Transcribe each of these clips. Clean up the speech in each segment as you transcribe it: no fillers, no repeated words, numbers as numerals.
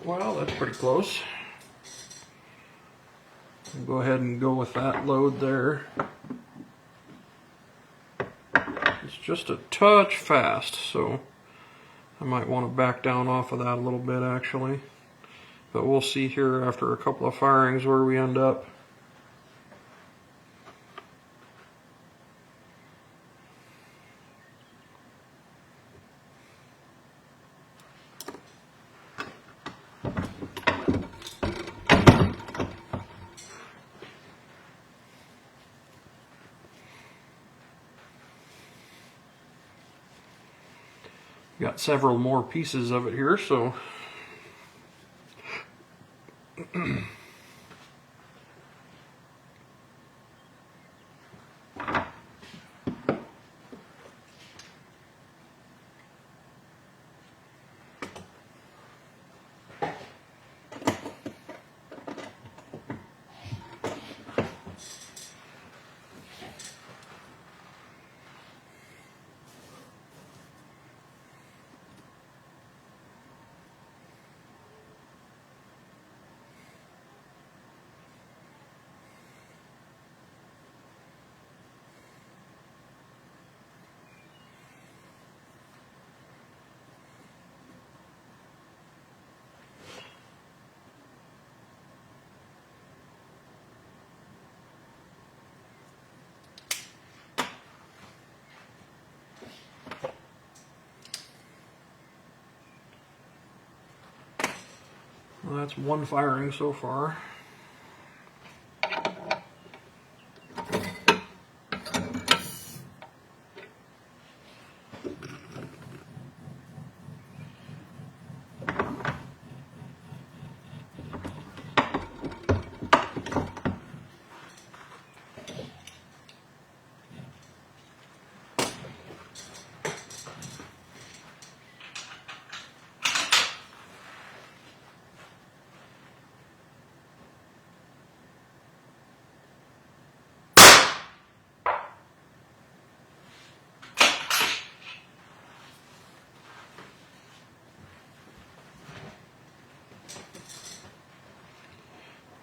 Well, that's pretty close. I'll go ahead and go with that load there. It's just a touch fast, so I might want to back down off of that a little bit actually. But we'll see here after a couple of firings where we end up. Got several more pieces of it here, so well, that's one firing so far.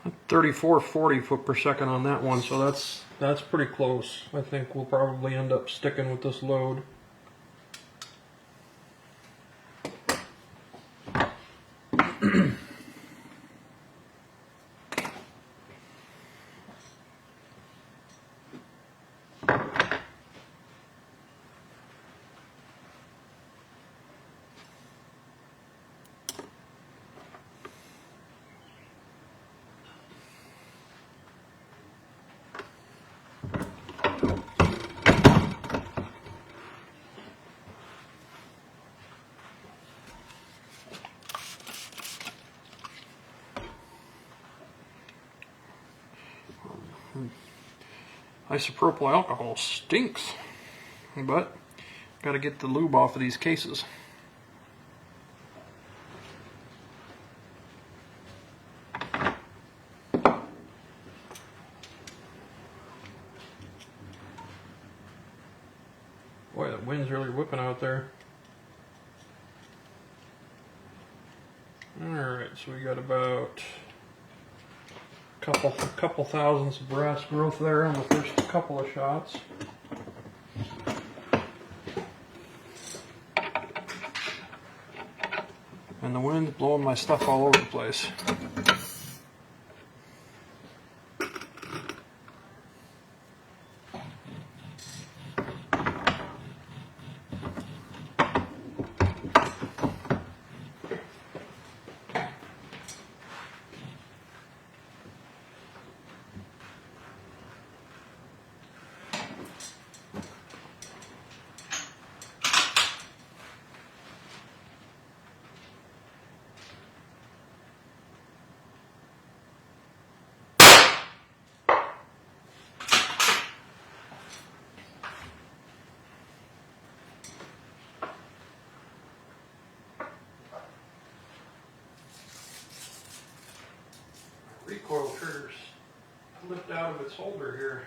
At 3440 foot per second on that one, so that's pretty close. I think we'll probably end up sticking with this load. Isopropyl alcohol stinks, but got to get the lube off of these cases. Boy, that wind's really whipping out there. Alright, so we got about a couple thousandths of brass growth there on the first couple of shots. And the wind's blowing my stuff all over the place. Recoil trigger's flipped out of its holder here.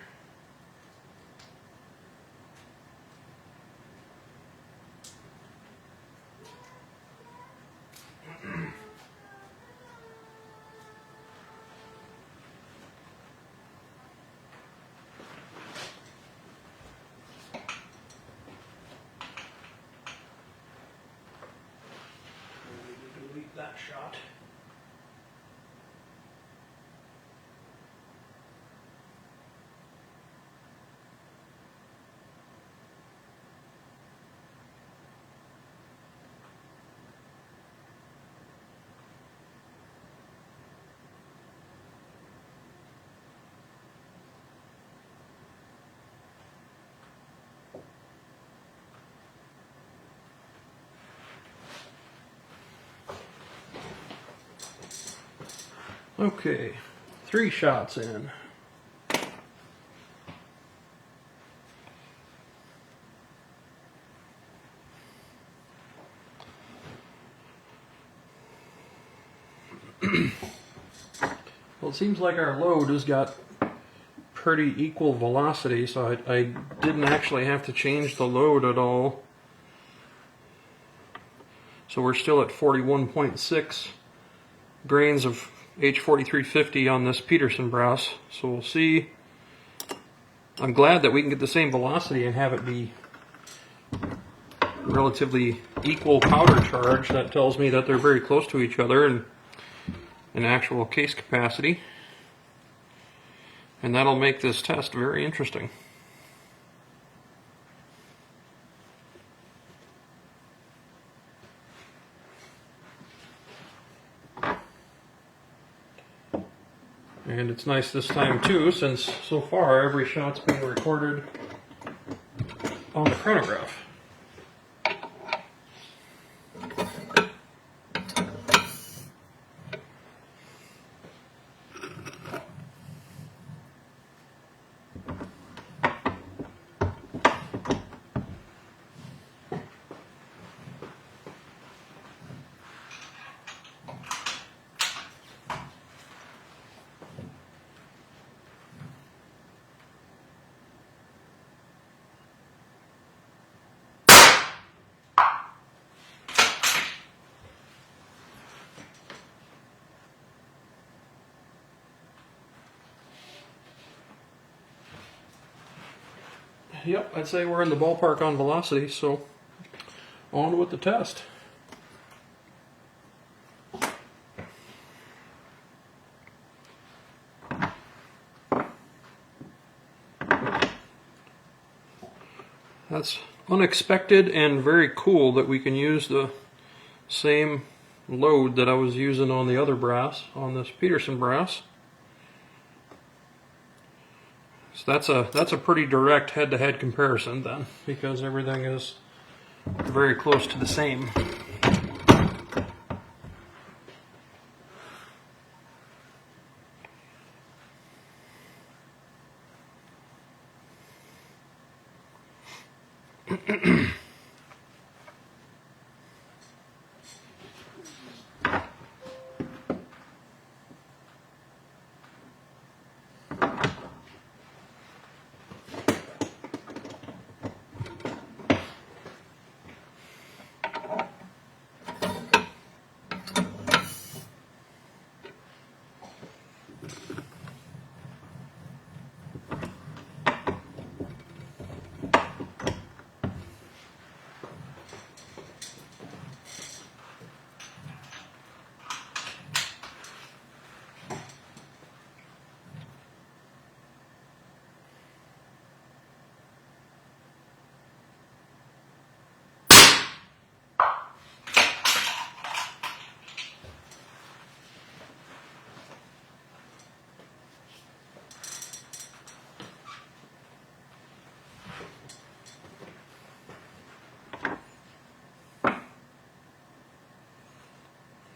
I need to delete that shot. Okay, 3 shots in. Well, it seems like our load has got pretty equal velocity, so I didn't actually have to change the load at all. So we're still at 41.6 grains of H4350 on this Peterson brass. So we'll see. I'm glad that we can get the same velocity and have it be relatively equal powder charge. That tells me that they're very close to each other in actual case capacity. And that'll make this test very interesting. And it's nice this time too, since so far every shot's being recorded on the chronograph. Yep, I'd say we're in the ballpark on velocity, so on with the test. That's unexpected and very cool that we can use the same load that I was using on the other brass, on this Peterson brass. So that's a pretty direct head-to-head comparison then, because everything is very close to the same.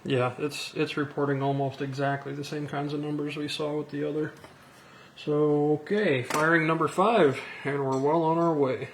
Yeah, it's reporting almost exactly the same kinds of numbers we saw with the other. So, okay, firing number 5, and we're well on our way.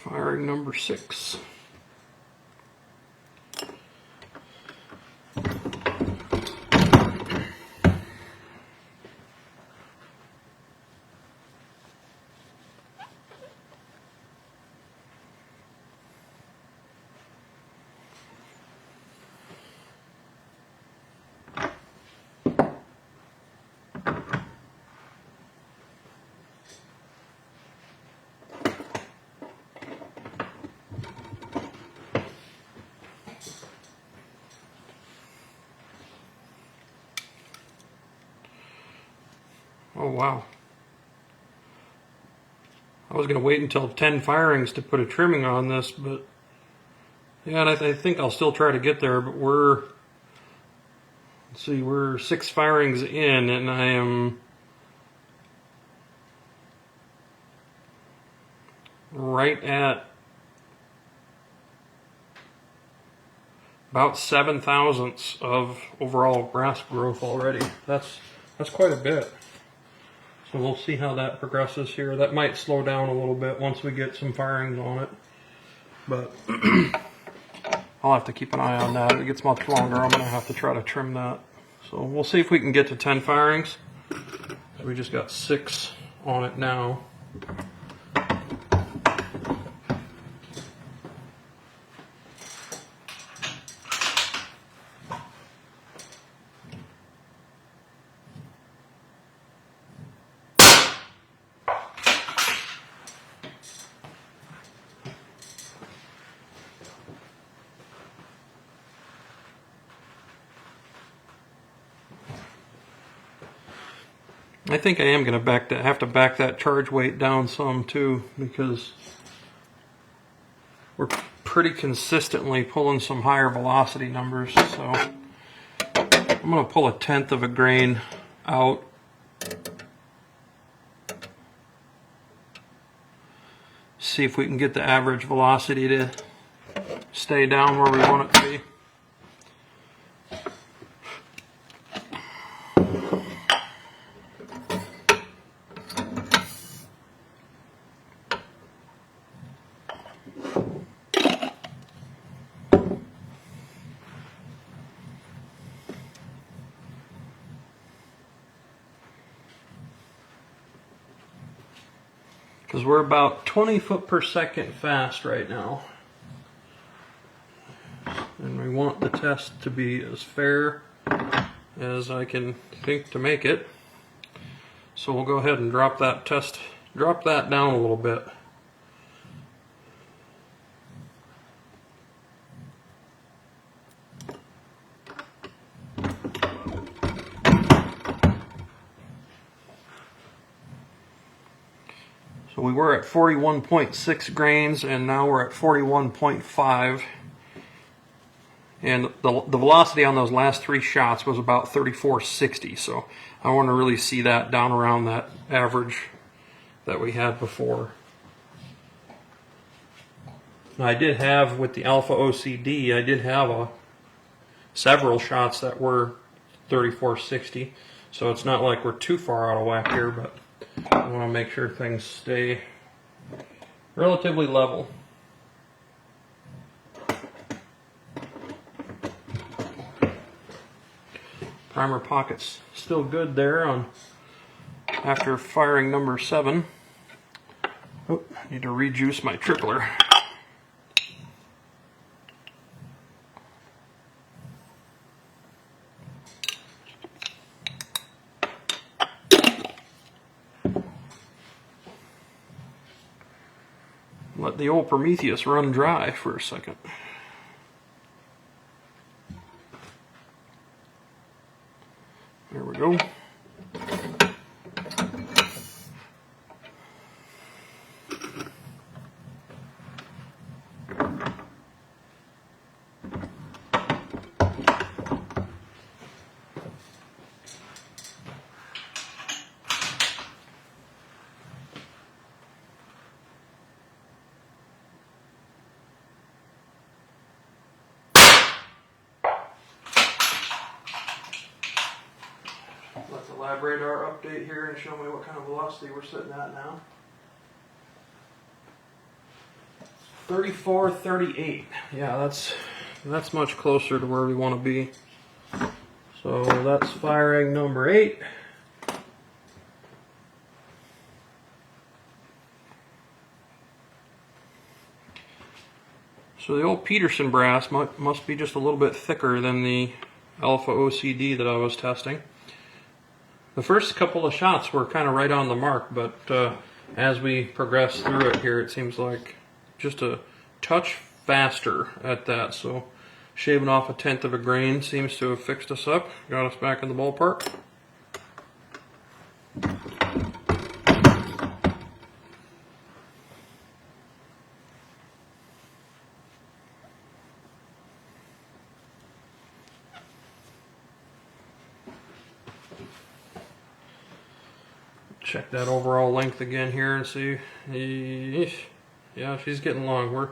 Firing number 6. Oh wow. I was going to wait until 10 firings to put a trimming on this, but yeah, and I think I'll still try to get there, but let's see, we're 6 firings in, and I am right at about 7 thousandths of overall brass growth already. That's quite a bit. So we'll see how that progresses here. That might slow down a little bit once we get some firings on it. But I'll have to keep an eye on that. If it gets much longer, I'm going to have to try to trim that. So we'll see if we can get to 10 firings. So we just got 6 on it now. I think I am going to have to back that charge weight down some too, because we're pretty consistently pulling some higher velocity numbers. So I'm going to pull 1/10 of a grain out. See if we can get the average velocity to stay down where we want it to be. because we're about 20 foot per second fast right now. And we want the test to be as fair as I can think to make it. So we'll go ahead and drop that down a little bit. So we were at 41.6 grains and now we're at 41.5. And the velocity on those last 3 shots was about 3460. So I want to really see that down around that average that we had before. Now I did have, with the Alpha OCD, I did have several shots that were 3460. So it's not like we're too far out of whack here, but I want to make sure things stay relatively level. Primer pocket's still good there on after firing number 7. Oh, I need to rejuice my tripler. Let the old Prometheus run dry for a second. There we go. Let's elaborate our update here and show me what kind of velocity we're sitting at now. 34.38. Yeah, that's much closer to where we want to be. So that's firing number 8. So the old Peterson brass must be just a little bit thicker than the Alpha OCD that I was testing. The first couple of shots were kind of right on the mark, but as we progress through it here, it seems like just a touch faster at that. So shaving off 1/10 of a grain seems to have fixed us up, got us back in the ballpark. Check that overall length again here and see. Yeah, she's getting long. We're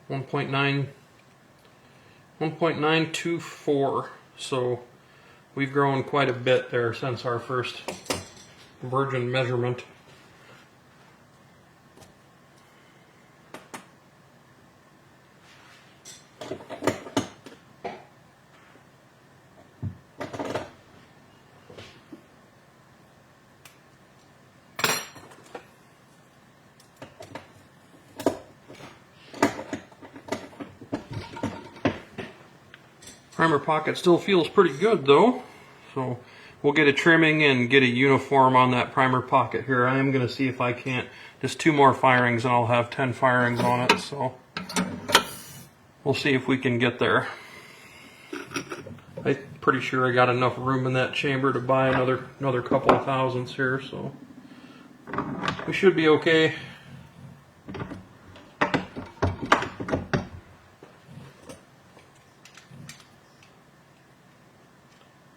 1.924. So we've grown quite a bit there since our first virgin measurement. Primer pocket still feels pretty good though, so we'll get a trimming and get a uniform on that primer pocket here. I am going to see if I can't, just 2 more firings and I'll have 10 firings on it, so we'll see if we can get there. I'm pretty sure I got enough room in that chamber to buy another couple of thousands here, so we should be okay.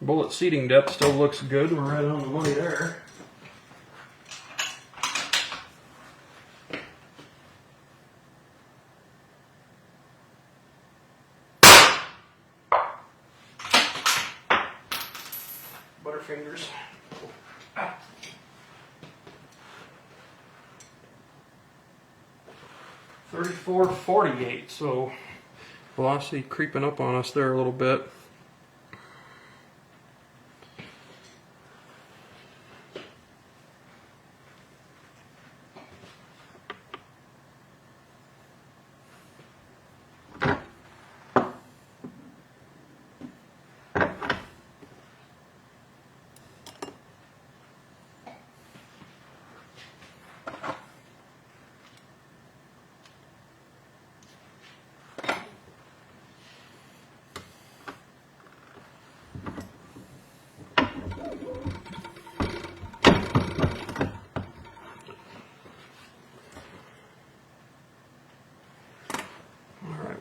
Bullet seating depth still looks good. We're right on the money there. Butterfingers. 34.48. So velocity creeping up on us there a little bit.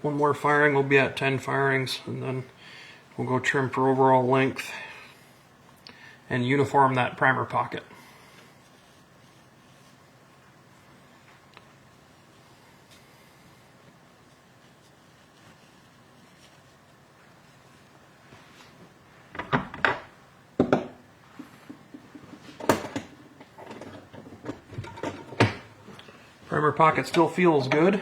one more firing, we'll be at 10 firings, and then we'll go trim for overall length and uniform that primer pocket. Primer pocket still feels good.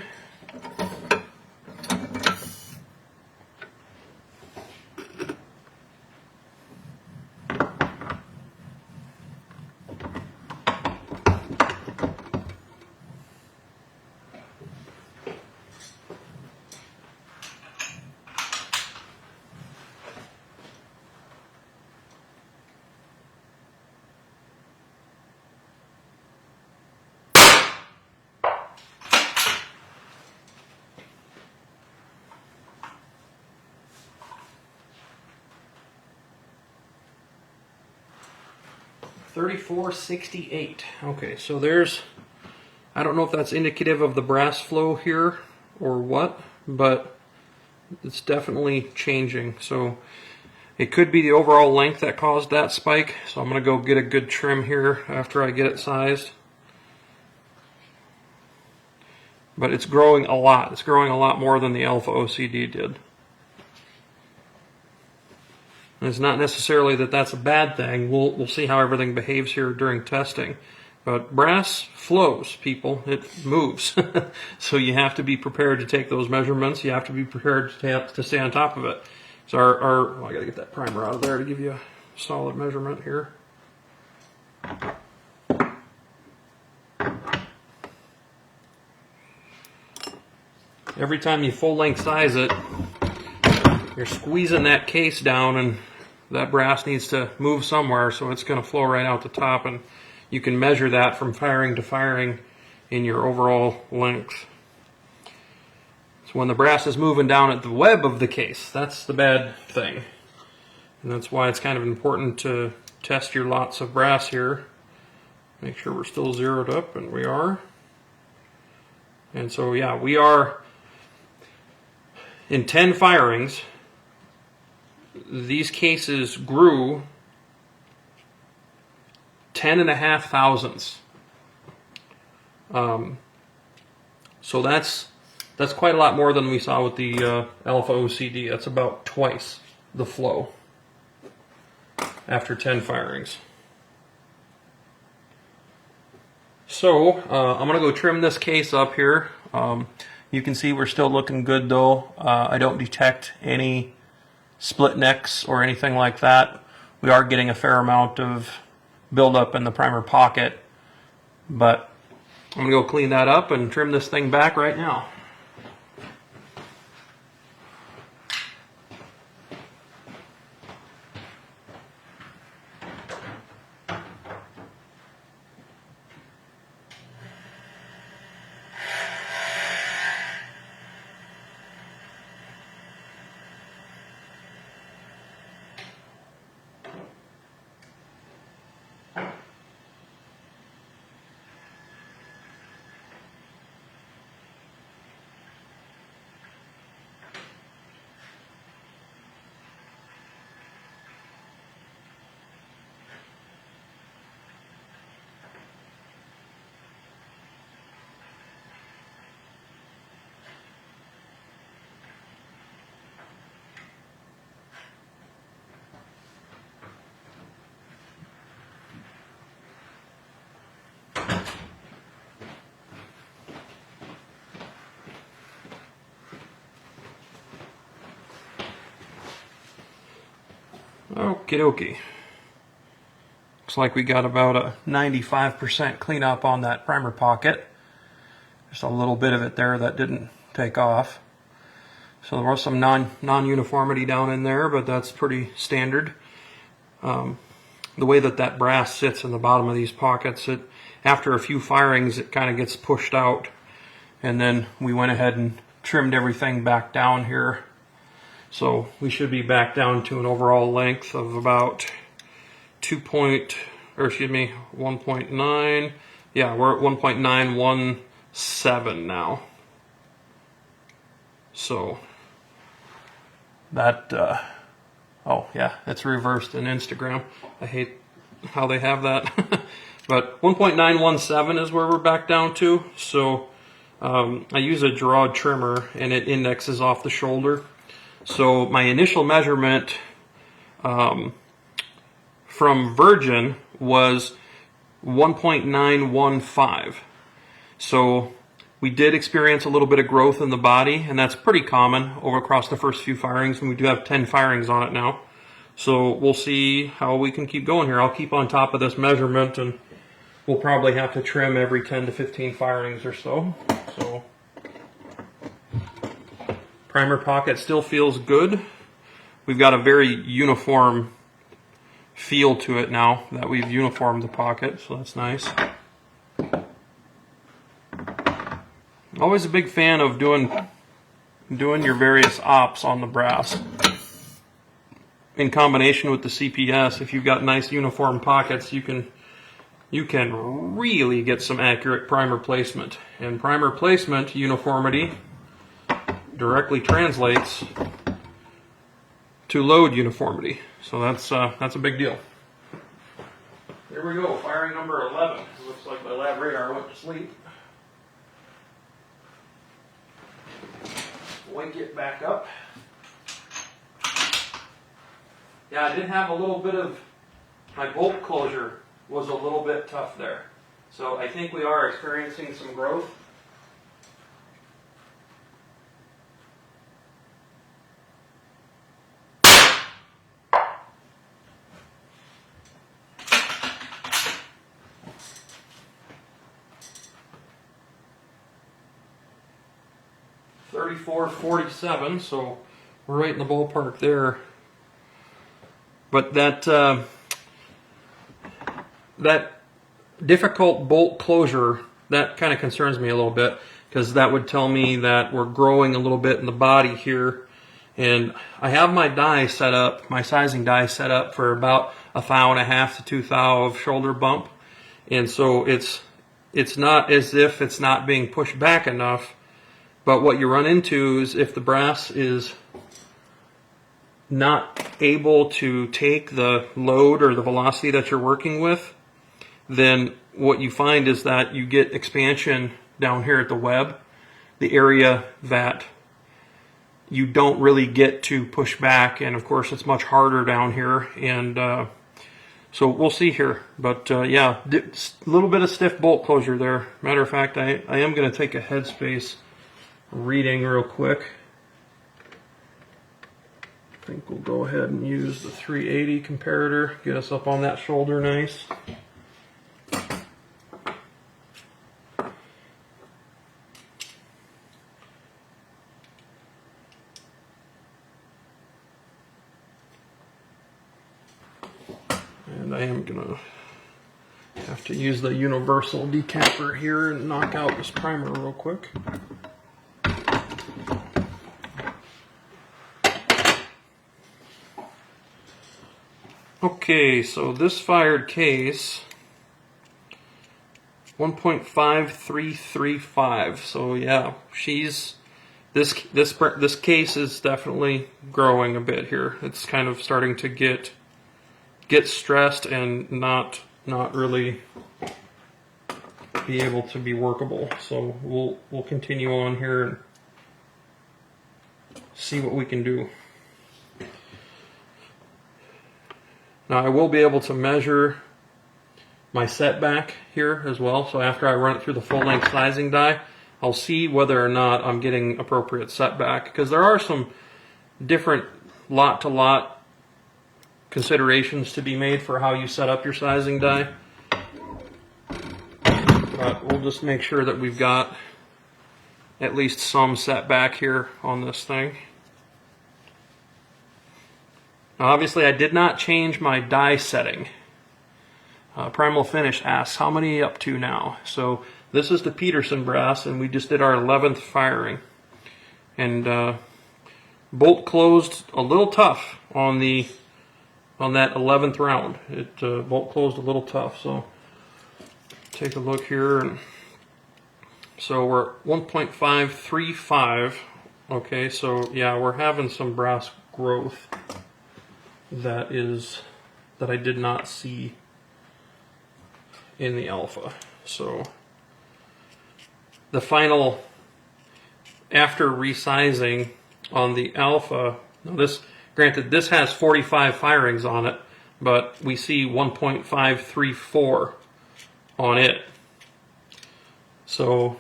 $34.68. Okay, so there's, I don't know if that's indicative of the brass flow here or what, but it's definitely changing. So it could be the overall length that caused that spike. So I'm going to go get a good trim here after I get it sized. But it's growing a lot. It's growing a lot more than the Alpha OCD did. And it's not necessarily that that's a bad thing. We'll see how everything behaves here during testing. But brass flows, people. It moves. So you have to be prepared to take those measurements. You have to be prepared to stay on top of it. So well, I got to get that primer out of there to give you a solid measurement here. Every time you full length size it, you're squeezing that case down, and that brass needs to move somewhere, so it's going to flow right out the top, and you can measure that from firing to firing in your overall length. So when the brass is moving down at the web of the case, that's the bad thing. And that's why it's kind of important to test your lots of brass here. Make sure we're still zeroed up, and we are. And so yeah, we are in 10 firings. These cases grew 10.5 thousandths. So that's quite a lot more than we saw with the Alpha OCD. That's about twice the flow after 10 firings. So I'm going to go trim this case up here. You can see we're still looking good though. I don't detect any split necks or anything like that. We are getting a fair amount of buildup in the primer pocket, but I'm going to go clean that up and trim this thing back right now. Okie dokie. Looks like we got about a 95% cleanup on that primer pocket. Just a little bit of it there that didn't take off. So there was some non-uniformity down in there, but that's pretty standard. The way that brass sits in the bottom of these pockets, after a few firings it kind of gets pushed out, and then we went ahead and trimmed everything back down here. So we should be back down to an overall length of about 1.9. Yeah, we're at 1.917 now. So that, oh yeah, it's reversed in Instagram. I hate how they have that. But 1.917 is where we're back down to. So I use a drawed trimmer and it indexes off the shoulder. So my initial measurement from Virgin was 1.915. So we did experience a little bit of growth in the body, and that's pretty common over across the first few firings, and we do have 10 firings on it now. So we'll see how we can keep going here. I'll keep on top of this measurement, and we'll probably have to trim every 10 to 15 firings or so. So primer pocket still feels good. We've got a very uniform feel to it now that we've uniformed the pocket, so that's nice. Always a big fan of doing your various ops on the brass. In combination with the CPS, if you've got nice uniform pockets, you can really get some accurate primer placement. And primer placement uniformity directly translates to load uniformity. So that's a big deal. Here we go, firing number 11. It looks like my lab radar went to sleep. Wake it back up. Yeah, I did have a little bit of, my bolt closure was a little bit tough there. So I think we are experiencing some growth. .3447, so we're right in the ballpark there. But that difficult bolt closure, that kind of concerns me a little bit, because that would tell me that we're growing a little bit in the body here. And I have my die set up, my sizing die set up for about 1.5 thou to 2 thou of shoulder bump. And so it's not as if it's not being pushed back enough. But what you run into is if the brass is not able to take the load or the velocity that you're working with, then what you find is that you get expansion down here at the web, the area that you don't really get to push back, and of course it's much harder down here, and so we'll see here. But yeah, a little bit of stiff bolt closure there. Matter of fact, I am going to take a Headspace reading real quick. I think we'll go ahead and use the 380 comparator, get us up on that shoulder nice. And I am gonna have to use the universal decapper here and knock out this primer real quick. Okay, so this fired case, 1.5335. So yeah, this case is definitely growing a bit here. It's kind of starting to get stressed and not really be able to be workable. So we'll continue on here and see what we can do. Now I will be able to measure my setback here as well. So after I run it through the full length sizing die, I'll see whether or not I'm getting appropriate setback, because there are some different lot to lot considerations to be made for how you set up your sizing die. But we'll just make sure that we've got at least some setback here on this thing. Now obviously I did not change my die setting. Primal Finish asks, how many up to now? So this is the Peterson brass, and we just did our 11th firing. And bolt closed a little tough on that 11th round. It bolt closed a little tough. So take a look here. And so we're at 1.535 Okay, so yeah, we're having some brass growth that I did not see in the alpha. So the final, after resizing on the alpha, now this, granted this has 45 firings on it, but we see 1.534 on it. So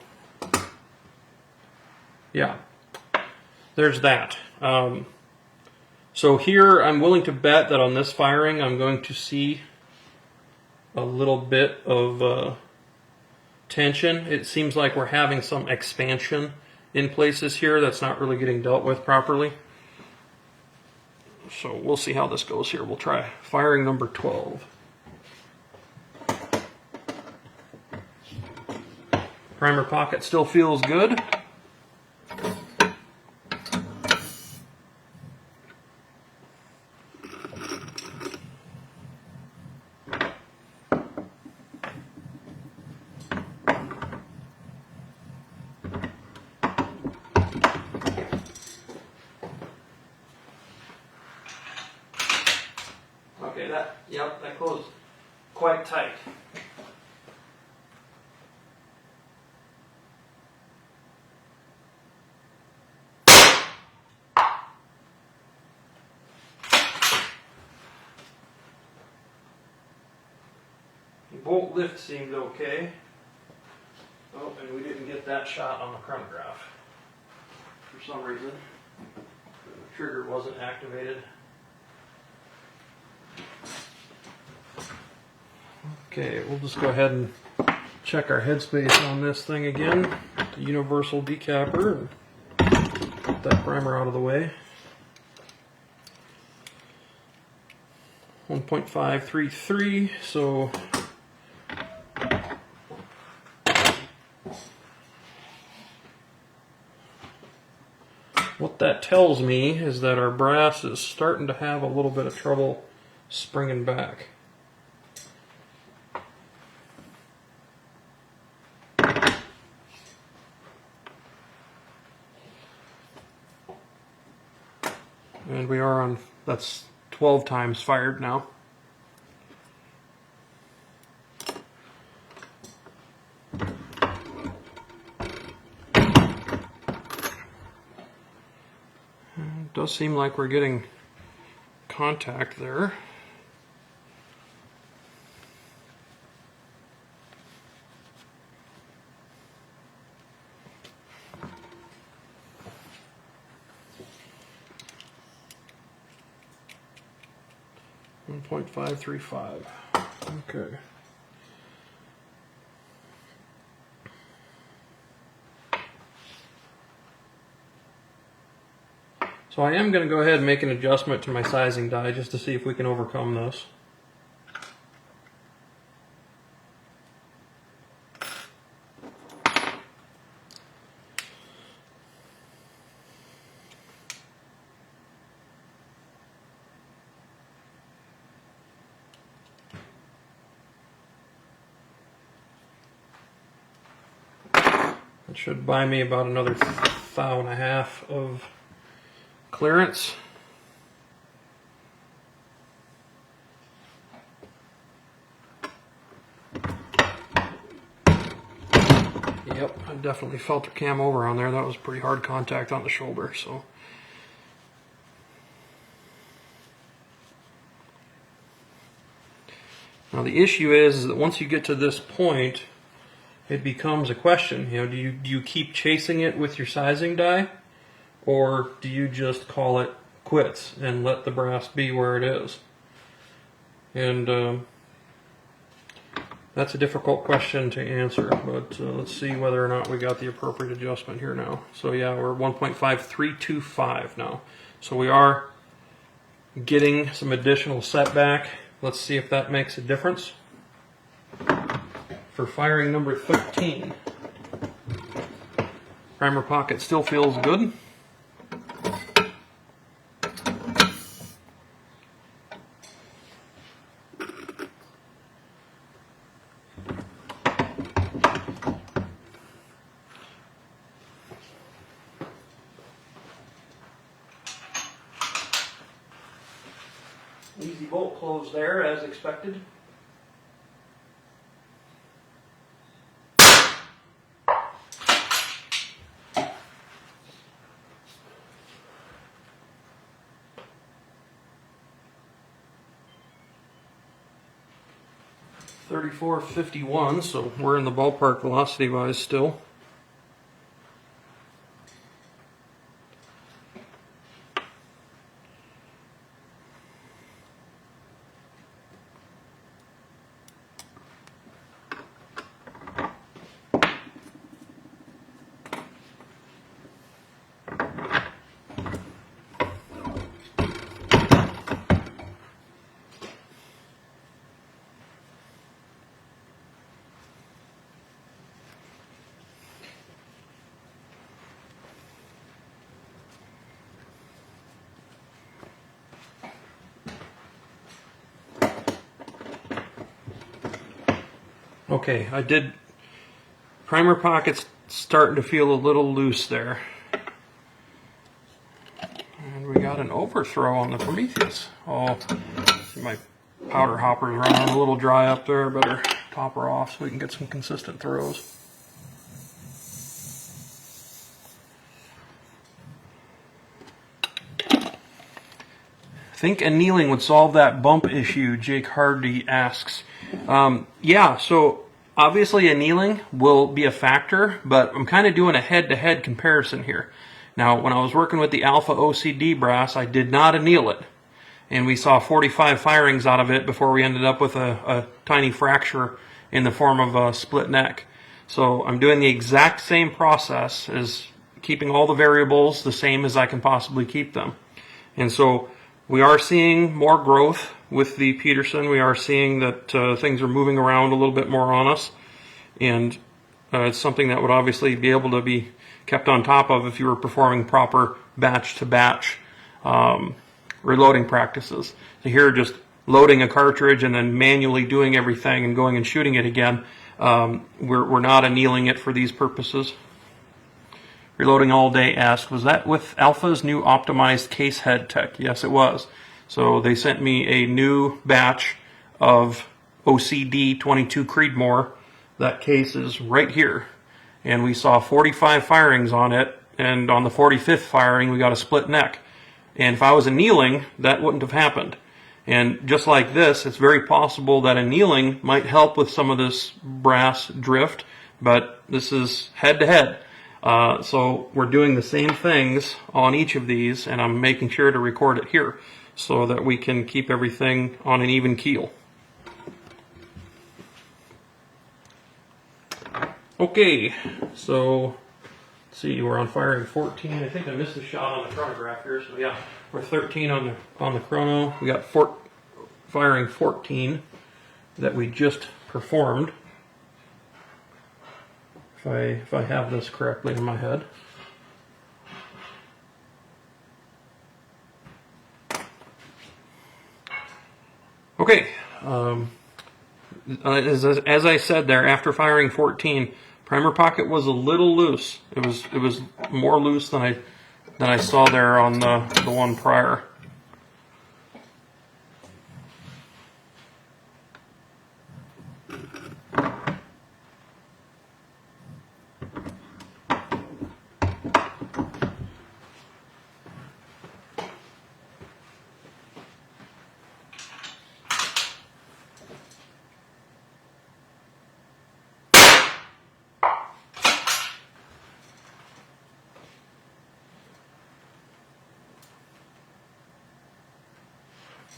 yeah, there's that. So here I'm willing to bet that on this firing I'm going to see a little bit of tension. It seems like we're having some expansion in places here that's not really getting dealt with properly. So we'll see how this goes here. We'll try firing number 12. Primer pocket still feels good. Okay, that closed quite tight. The bolt lift seemed okay. Oh, and we didn't get that shot on the chronograph for some reason. The trigger wasn't activated. Okay, we'll just go ahead and check our headspace on this thing again. The universal decapper, and get that primer out of the way. 1.533, so what that tells me is that our brass is starting to have a little bit of trouble springing back. And we are on, that's 12 times fired now. It does seem like we're getting contact there. .535. Okay. So I am going to go ahead and make an adjustment to my sizing die just to see if we can overcome this. It should buy me about another 1.5 of clearance. Yep, I definitely felt the cam over on there. That was pretty hard contact on the shoulder. So now the issue is that once you get to this point, it becomes a question. You know, do you keep chasing it with your sizing die, or do you just call it quits and let the brass be where it is? And that's a difficult question to answer, but let's see whether or not we got the appropriate adjustment here now. So yeah, we're 1.5325 now. So we are getting some additional setback. Let's see if that makes a difference. For firing number 13, primer pocket still feels good. close there as expected. .3451, so we're in the ballpark velocity-wise still. Okay, I did, primer pocket's starting to feel a little loose there. And we got an overthrow on the Prometheus. Oh, my powder hopper's running a little dry up there. Better top her off so we can get some consistent throws. I think annealing would solve that bump issue, Jake Hardy asks. Yeah, so obviously annealing will be a factor, but I'm kind of doing a head-to-head comparison here. Now, when I was working with the Alpha OCD brass, I did not anneal it. And we saw 45 firings out of it before we ended up with a tiny fracture in the form of a split neck. So I'm doing the exact same process as keeping all the variables the same as I can possibly keep them. And so we are seeing more growth with the Peterson. We are seeing that things are moving around a little bit more on us. And it's something that would obviously be able to be kept on top of if you were performing proper batch-to-batch reloading practices. So here, just loading a cartridge and then manually doing everything and going and shooting it again, we're not annealing it for these purposes. Reloading All Day asked, was that with Alpha's new optimized case head tech? Yes, it was. So they sent me a new batch of OCD 22 Creedmoor. That case is right here. And we saw 45 firings on it, and on the 45th firing we got a split neck. And if I was annealing, that wouldn't have happened. And just like this, it's very possible that annealing might help with some of this brass drift, but this is head-to-head. So we're doing the same things on each of these, and I'm making sure to record it here so that we can keep everything on an even keel. Okay, so let's see, we're on firing 14. I think I missed a shot on the chronograph here, so yeah, we're 13 on the chrono. We got firing 14 that we just performed. If I have this correctly in my head. Okay, as I said there, after firing 14, primer pocket was a little loose. It was more loose than I saw there on the one prior.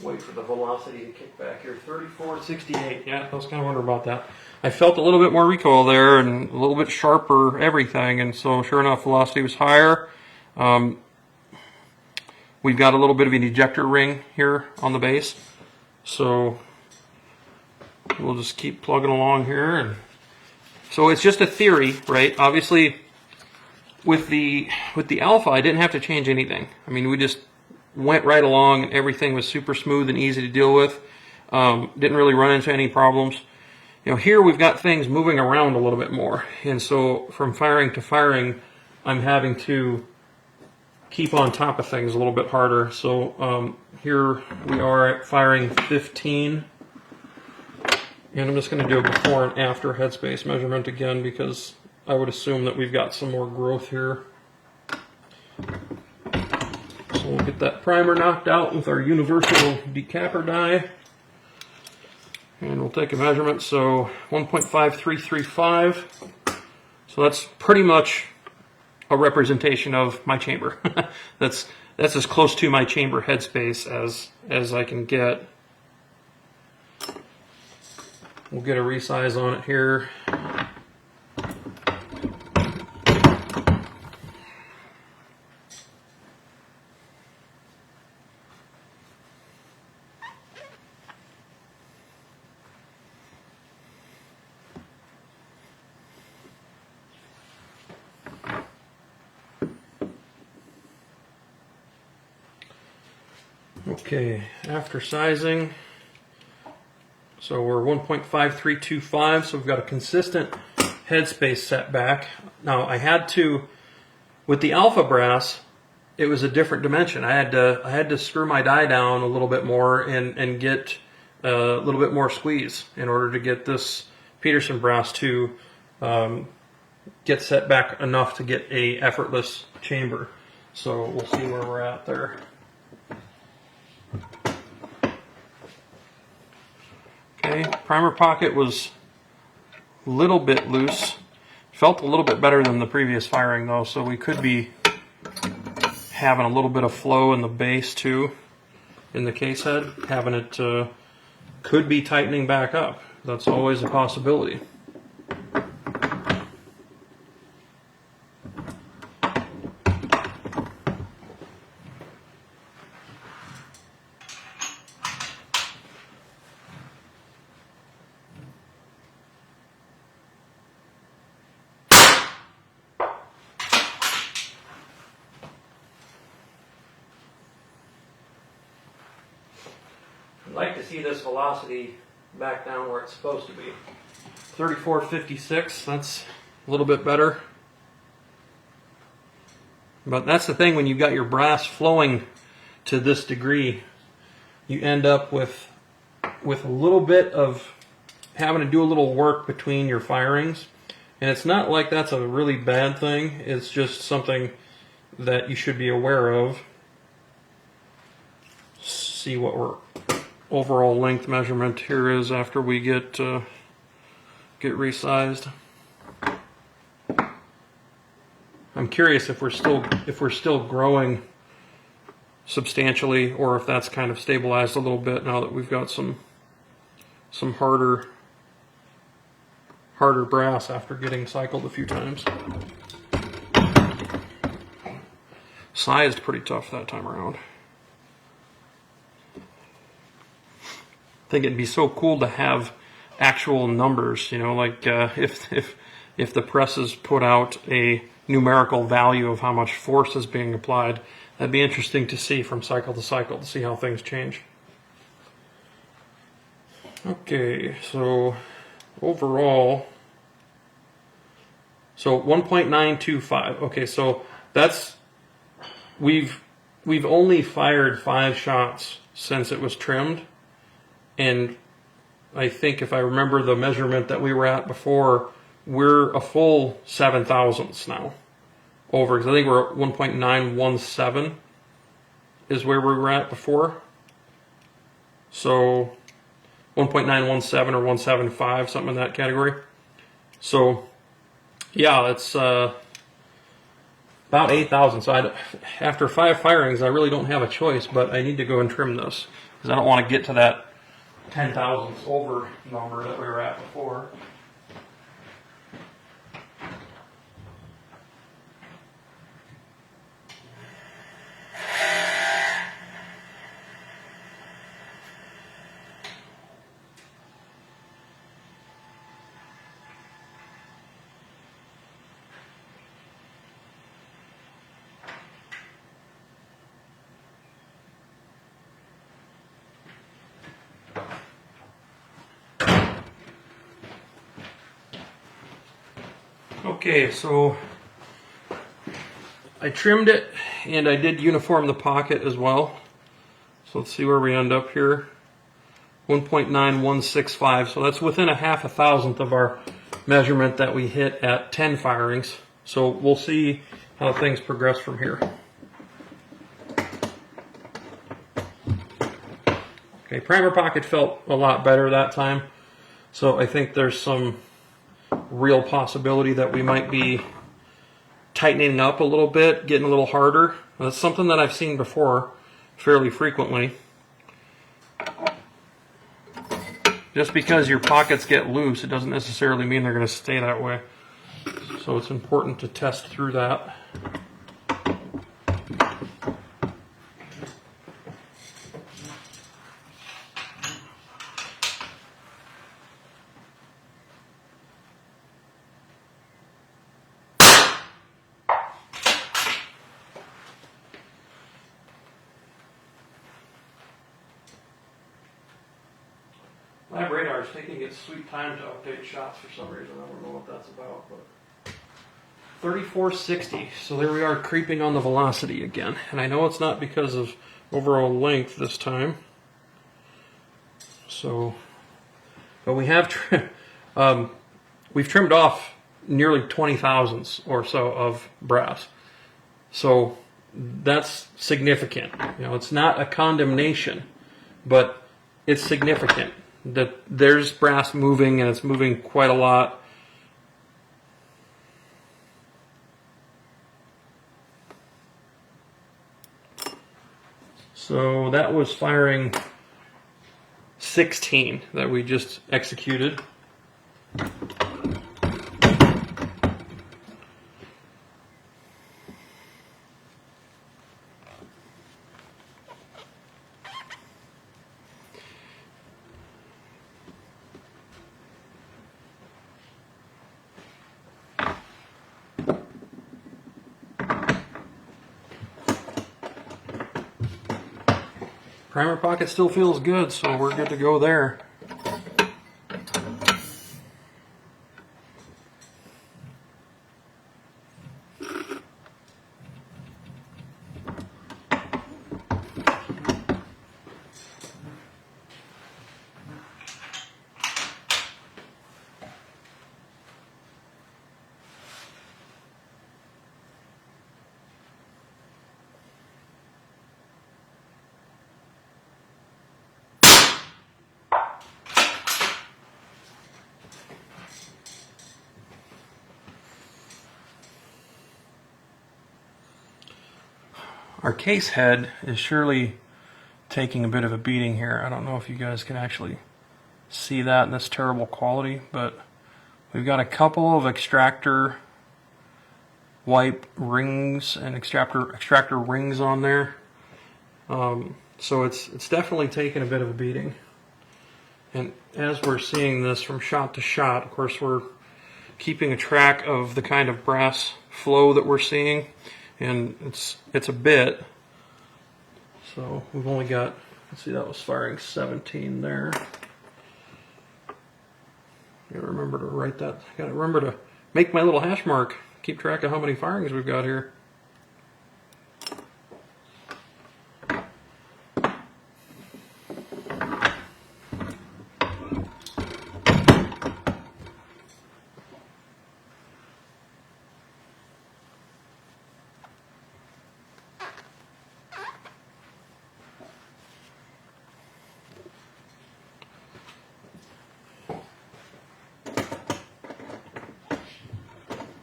Wait for the velocity to kick back here. 34.68. Yeah, I was kind of wondering about that. I felt a little bit more recoil there and a little bit sharper everything, and so sure enough, velocity was higher. We've got a little bit of an ejector ring here on the base, so we'll just keep plugging along here. And so it's just a theory, right? Obviously, with the Alpha, I didn't have to change anything. I mean, we just went right along and everything was super smooth and easy to deal with. Didn't really run into any problems. You know, here we've got things moving around a little bit more, and so from firing to firing, I'm having to keep on top of things a little bit harder. So here we are at firing 15. And I'm just going to do a before and after headspace measurement again, because I would assume that we've got some more growth here. So we'll get that primer knocked out with our universal decapper die. And we'll take a measurement, so 1.5335. So that's pretty much a representation of my chamber. That's as close to my chamber headspace as I can get. We'll get a resize on it here. Okay, after sizing, so we're 1.5325, so we've got a consistent headspace setback. Now I had to, with the alpha brass, it was a different dimension. I had to screw my die down a little bit more and get a little bit more squeeze in order to get this Peterson brass to get set back enough to get a effortless chamber. So we'll see where we're at there. Okay, primer pocket was a little bit loose. Felt a little bit better than the previous firing though, so we could be having a little bit of flow in the base too, in the case head. Having it could be tightening back up. That's always a possibility. I'd like to see this velocity back down where it's supposed to be. 34.56, that's a little bit better. But that's the thing, when you've got your brass flowing to this degree, you end up with a little bit of having to do a little work between your firings. And it's not like that's a really bad thing, it's just something that you should be aware of. See what we're overall length measurement here is after we get resized. I'm curious if we're still growing substantially, or if that's kind of stabilized a little bit now that we've got some harder brass after getting cycled a few times. Sized pretty tough that time around. I think it'd be so cool to have actual numbers, you know, like if the presses put out a numerical value of how much force is being applied. That'd be interesting to see from cycle to cycle, to see how things change. Okay, so overall, so 1.925. Okay, so that's we've only fired 5 shots since it was trimmed. And I think if I remember the measurement that we were at before, we're a full 7 thousandths now over, because I think we're at 1.917 is where we were at before. So 1.917 or 175, something in that category. So yeah, it's about 8 thousandths. So after 5 firings, I really don't have a choice, but I need to go and trim this, because I don't want to get to that 10 thousandths over number that we were at before. Okay, so I trimmed it and I did uniform the pocket as well. So let's see where we end up here. 1.9165. So that's within a half a thousandth of our measurement that we hit at 10 firings. So we'll see how things progress from here. Okay, primer pocket felt a lot better that time. So I think there's some real possibility that we might be tightening up a little bit, getting a little harder. That's something that I've seen before fairly frequently. Just because your pockets get loose, it doesn't necessarily mean they're going to stay that way. So it's important to test through that. Lab radar is taking its sweet time to update shots for some reason. I don't know what that's about, but 3460. So there we are, creeping on the velocity again. And I know it's not because of overall length this time. So, but we have we've trimmed off nearly 20 thousandths or so of brass. So that's significant. You know, it's not a condemnation, but it's significant that there's brass moving, and it's moving quite a lot. So that was firing 16 that we just executed. Primer pocket still feels good, so we're good to go there. Our case head is surely taking a bit of a beating here. I don't know if you guys can actually see that in this terrible quality, but we've got a couple of extractor wipe rings and extractor rings on there. So it's definitely taken a bit of a beating. And as we're seeing this from shot to shot, of course we're keeping a track of the kind of brass flow that we're seeing. And it's a bit. So we've only got, let's see, that was firing 17 there. Gotta remember to write that. Gotta remember to make my little hash mark. Keep track of how many firings we've got here.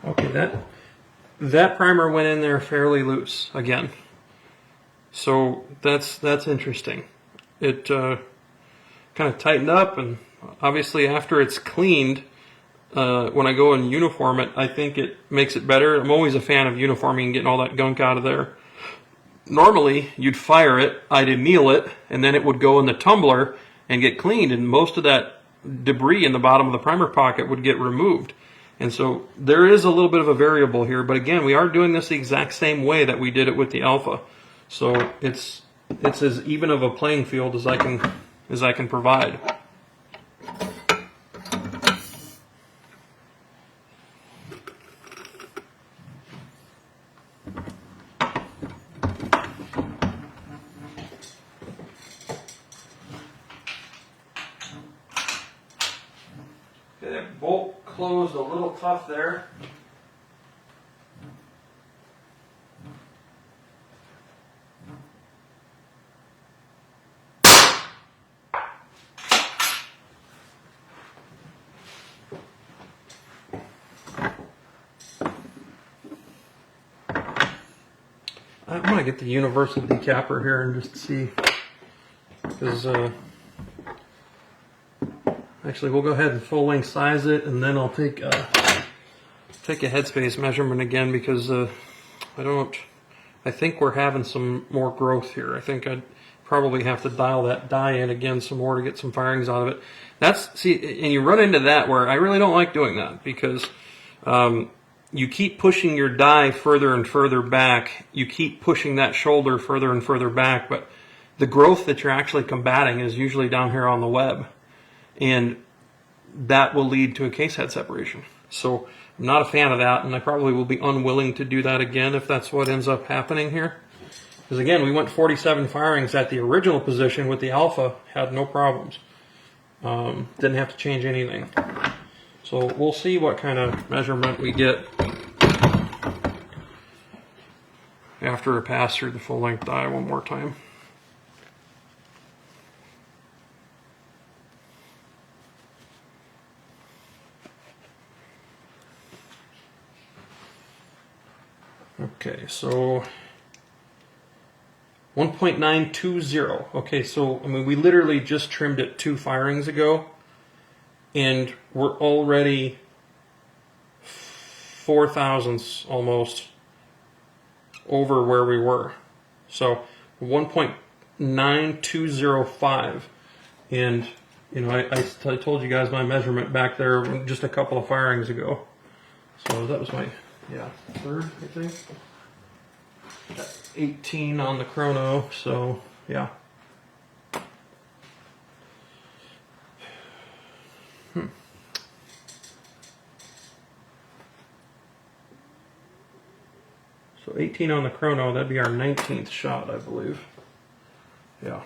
Okay, that primer went in there fairly loose again. So that's interesting. It kind of tightened up, and obviously after it's cleaned, when I go and uniform it, I think it makes it better. I'm always a fan of uniforming and getting all that gunk out of there. Normally, you'd fire it, I'd anneal it, and then it would go in the tumbler and get cleaned, and most of that debris in the bottom of the primer pocket would get removed. And so there is a little bit of a variable here, but again, we are doing this the exact same way that we did it with the Alpha. So it's as even of a playing field as I can provide. Okay, that bolt closed a little tough there. I'm going to get the universal decapper here and just see, because actually we'll go ahead and full length size it, and then I'll take a headspace measurement again, because I think we're having some more growth here. I think I'd probably have to dial that die in again some more to get some firings out of it. And you run into that where I really don't like doing that, because you keep pushing your die further and further back. You keep pushing that shoulder further and further back, but the growth that you're actually combating is usually down here on the web, and that will lead to a case head separation. So I'm not a fan of that, and I probably will be unwilling to do that again if that's what ends up happening here. Because again, we went 47 firings at the original position with the alpha, had no problems. Didn't have to change anything. So we'll see what kind of measurement we get after I pass through the full length die one more time. Okay, so 1.920. Okay, so I mean, we literally just trimmed it 2 firings ago, and we're already 4 thousandths almost over where we were. So 1.9205, and you know, I told you guys my measurement back there just a couple of firings ago. So that was my third, I think. 18 on the chrono, so yeah. So 18 on the chrono, that'd be our 19th shot, I believe. Yeah.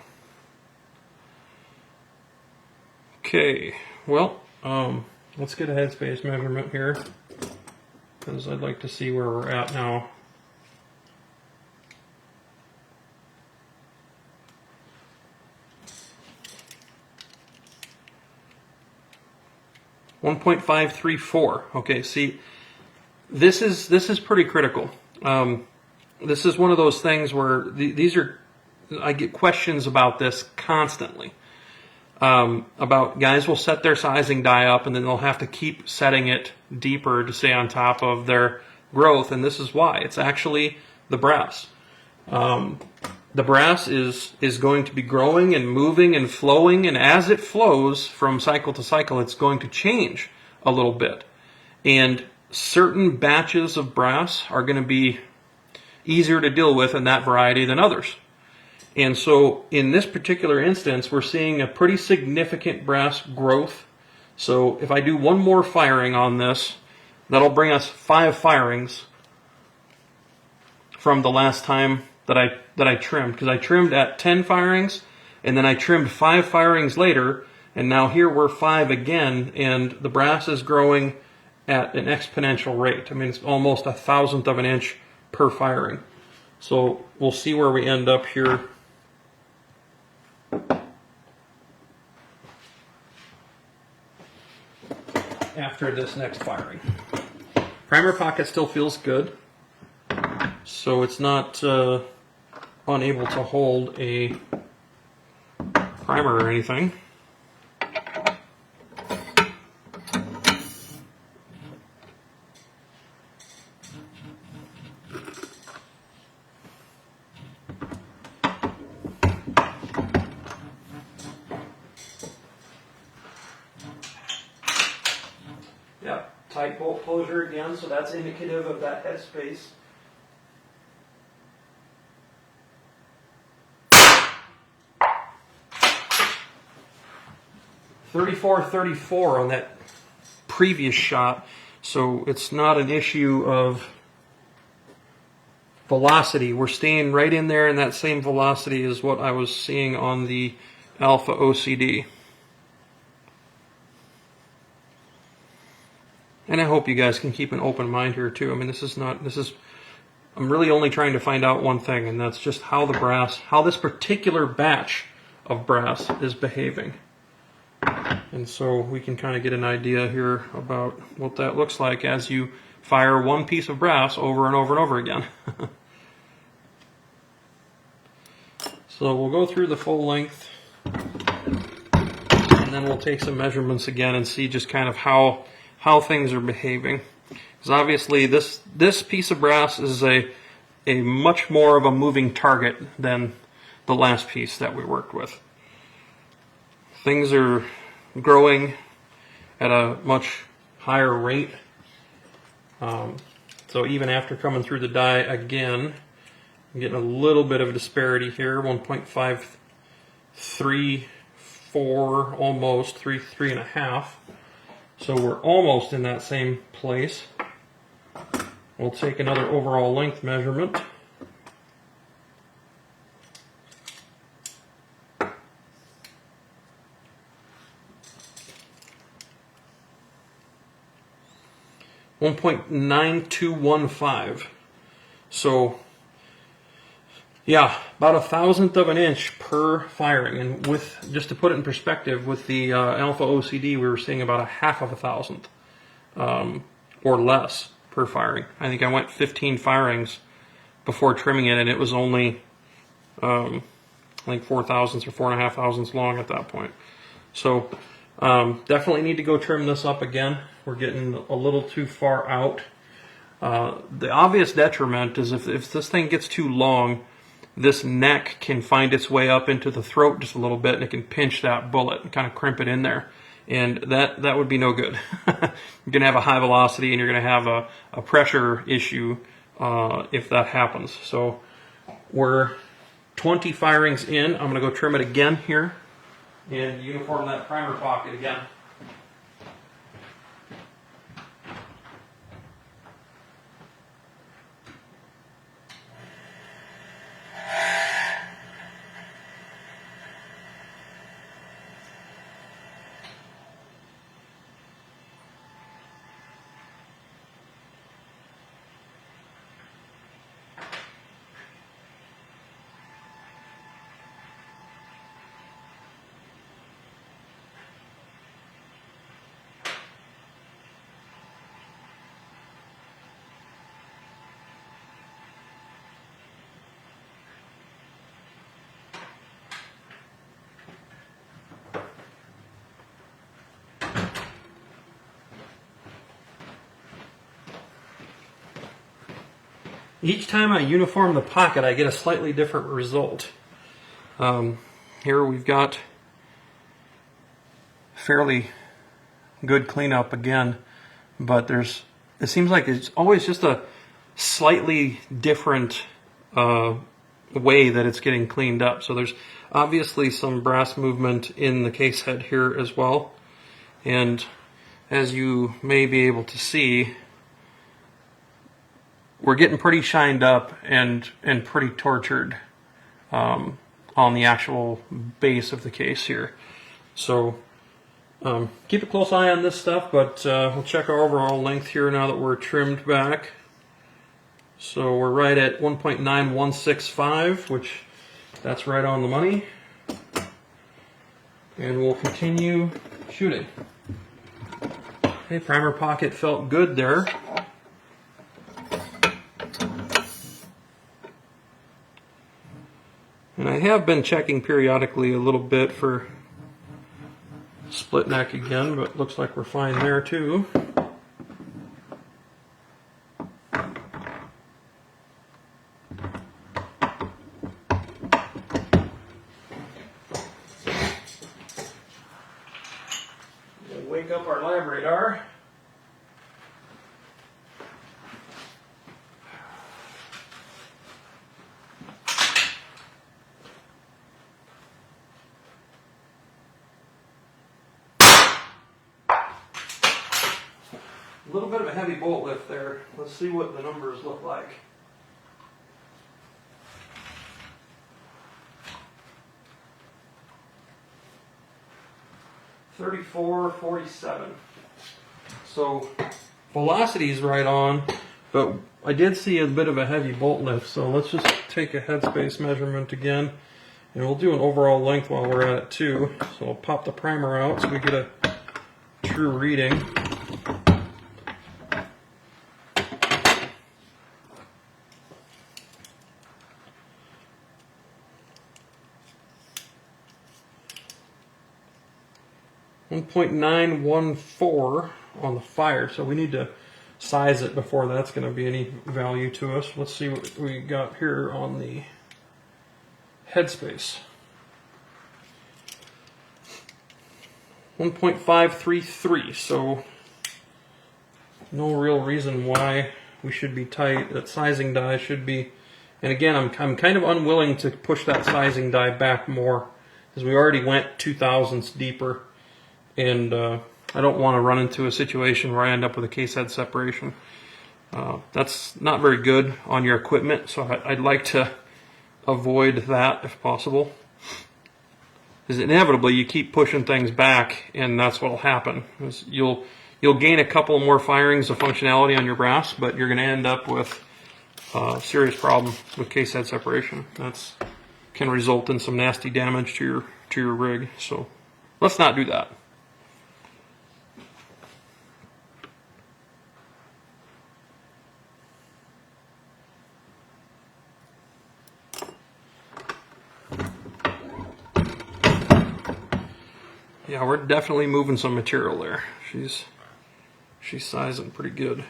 Okay, well, let's get a headspace measurement here, because I'd like to see where we're at now. .534. Okay, see, this is pretty critical. This is one of those things where I get questions about this constantly. About guys will set their sizing die up, and then they'll have to keep setting it deeper to stay on top of their growth, and this is why. It's actually the brass. The brass is going to be growing and moving and flowing, and as it flows from cycle to cycle, it's going to change a little bit. And certain batches of brass are going to be easier to deal with in that variety than others. And so in this particular instance, we're seeing a pretty significant brass growth. So if I do one more firing on this, that'll bring us 5 firings from the last time that I trimmed, because I trimmed at 10 firings, and then I trimmed 5 firings later, and now here we're 5 again, and the brass is growing at an exponential rate. I mean, it's almost 1/1000th of an inch per firing. So we'll see where we end up here. After this next firing. Primer pocket still feels good, so it's not unable to hold a primer or anything. Yeah, tight bolt closure again, so that's indicative of that headspace. .34 on that previous shot, so it's not an issue of velocity. We're staying right in there in that same velocity as what I was seeing on the Alpha OCD. And I hope you guys can keep an open mind here too. I mean, I'm really only trying to find out one thing, and that's just how this particular batch of brass is behaving. And so we can kind of get an idea here about what that looks like as you fire one piece of brass over and over and over again. So we'll go through the full length, and then we'll take some measurements again and see just kind of how things are behaving. Because obviously this piece of brass is a much more of a moving target than the last piece that we worked with. Things are growing at a much higher rate. So even after coming through the die again, I'm getting a little bit of a disparity here, 1.534, almost 3.5. So we're almost in that same place. We'll take another overall length measurement. .9215. So yeah, about 1/1000th of an inch per firing. And with, just to put it in perspective, with the Alpha OCD, we were seeing about 1/2 of a thousandth or less per firing. I think I went 15 firings before trimming it, and it was only I think 4 thousandths or 4.5 thousandths long at that point. So definitely need to go trim this up again. We're getting a little too far out. The obvious detriment is if this thing gets too long, this neck can find its way up into the throat just a little bit, and it can pinch that bullet and kind of crimp it in there. And that would be no good. You're going to have a high velocity, and you're going to have a pressure issue if that happens. So we're 20 firings in. I'm going to go trim it again here and uniform that primer pocket again. Each time I uniform the pocket, I get a slightly different result. Here we've got fairly good cleanup again, but it seems like it's always just a slightly different way that it's getting cleaned up. So there's obviously some brass movement in the case head here as well. And as you may be able to see, we're getting pretty shined up and pretty tortured on the actual base of the case here. So keep a close eye on this stuff, but we'll check our overall length here now that we're trimmed back. So we're right at 1.9165, which that's right on the money. And we'll continue shooting. Okay, primer pocket felt good there. And I have been checking periodically a little bit for split neck again, but looks like we're fine there too. We'll wake up our lab radar. A little bit of a heavy bolt lift there. Let's see what the numbers look like. .3447. So velocity is right on, but I did see a bit of a heavy bolt lift, so let's just take a headspace measurement again, and we'll do an overall length while we're at it too. So I'll pop the primer out so we get a true reading. .914 on the fire, so we need to size it before that's going to be any value to us. Let's see what we got here on the headspace. 1.533, so no real reason why we should be tight. That sizing die should be, and again, I'm kind of unwilling to push that sizing die back more, because we already went 0.002 deeper. And I don't want to run into a situation where I end up with a case head separation. That's not very good on your equipment, so I'd like to avoid that if possible. Because inevitably you keep pushing things back, and that's what will happen. You'll gain a couple more firings of functionality on your brass, but you're going to end up with a serious problem with case head separation. That's can result in some nasty damage to your rig. So let's not do that. Yeah, we're definitely moving some material there. She's sizing pretty good.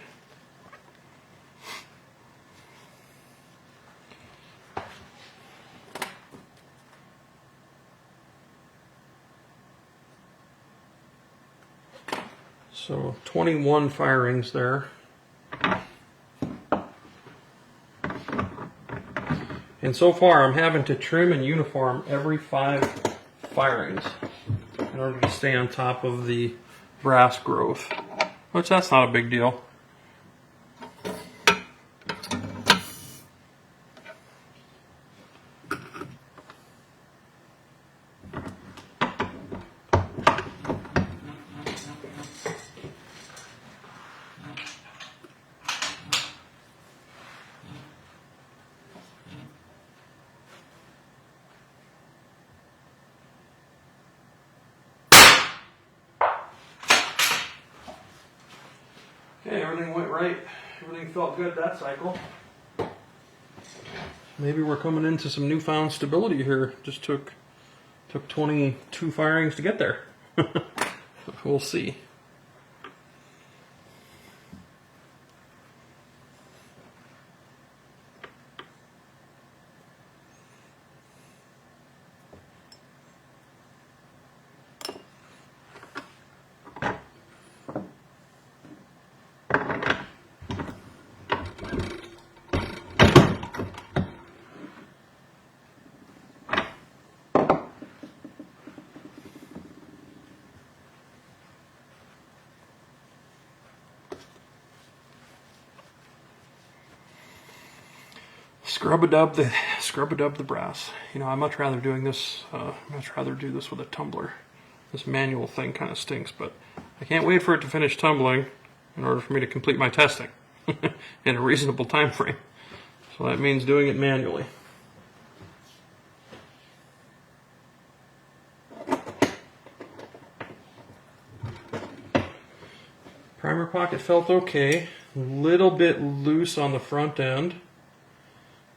So 21 firings there. And so far I'm having to trim and uniform every 5 firings in order to stay on top of the brass growth, which that's not a big deal. Okay, everything went right. Everything felt good that cycle. Maybe we're coming into some newfound stability here. Just took 22 firings to get there. We'll see. Scrub-a-dub the brass. You know, I much rather do this with a tumbler. This manual thing kind of stinks, but I can't wait for it to finish tumbling in order for me to complete my testing in a reasonable time frame. So that means doing it manually. Primer pocket felt okay. A little bit loose on the front end.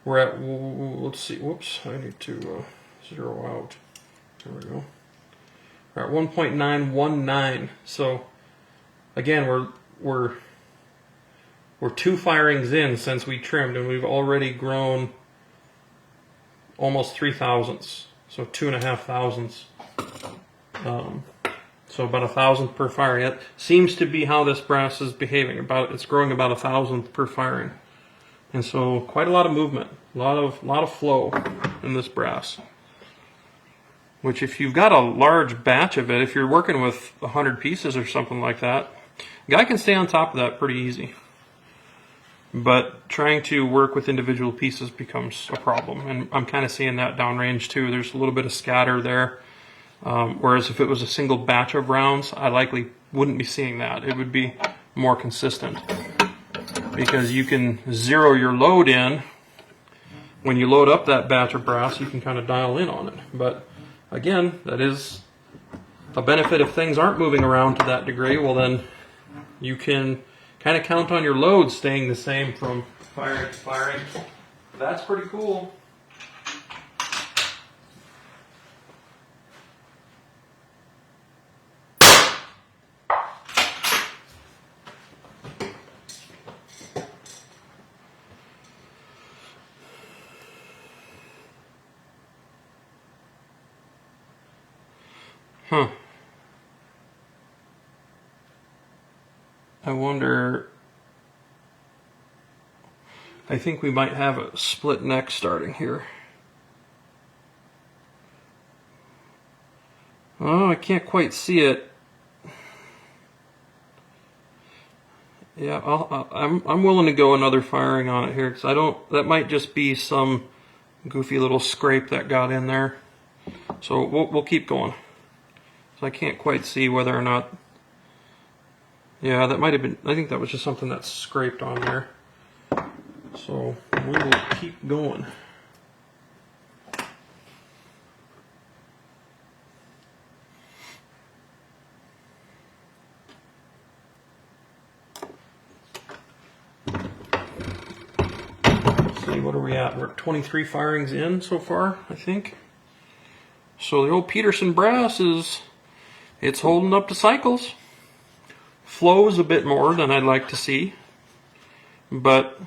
We're at, let's see, whoops, I need to zero out. There we go. We're at 1.919. So again, we're 2 firings in since we trimmed, and we've already grown almost 0.003. So 2.5 thousandths. So about 1,000th per firing. It seems to be how this brass is behaving. It's growing about 1,000th per firing. And so quite a lot of movement, a lot of flow in this brass. Which if you've got a large batch of it, if you're working with 100 pieces or something like that, a guy can stay on top of that pretty easy. But trying to work with individual pieces becomes a problem. And I'm kind of seeing that downrange too. There's a little bit of scatter there. Whereas if it was a single batch of rounds, I likely wouldn't be seeing that. It would be more consistent, because you can zero your load in. When you load up that batch of brass, you can kind of dial in on it. But again, that is a benefit if things aren't moving around to that degree. Well, then you can kind of count on your load staying the same from firing to firing. That's pretty cool. Huh. I wonder, I think we might have a split neck starting here. Oh, I can't quite see it. Yeah, I'm willing to go another firing on it here, because I don't, that might just be some goofy little scrape that got in there. So we'll keep going. So I can't quite see whether or not, yeah, that might have been, I think that was just something that scraped on there. So we will keep going. See, what are we at? We're at 23 firings in so far, I think. So the old Peterson brass is, it's holding up to cycles. Flows a bit more than I'd like to see, but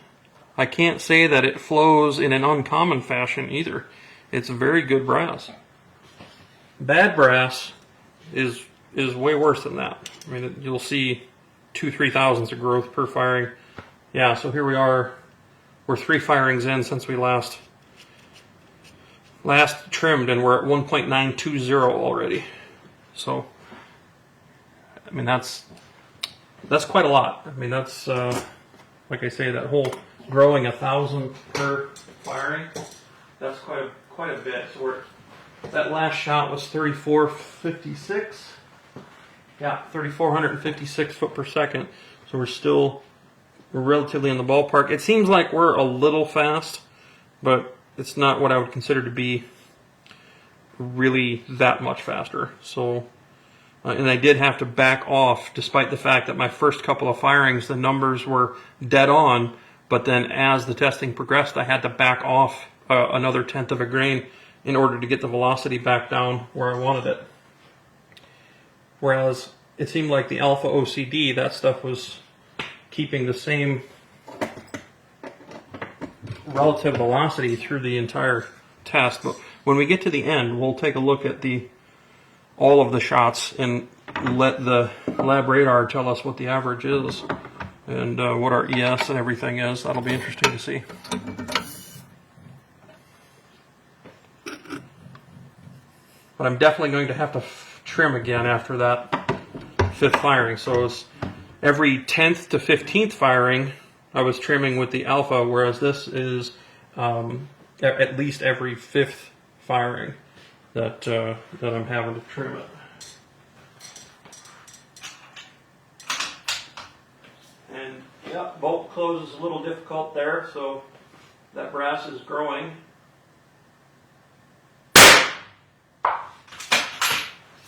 I can't say that it flows in an uncommon fashion either. It's very good brass. Bad brass is way worse than that. I mean, you'll see 2-3 thousandths of growth per firing. Yeah, so here we are. We're 3 firings in since we last trimmed, and we're at 1.920 already. So, I mean, that's quite a lot. I mean, that's like I say, that whole growing 1,000 per firing, that's quite a bit. So that last shot was 3456. Yeah, 3,456 foot per second. So we're relatively in the ballpark. It seems like we're a little fast, but it's not what I would consider to be really that much faster. So, and I did have to back off, despite the fact that my first couple of firings, the numbers were dead on, but then as the testing progressed, I had to back off another 1/10 of a grain in order to get the velocity back down where I wanted it. Whereas it seemed like the Alpha OCD, that stuff was keeping the same relative velocity through the entire test. But when we get to the end, we'll take a look at all of the shots and let the lab radar tell us what the average is and what our ES and everything is. That'll be interesting to see. But I'm definitely going to have to trim again after that 5th firing. So it's every 10th to 15th firing I was trimming with the Alpha, whereas this is at least every 5th firing that I'm having to trim it. And yeah, bolt close is a little difficult there, so that brass is growing.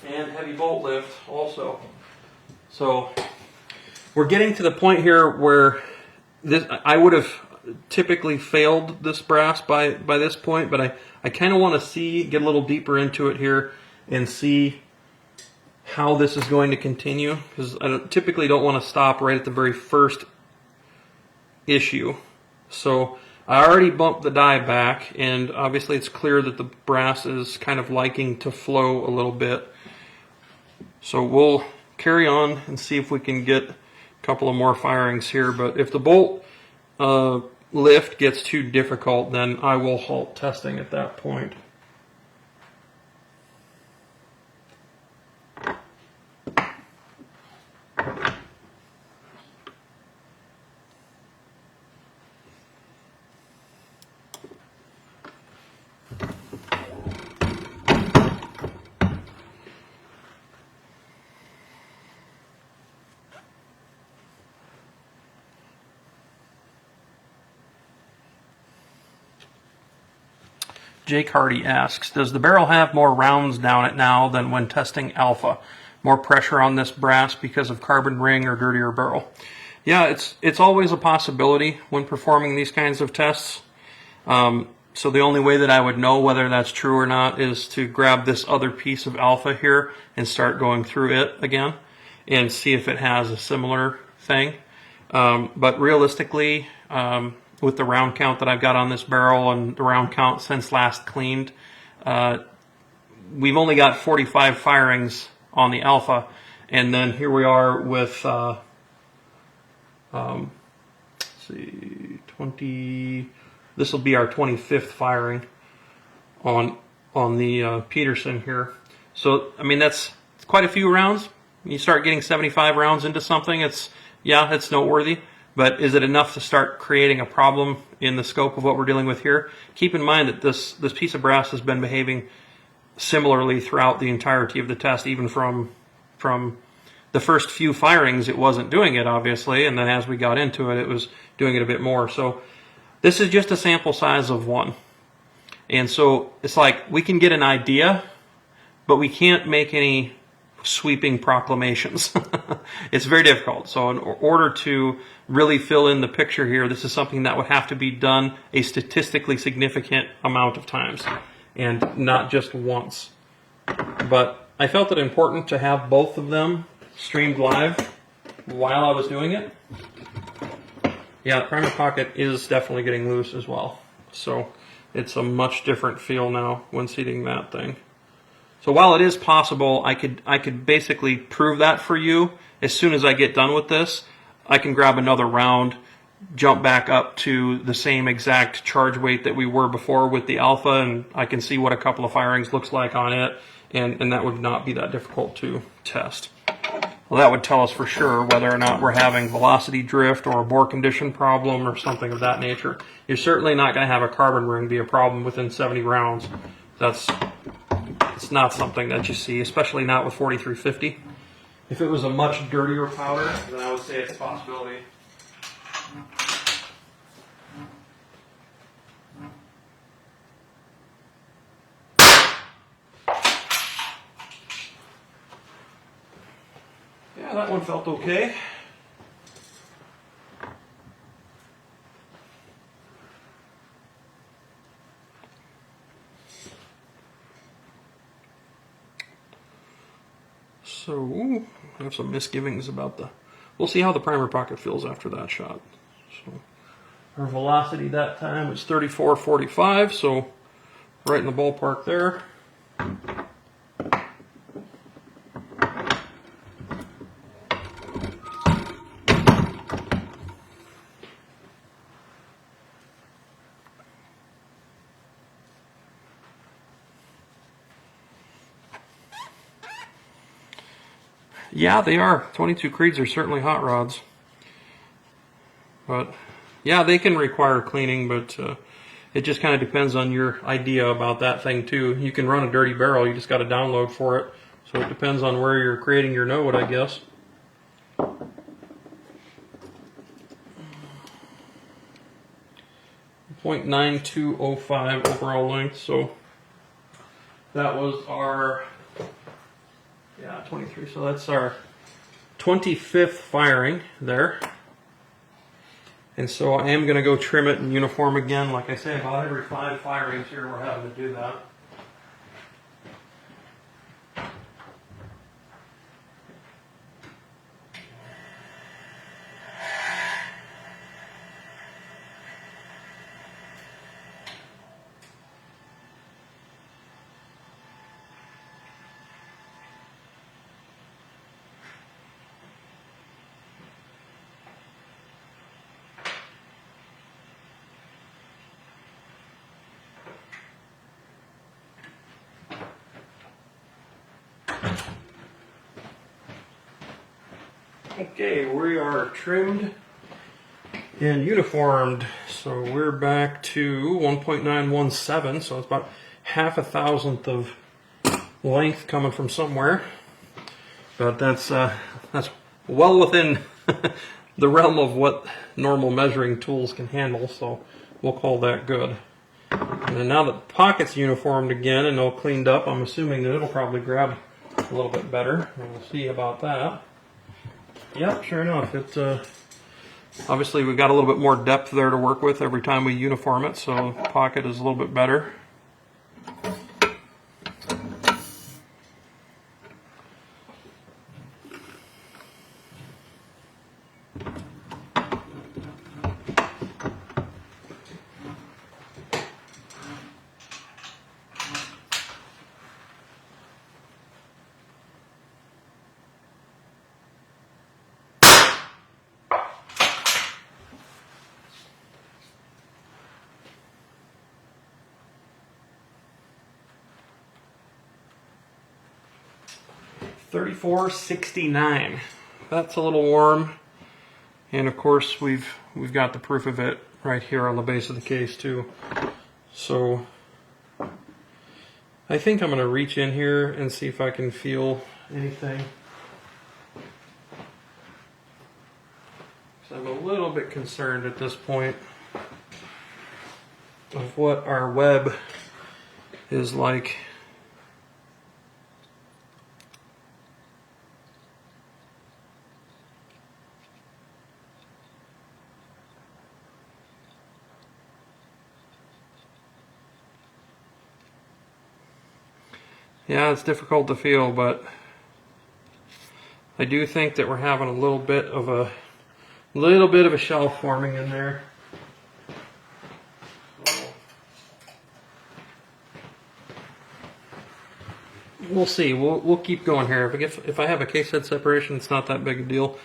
And heavy bolt lift also. So we're getting to the point here where I would have typically failed this brass by this point, but I kind of want to get a little deeper into it here and see how this is going to continue, because I typically don't want to stop right at the very first issue. So I already bumped the die back, and obviously it's clear that the brass is kind of liking to flow a little bit. So we'll carry on and see if we can get a couple of more firings here. But if the bolt lift gets too difficult, then I will halt testing at that point. Jake Hardy asks, does the barrel have more rounds down it now than when testing alpha? More pressure on this brass because of carbon ring or dirtier barrel? Yeah, it's always a possibility when performing these kinds of tests. So the only way that I would know whether that's true or not is to grab this other piece of alpha here and start going through it again and see if it has a similar thing. But realistically, with the round count that I've got on this barrel and the round count since last cleaned, we've only got 45 firings on the alpha, and then here we are with let's see, 20. This will be our 25th firing on the Peterson here. So I mean it's quite a few rounds. You start getting 75 rounds into something, it's noteworthy. But is it enough to start creating a problem in the scope of what we're dealing with here? Keep in mind that this piece of brass has been behaving similarly throughout the entirety of the test, even from the first few firings it wasn't doing it, obviously, and then as we got into it, it was doing it a bit more. So this is just a sample size of one. And so it's like we can get an idea, but we can't make any sweeping proclamations. It's very difficult. So in order to really fill in the picture here, this is something that would have to be done a statistically significant amount of times and not just once. But I felt it important to have both of them streamed live while I was doing it. Yeah, the primer pocket is definitely getting loose as well. So it's a much different feel now when seating that thing. So while it is possible, I could basically prove that for you. As soon as I get done with this, I can grab another round, jump back up to the same exact charge weight that we were before with the alpha, and I can see what a couple of firings looks like on it, and that would not be that difficult to test. Well, that would tell us for sure whether or not we're having velocity drift or a bore condition problem or something of that nature. You're certainly not going to have a carbon ring be a problem within 70 rounds. It's not something that you see, especially not with 4350. If it was a much dirtier powder, then I would say it's a possibility. Yeah, that one felt okay. So I have some misgivings about we'll see how the primer pocket feels after that shot. So our velocity that time was 34.45, so right in the ballpark there. Yeah, they are. 22 Creeds are certainly hot rods. But yeah, they can require cleaning, but it just kind of depends on your idea about that thing too. You can run a dirty barrel, you just got to download for it. So it depends on where you're creating your node, I guess. .9205 overall length, so that was our 23. So that's our 25th firing there. And so I am going to go trim it in uniform again. Like I say, about every 5 firings here we're having to do that. Okay, we are trimmed and uniformed, so we're back to 1.917, so it's about 0.5 of length coming from somewhere, but that's well within the realm of what normal measuring tools can handle, so we'll call that good. And then now that the pocket's uniformed again and all cleaned up, I'm assuming that it'll probably grab a little bit better. We'll see about that. Yep, sure enough. It's obviously we've got a little bit more depth there to work with every time we uniform it, so the pocket is a little bit better. $34.69. That's a little warm, and of course we've got the proof of it right here on the base of the case too. So I think I'm going to reach in here and see if I can feel anything. So I'm a little bit concerned at this point of what our web is like. Yeah, it's difficult to feel, but I do think that we're having a little bit of a shelf forming in there. So we'll see. We'll keep going here. If I have a case head separation, it's not that big a deal.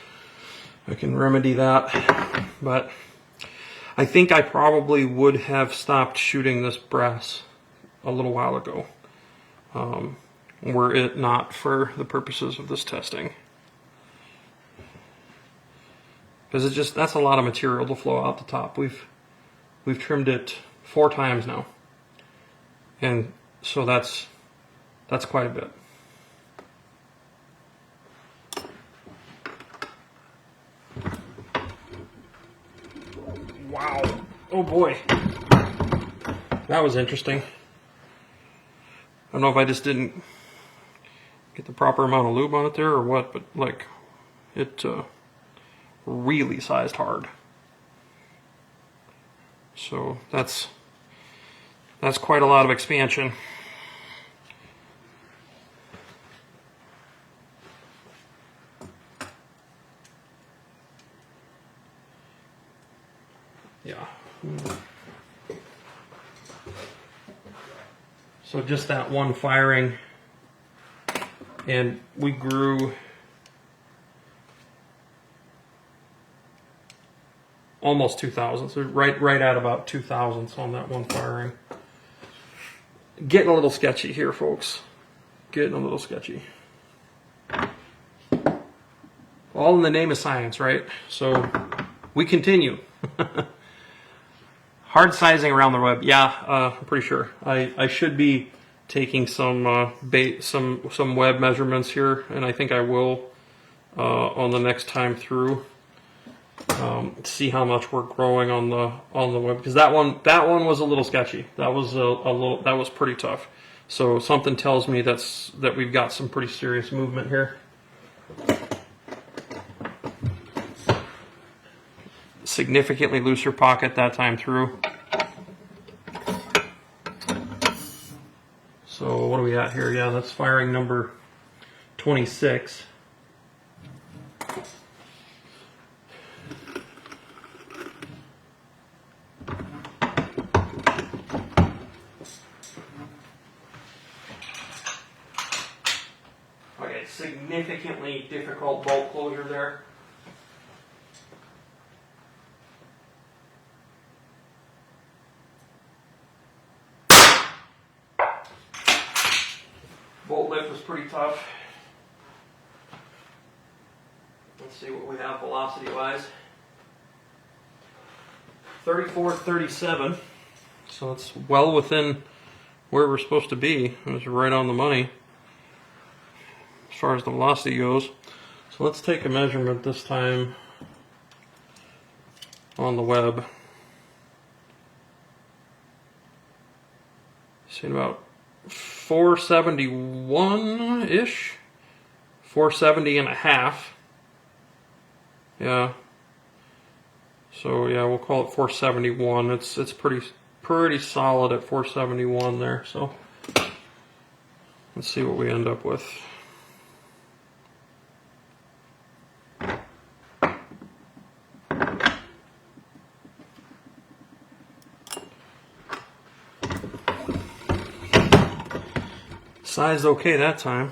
I can remedy that. But I think I probably would have stopped shooting this brass a little while ago. Were it not for the purposes of this testing. Because that's a lot of material to flow out the top. We've trimmed it 4 times now. And so that's quite a bit. Wow. Oh boy. That was interesting. I don't know if I just didn't get the proper amount of lube on it there or what, but like it really sized hard. So that's quite a lot of expansion. Yeah. So just that one firing, and we grew almost 2 thousandths, so right at about 2 thousandths on that one firing. Getting a little sketchy here, folks. Getting a little sketchy. All in the name of science, right? So we continue. Hard sizing around the web, yeah, I'm pretty sure. I should be taking some web measurements here, and I think I will on the next time through. See how much we're growing on the web, because that one was a little sketchy. That was pretty tough. So something tells me that we've got some pretty serious movement here. Significantly looser pocket that time through. So what are we at here? Yeah, that's firing number 26. Okay, significantly difficult bolt closure there. Bolt lift was pretty tough. Let's see what we have velocity-wise. 34.37. So it's well within where we're supposed to be. It was right on the money as far as the velocity goes. So let's take a measurement this time on the web. see, about 471-ish, 470 and a half. Yeah. So yeah, we'll call it 471. It's pretty solid at 471 there. So let's see what we end up with. Sized okay that time.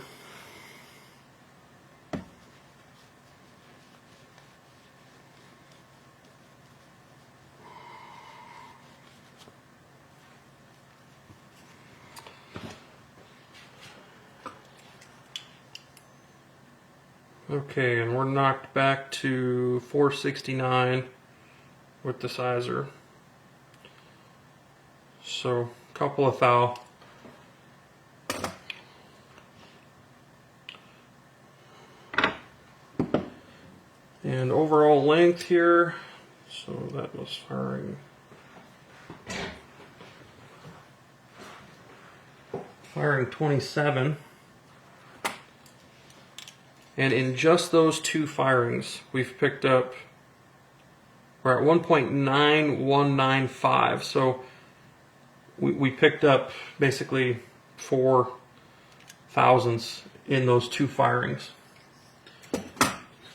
Okay, and we're knocked back to 469 with the sizer. So, a couple of thou. And overall length here, so that was firing 27. And in just those two firings, we've picked up, we're at 1.9195. So we picked up basically 4 thousandths in those two firings.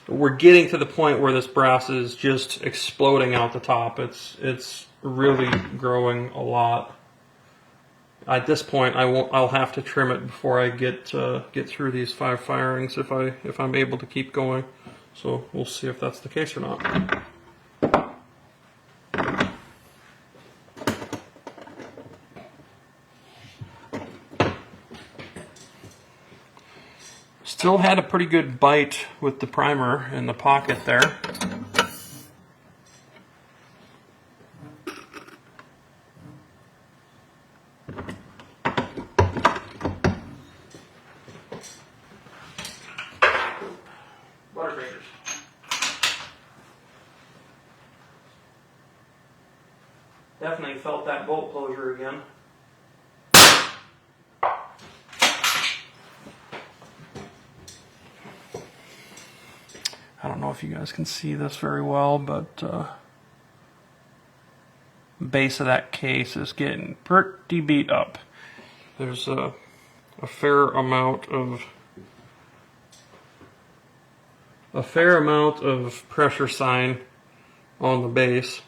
We're getting to the point where this brass is just exploding out the top. It's really growing a lot. At this point, I'll have to trim it before I get through these 5 firings if I'm able to keep going. So we'll see if that's the case or not. Still had a pretty good bite with the primer in the pocket there. Butterfingers. Definitely felt that bolt closure again. I don't know if you guys can see this very well, but base of that case is getting pretty beat up. There's a fair amount of pressure sign on the base.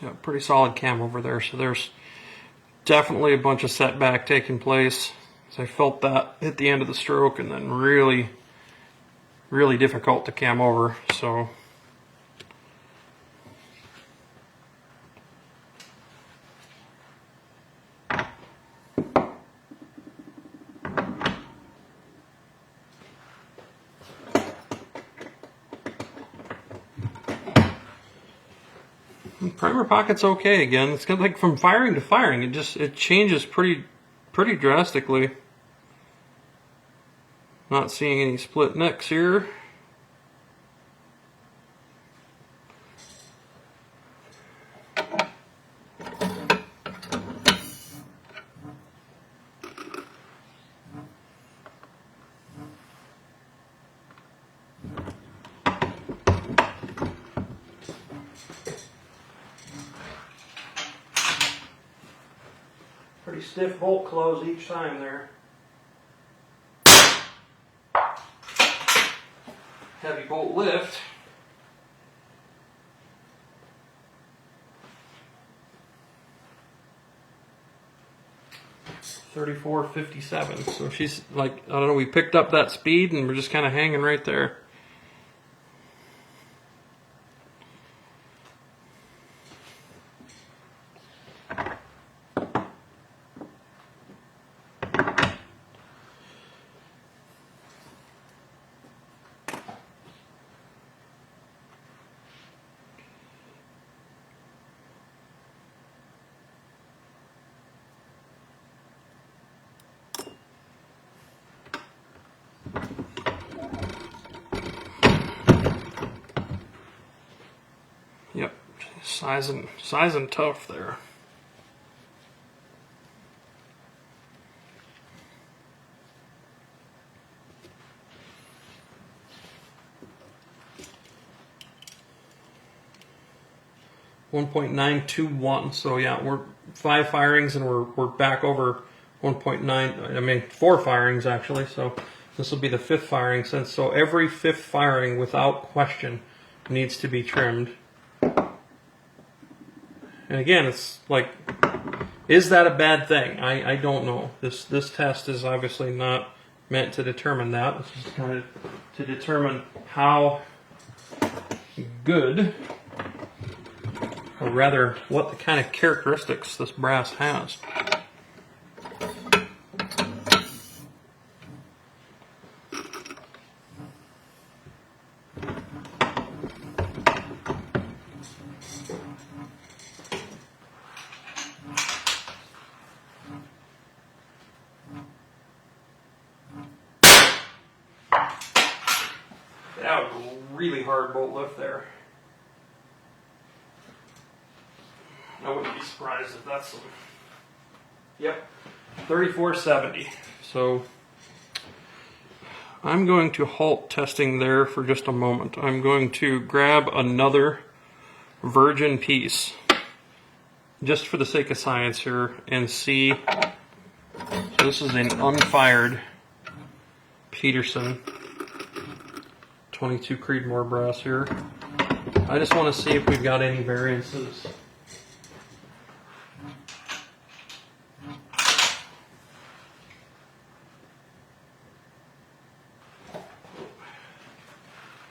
Yeah, pretty solid cam over there. So there's definitely a bunch of setback taking place. So I felt that hit the end of the stroke, and then really, really difficult to cam over. So primer pocket's okay again. It's kind of like from firing to firing, it changes pretty drastically. Not seeing any split necks here. Pretty stiff bolt close each time there. Heavy bolt lift. $34.57. So she's like, I don't know, we picked up that speed and we're just kind of hanging right there. Sizing tough there. .921. So yeah, we're 5 firings and we're back over 1.9. I mean 4 firings actually. So this will be the 5th firing since. So every 5th firing, without question, needs to be trimmed. And again, it's like, is that a bad thing? I don't know. This test is obviously not meant to determine that. This is kind of to determine how good, or rather, what the kind of characteristics this brass has. That was a really hard bolt lift there. I wouldn't be surprised if that's some. Yep, 3470. So I'm going to halt testing there for just a moment. I'm going to grab another virgin piece, just for the sake of science here, and see. So this is an unfired Peterson 22 Creedmoor brass here. I just want to see if we've got any variances.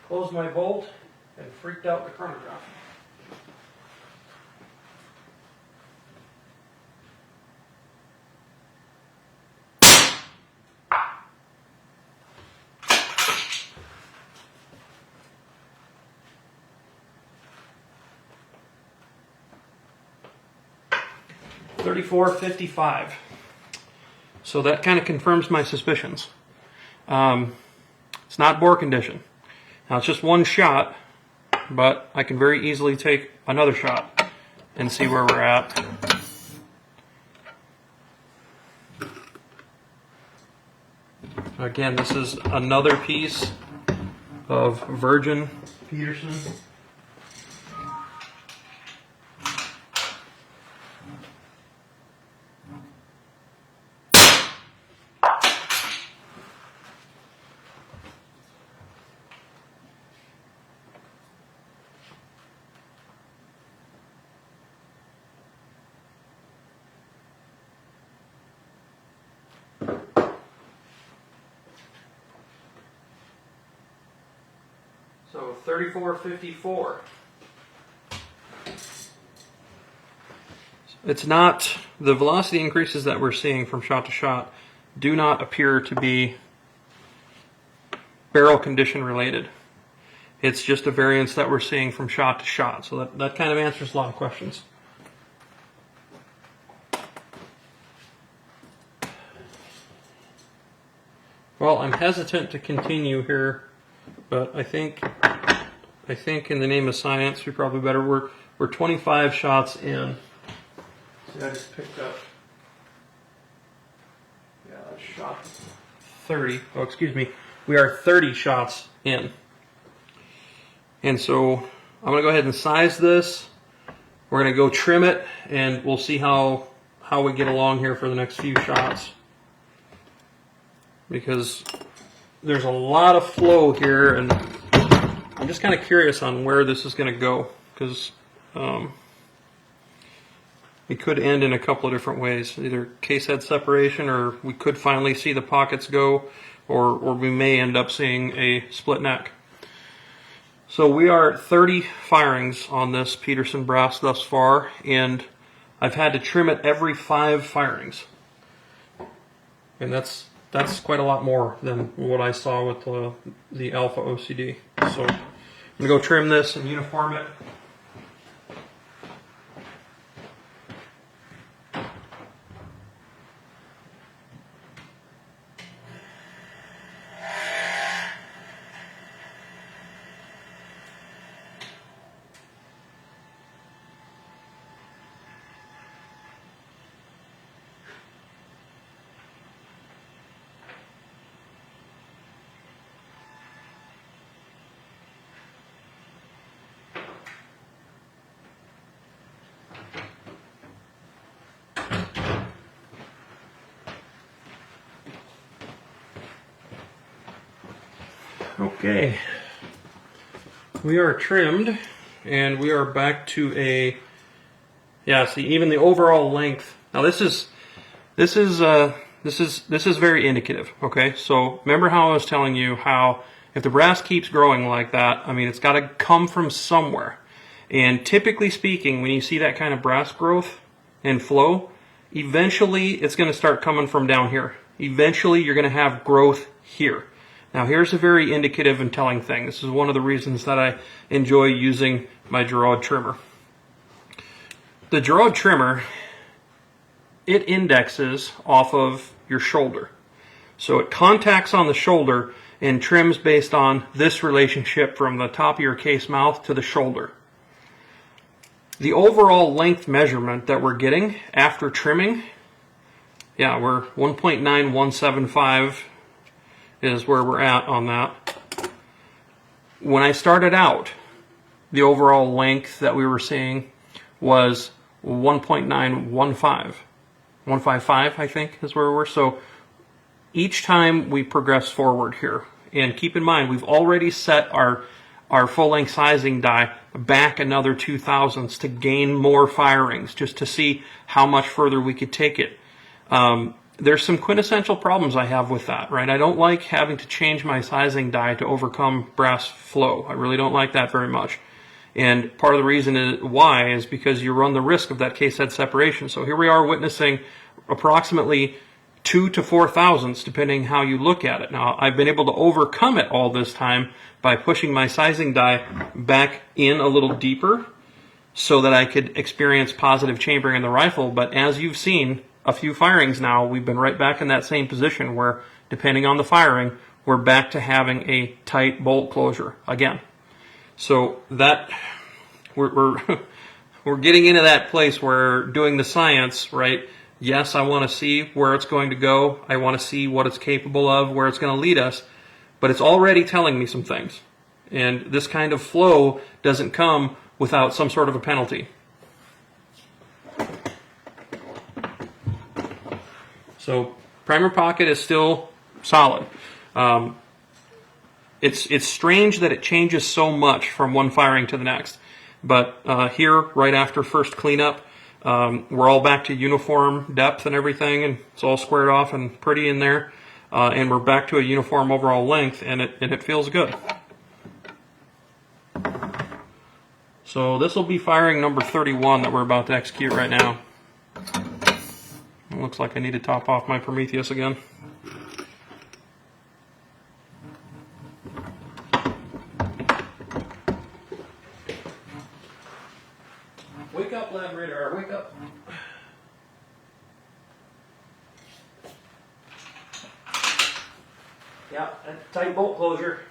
Closed my bolt and freaked out the chronograph. $34.55. So that kind of confirms my suspicions. It's not bore condition. Now it's just one shot, but I can very easily take another shot and see where we're at. Again, this is another piece of virgin Peterson. So 34.54. It's not, the velocity increases that we're seeing from shot to shot do not appear to be barrel condition related. It's just a variance that we're seeing from shot to shot. So that kind of answers a lot of questions. Well, I'm hesitant to continue here, but I think in the name of science, we probably better. We're 25 shots in. See, I just picked up. Yeah, that's shot 30. Oh, excuse me. We are 30 shots in, and so I'm gonna go ahead and size this. We're gonna go trim it, and we'll see how we get along here for the next few shots, because there's a lot of flow here, and I'm just kind of curious on where this is going to go, because it could end in a couple of different ways. Either case head separation, or we could finally see the pockets go, or we may end up seeing a split neck. So we are 30 firings on this Peterson brass thus far, and I've had to trim it every 5 firings. And that's quite a lot more than what I saw with the Alpha OCD. So I'm going to go trim this and uniform it. Okay, we are trimmed, and we are back to a, yeah, see, even the overall length. Now this is very indicative, okay? So remember how I was telling you how if the brass keeps growing like that, I mean, it's got to come from somewhere. And typically speaking, when you see that kind of brass growth and flow, eventually it's going to start coming from down here. Eventually you're going to have growth here. Now here's a very indicative and telling thing. This is one of the reasons that I enjoy using my Gerard trimmer. The Gerard trimmer, it indexes off of your shoulder. So it contacts on the shoulder and trims based on this relationship from the top of your case mouth to the shoulder. The overall length measurement that we're getting after trimming, yeah, we're 1.9175 is where we're at on that. When I started out, the overall length that we were seeing was 1.915. 155, I think, is where we were. So each time we progress forward here, and keep in mind, we've already set our full-length sizing die back another 2 thousandths to gain more firings, just to see how much further we could take it. There's some quintessential problems I have with that, right? I don't like having to change my sizing die to overcome brass flow. I really don't like that very much. And part of the reason why is because you run the risk of that case head separation. So here we are witnessing approximately 2 to 4 thousandths, depending how you look at it. Now, I've been able to overcome it all this time by pushing my sizing die back in a little deeper so that I could experience positive chambering in the rifle. But as you've seen, a few firings now, we've been right back in that same position where, depending on the firing, we're back to having a tight bolt closure again. So that we're getting into that place where doing the science, right? Yes, I want to see where it's going to go. I want to see what it's capable of, where it's going to lead us. But it's already telling me some things. And this kind of flow doesn't come without some sort of a penalty. So primer pocket is still solid. It's strange that it changes so much from one firing to the next. But here, right after first cleanup, we're all back to uniform depth and everything, and it's all squared off and pretty in there. And we're back to a uniform overall length, and it feels good. So this will be firing number 31 that we're about to execute right now. It looks like I need to top off my Prometheus again. Wake up, lab radar, wake up. Yeah, tight bolt closure.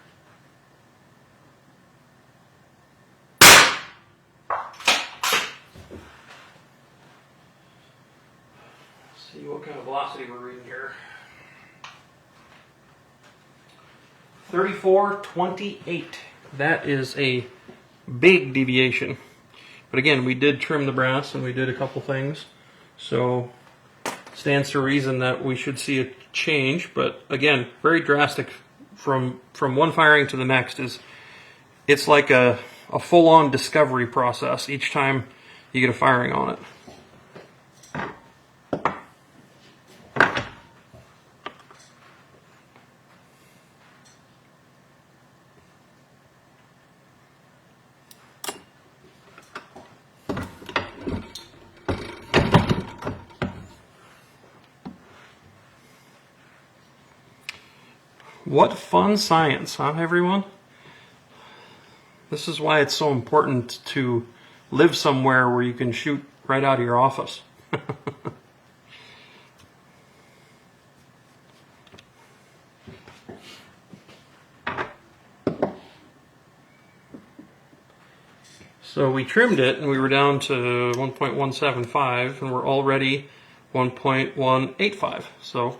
See what kind of velocity we're reading here. 34.28. That is a big deviation. But again, we did trim the brass and we did a couple things. So stands to reason that we should see a change. But again, very drastic from one firing to the next. It's like a full-on discovery process each time you get a firing on it. What fun science, huh, everyone? This is why it's so important to live somewhere where you can shoot right out of your office. So we trimmed it and we were down to 1.175 and we're already 1.185. So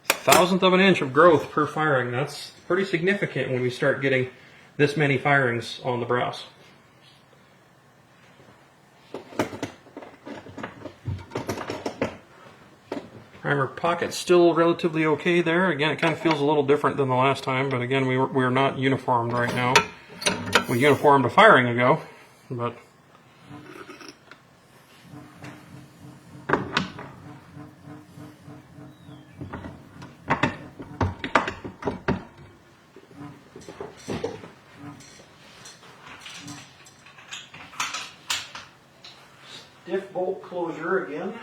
thousandth of an inch of growth per firing. That's pretty significant when we start getting this many firings on the brass. Primer pocket's still relatively okay there. Again, it kind of feels a little different than the last time, but again, we're not uniformed right now. We uniformed a firing ago, but stiff bolt closure again.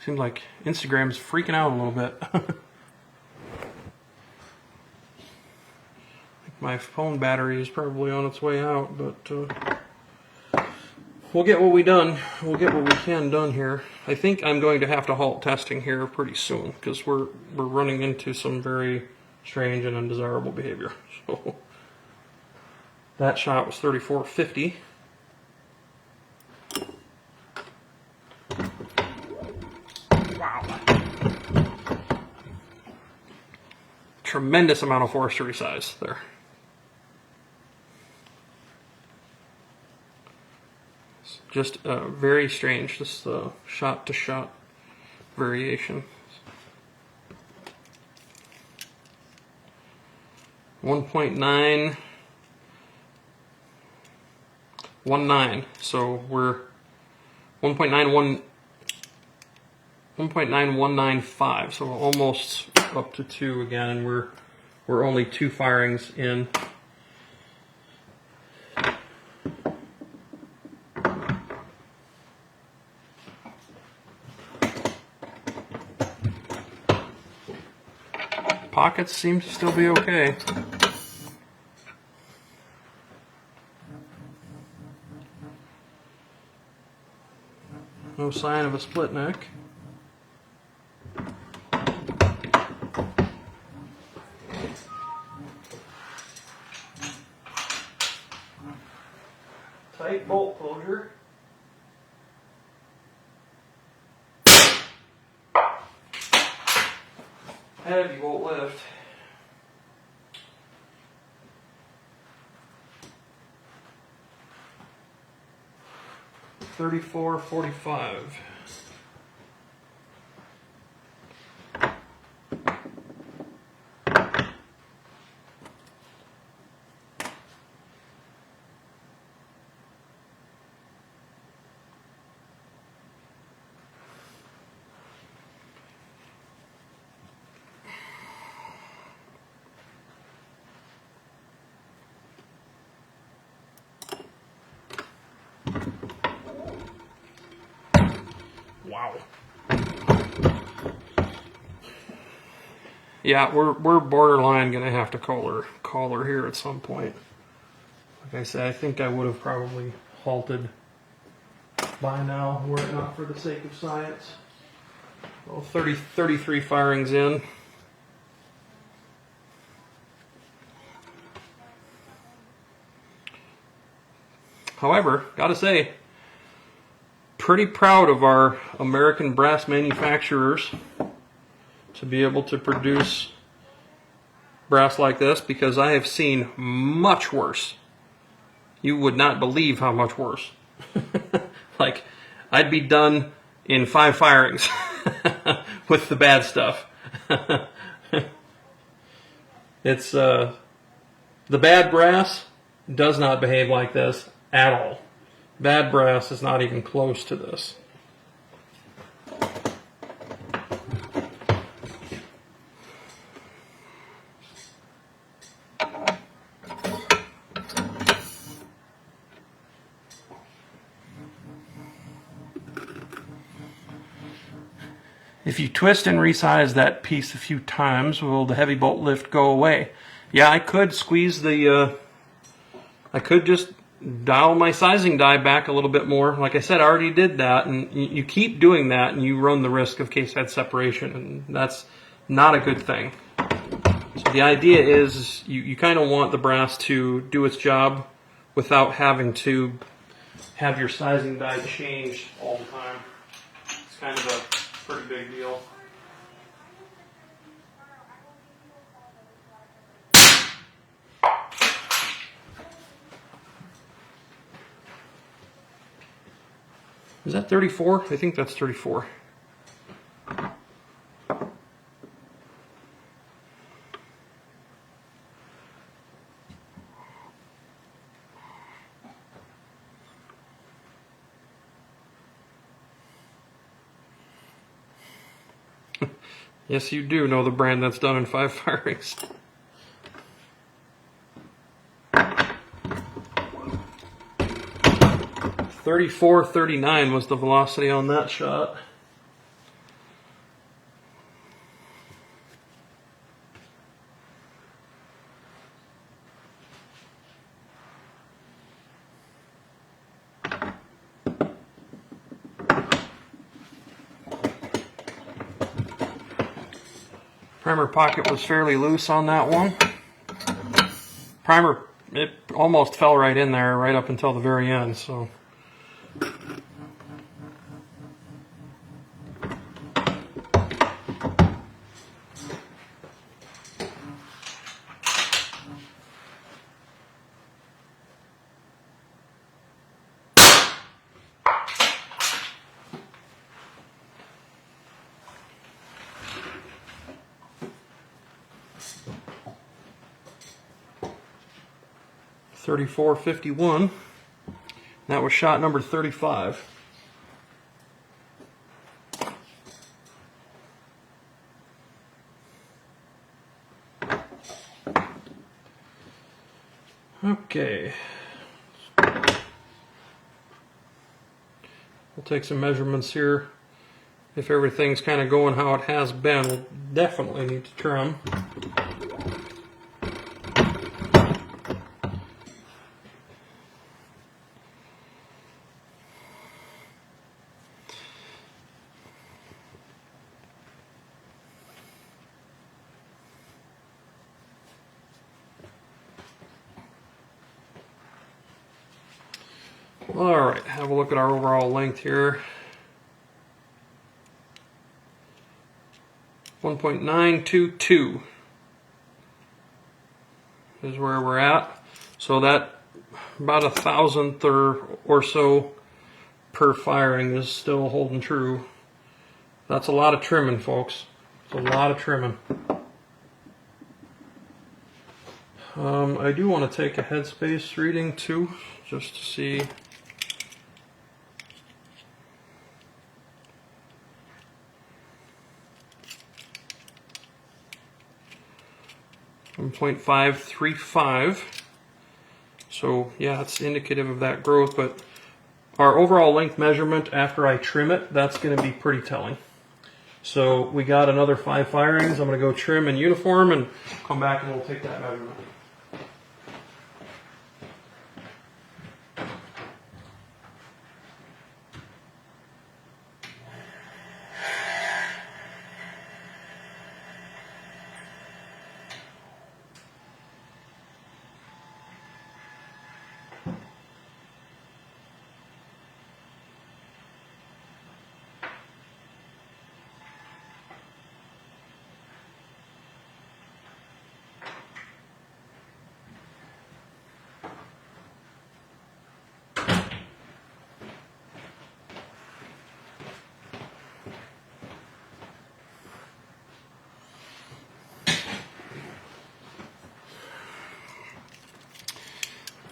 Seems like Instagram's freaking out a little bit. My phone battery is probably on its way out, but we'll get what we done. We'll get what we can done here. I think I'm going to have to halt testing here pretty soon because we're running into some very strange and undesirable behavior. So that shot was 34.50. Tremendous amount of forestry size there. It's just very strange, this shot to shot variation. 1.919, so we're 1.9195, so almost up to 2 again, and we're only 2 firings in. Pockets seem to still be okay. No sign of a split neck. Tight bolt closure. Heavy bolt lift. $34.45. Wow. Yeah, we're borderline gonna have to call her here at some point. Like I said, I think I would have probably halted by now were it not for the sake of science. Well, 33 firings in. However, gotta say, pretty proud of our American brass manufacturers to be able to produce brass like this, because I have seen much worse. You would not believe how much worse. Like, I'd be done in 5 firings with the bad stuff. It's the bad brass does not behave like this at all. Bad brass is not even close to this. If you twist and resize that piece a few times, will the heavy bolt lift go away? Yeah, I could squeeze the, I could just dial my sizing die back a little bit more. Like I said, I already did that, and you keep doing that and you run the risk of case head separation, and that's not a good thing. So the idea is you kind of want the brass to do its job without having to have your sizing die changed all the time. It's kind of a Pretty big deal. Is that 34? I think that's 34. Yes, you do know the brand that's done in 5 firings. .3439 was the velocity on that shot. Primer pocket was fairly loose on that one. Primer, it almost fell right in there right up until the very end, so. .3451. That was shot number 35. Okay. We'll take some measurements here. If everything's kind of going how it has been, we'll definitely need to trim. Alright, have a look at our overall length here. 1.922 is where we're at. So that about 1,000th or so per firing is still holding true. That's a lot of trimming, folks. It's a lot of trimming. I do want to take a headspace reading too, just to see. 1.535. So yeah, it's indicative of that growth, but our overall length measurement after I trim it, that's going to be pretty telling. So we got another 5 firings. I'm going to go trim and uniform and come back and we'll take that measurement.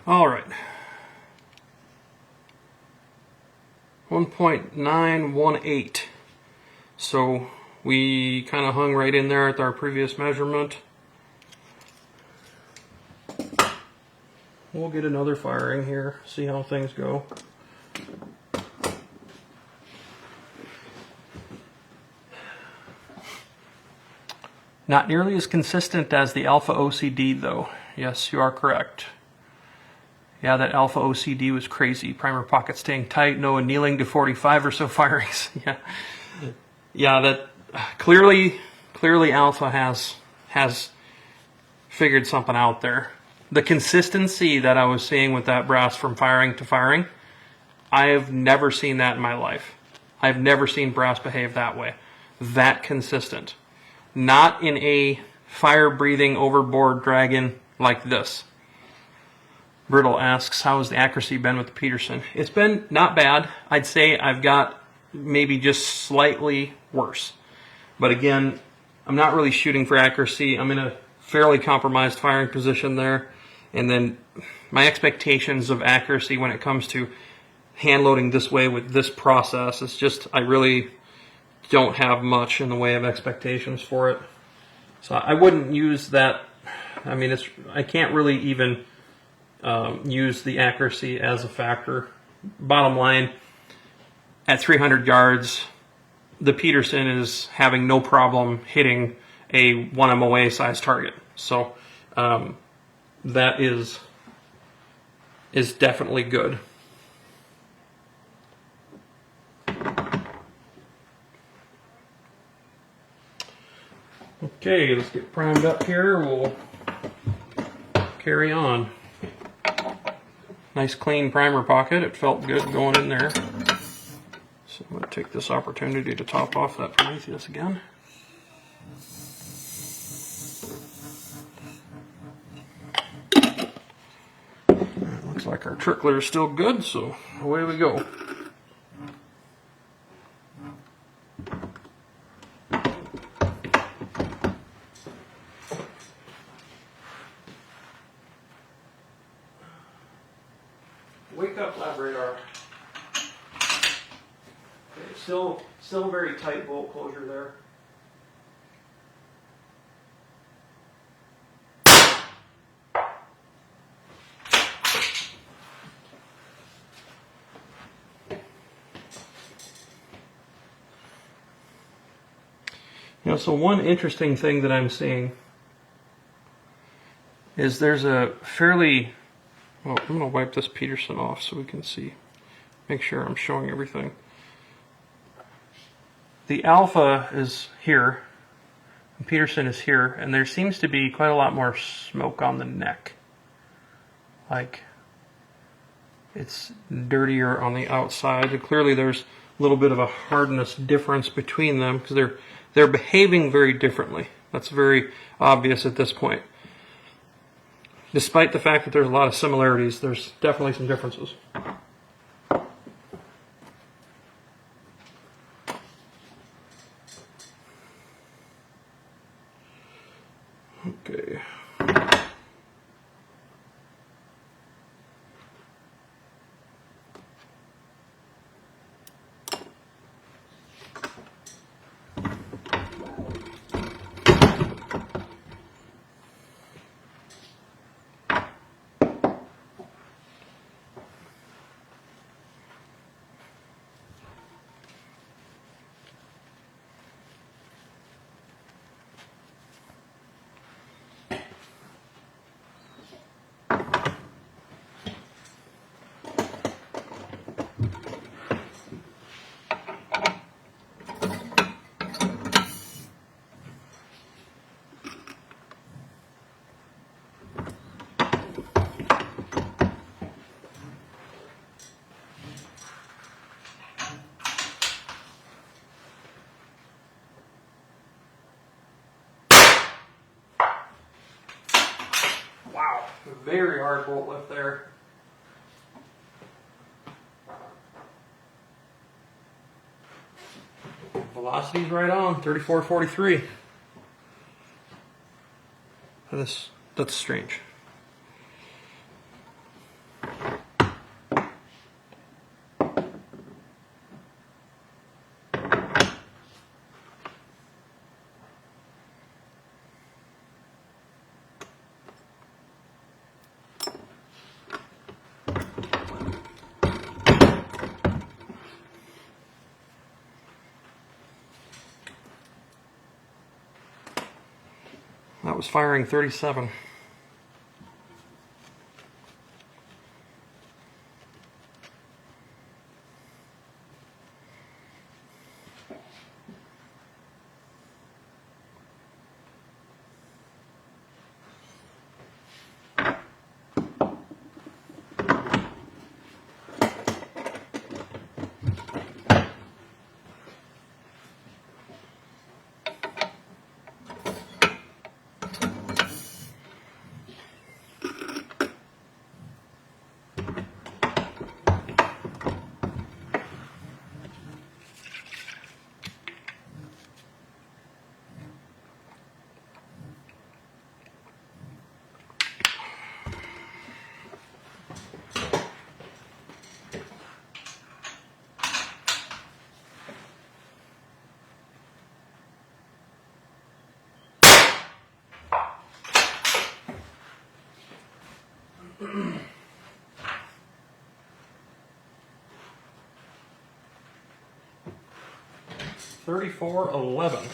All right. 1.918. So we kind of hung right in there at our previous measurement. We'll get another firing here, see how things go. Not nearly as consistent as the Alpha OCD though. Yes, you are correct. Yeah, that Alpha OCD was crazy. Primer pocket staying tight, no annealing to 45 or so firings. Yeah, that clearly Alpha has figured something out there. The consistency that I was seeing with that brass from firing to firing, I have never seen that in my life. I've never seen brass behave that way. That consistent. Not in a fire-breathing overboard dragon like this. Brittle asks, how has the accuracy been with the Peterson? It's been not bad. I'd say I've got maybe just slightly worse. But again, I'm not really shooting for accuracy. I'm in a fairly compromised firing position there. And then my expectations of accuracy when it comes to hand loading this way with this process, it's just, I really don't have much in the way of expectations for it. So I wouldn't use that. I mean, I can't really even use the accuracy as a factor. Bottom line, at 300 yards, the Peterson is having no problem hitting a 1 MOA size target. So that is definitely good. Okay, let's get primed up here. We'll carry on. Nice clean primer pocket. It felt good going in there. So I'm going to take this opportunity to top off that Prometheus again. It looks like our trickler is still good, so away we go. Wake up, lab radar. Okay, still very tight bolt closure there. You know, so one interesting thing that I'm seeing is there's a fairly, well, I'm going to wipe this Peterson off so we can see, make sure I'm showing everything. The alpha is here, and Peterson is here, and there seems to be quite a lot more smoke on the neck. Like, it's dirtier on the outside. And clearly there's a little bit of a hardness difference between them because they're behaving very differently. That's very obvious at this point. Despite the fact that there's a lot of similarities, there's definitely some differences. Okay. Wow, very hard bolt lift there. Velocity's right on, 34.43. That's strange. That was firing 37. 3411.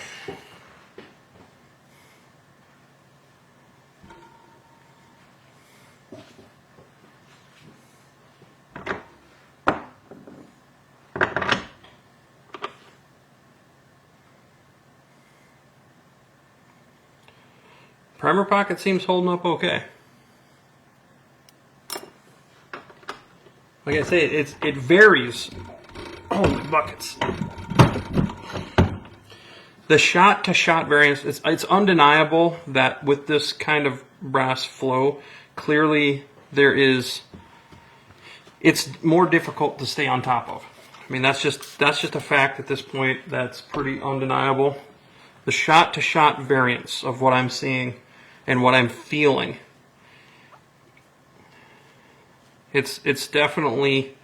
Primer pocket seems holding up okay. Like I say, it varies. Holy buckets. The shot-to-shot variance, it's undeniable that with this kind of brass flow, clearly it's more difficult to stay on top of. I mean, that's just a fact at this point. That's pretty undeniable. The shot-to-shot variance of what I'm seeing and what I'm feeling, it's definitely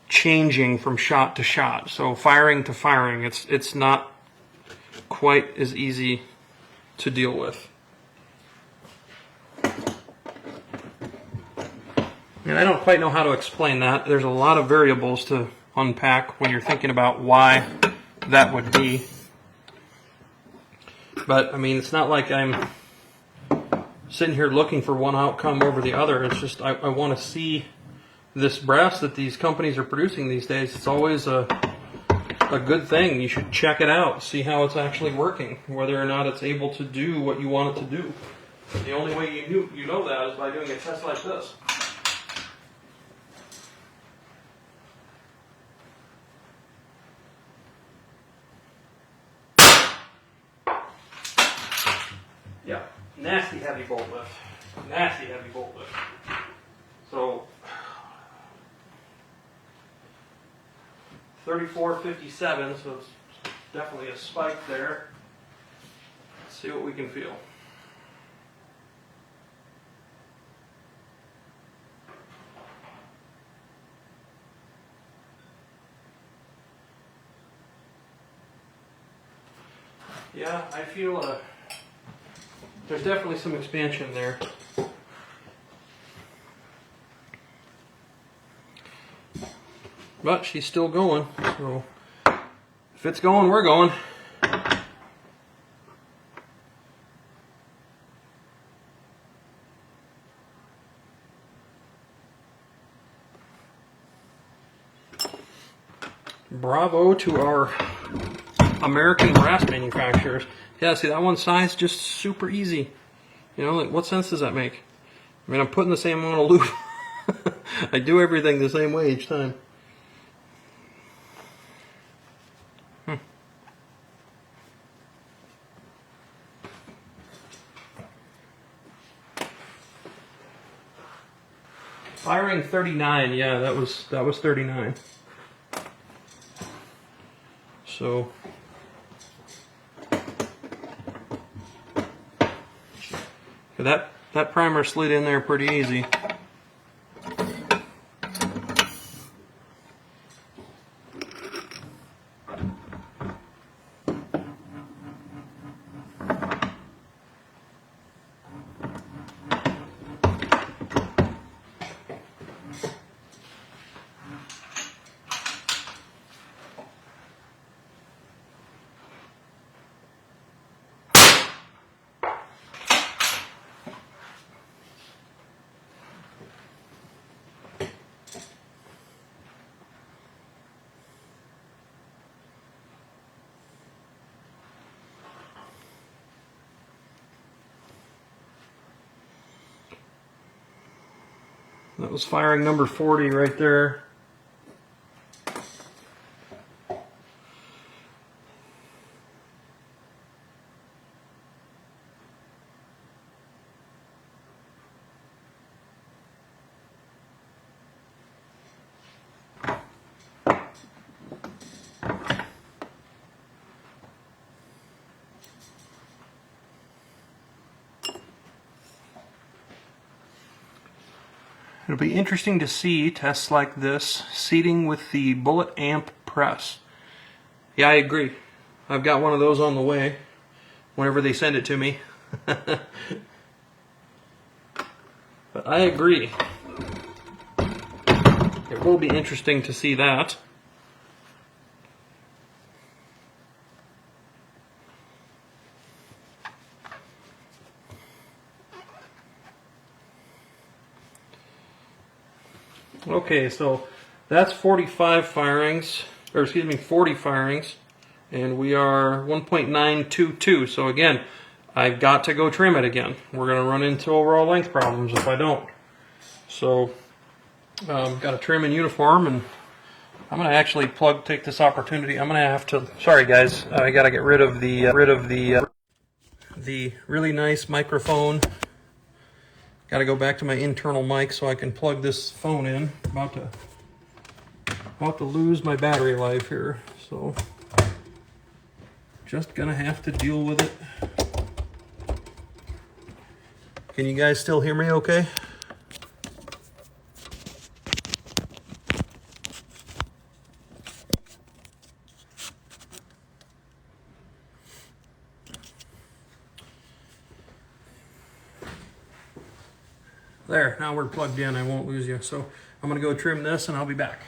changing from shot to shot. So firing to firing, it's not quite as easy to deal with. And I don't quite know how to explain that. There's a lot of variables to unpack when you're thinking about why that would be. But I mean, it's not like I'm sitting here looking for one outcome over the other. It's just I want to see this brass that these companies are producing these days. It's always a good thing. You should check it out, see how it's actually working, whether or not it's able to do what you want it to do. The only way you know that is by doing a test like this. Yeah, nasty heavy bolt lift. Nasty heavy bolt lift. So 3457, so it's definitely a spike there. Let's see what we can feel. Yeah, I feel there's definitely some expansion there. But she's still going, so if it's going, we're going. Bravo to our American brass manufacturers. Yeah, see, that one size just super easy. You know, like, what sense does that make? I mean, I'm putting the same amount of lube. I do everything the same way each time. Firing 39, yeah, that was 39. So that primer slid in there pretty easy. That was firing number 40 right there. It'll be interesting to see tests like this seating with the bullet amp press. Yeah, I agree. I've got one of those on the way whenever they send it to me. But I agree. It will be interesting to see that. Okay, so that's 45 firings, or excuse me, 40 firings, and we are 1.922. So again, I've got to go trim it again. We're going to run into overall length problems if I don't. So, got to trim in uniform, and I'm going to actually take this opportunity. I'm going to have to, sorry guys, I got to get rid of the really nice microphone. Got to go back to my internal mic so I can plug this phone in. About to lose my battery life here, so just gonna have to deal with it. Can you guys still hear me okay? There, now we're plugged in, I won't lose you. So I'm gonna go trim this and I'll be back.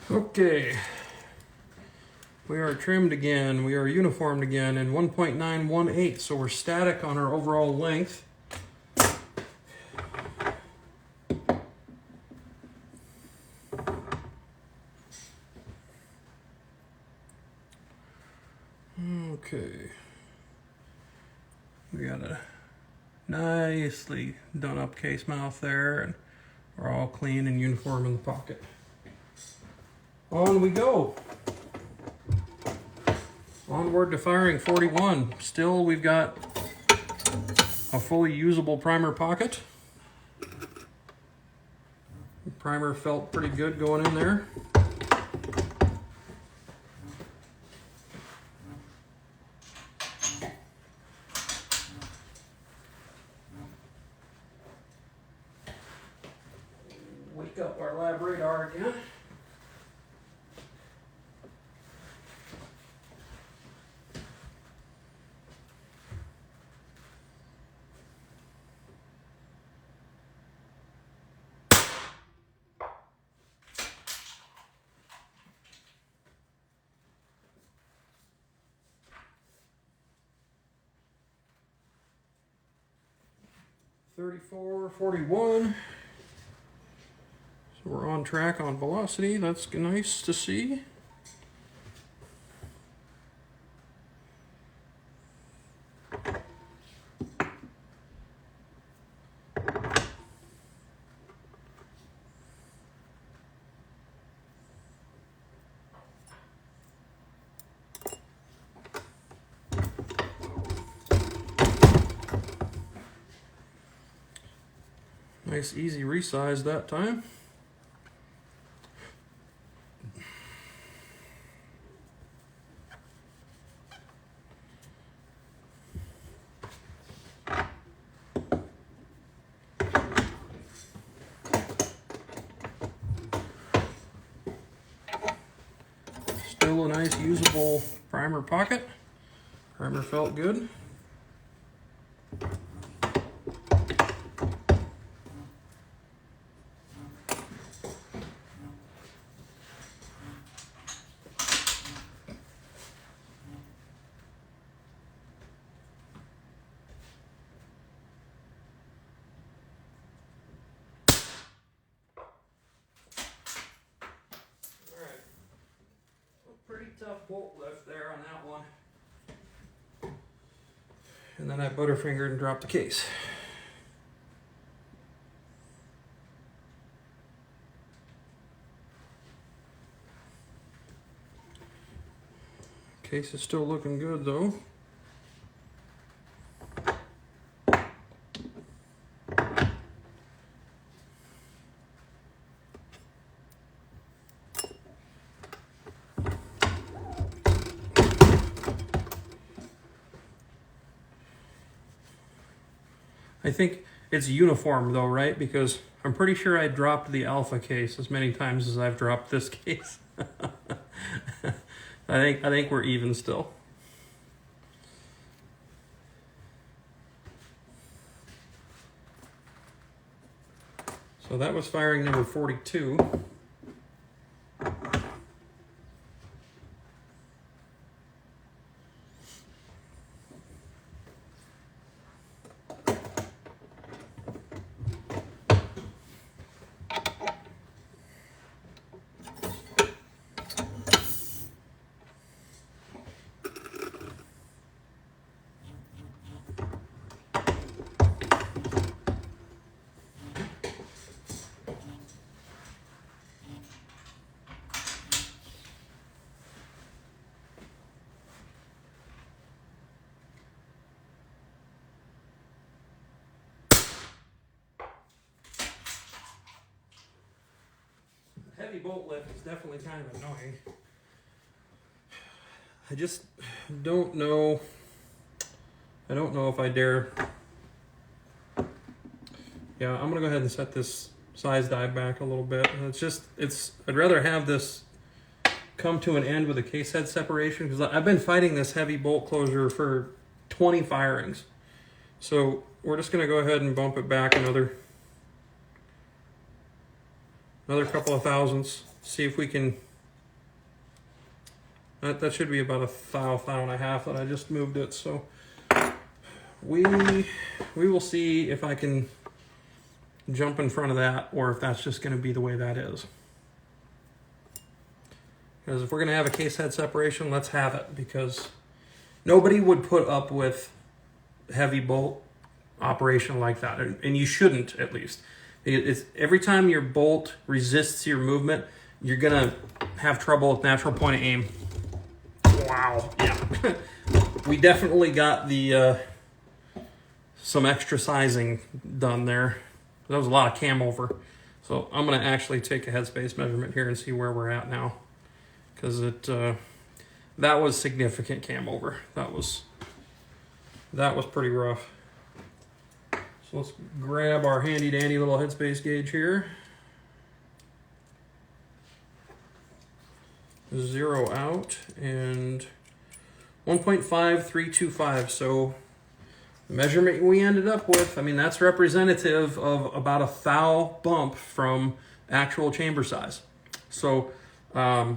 Okay, we are trimmed again, we are uniformed again in 1.918, so we're static on our overall length. Okay, we got a nicely done up case mouth there, and we're all clean and uniform in the pocket. On we go. Onward to firing 41. Still, we've got a fully usable primer pocket. The primer felt pretty good going in there. Wake up our lab radar again. .41. So we're on track on velocity. That's nice to see. Nice easy resize that time. Still a nice usable primer pocket. Primer felt good. Pretty tough bolt lift there on that one. And then I butterfingered and dropped the case. Case is still looking good though. I think it's uniform though, right? Because I'm pretty sure I dropped the alpha case as many times as I've dropped this case. I think we're even still. So that was firing number 42. Heavy bolt lift is definitely kind of annoying. I just don't know. I don't know if I dare. Yeah, I'm gonna go ahead and set this size dive back a little bit. I'd rather have this come to an end with a case head separation, because I've been fighting this heavy bolt closure for 20 firings. So we're just gonna go ahead and bump it back another couple of thousandths. See if we can. That should be about a thou and a half that I just moved it. So we will see if I can jump in front of that, or if that's just going to be the way that is. Because if we're going to have a case head separation, let's have it, because nobody would put up with heavy bolt operation like that, and you shouldn't, at least. It's every time your bolt resists your movement, you're gonna have trouble with natural point of aim. Wow, yeah. We definitely got the some extra sizing done there. That was a lot of cam over. So I'm gonna actually take a headspace measurement here and see where we're at now, because that was significant cam over. That was pretty rough. So let's grab our handy dandy little headspace gauge here. Zero out, and 1.5325. So the measurement we ended up with, I mean, that's representative of about a thou bump from actual chamber size. So I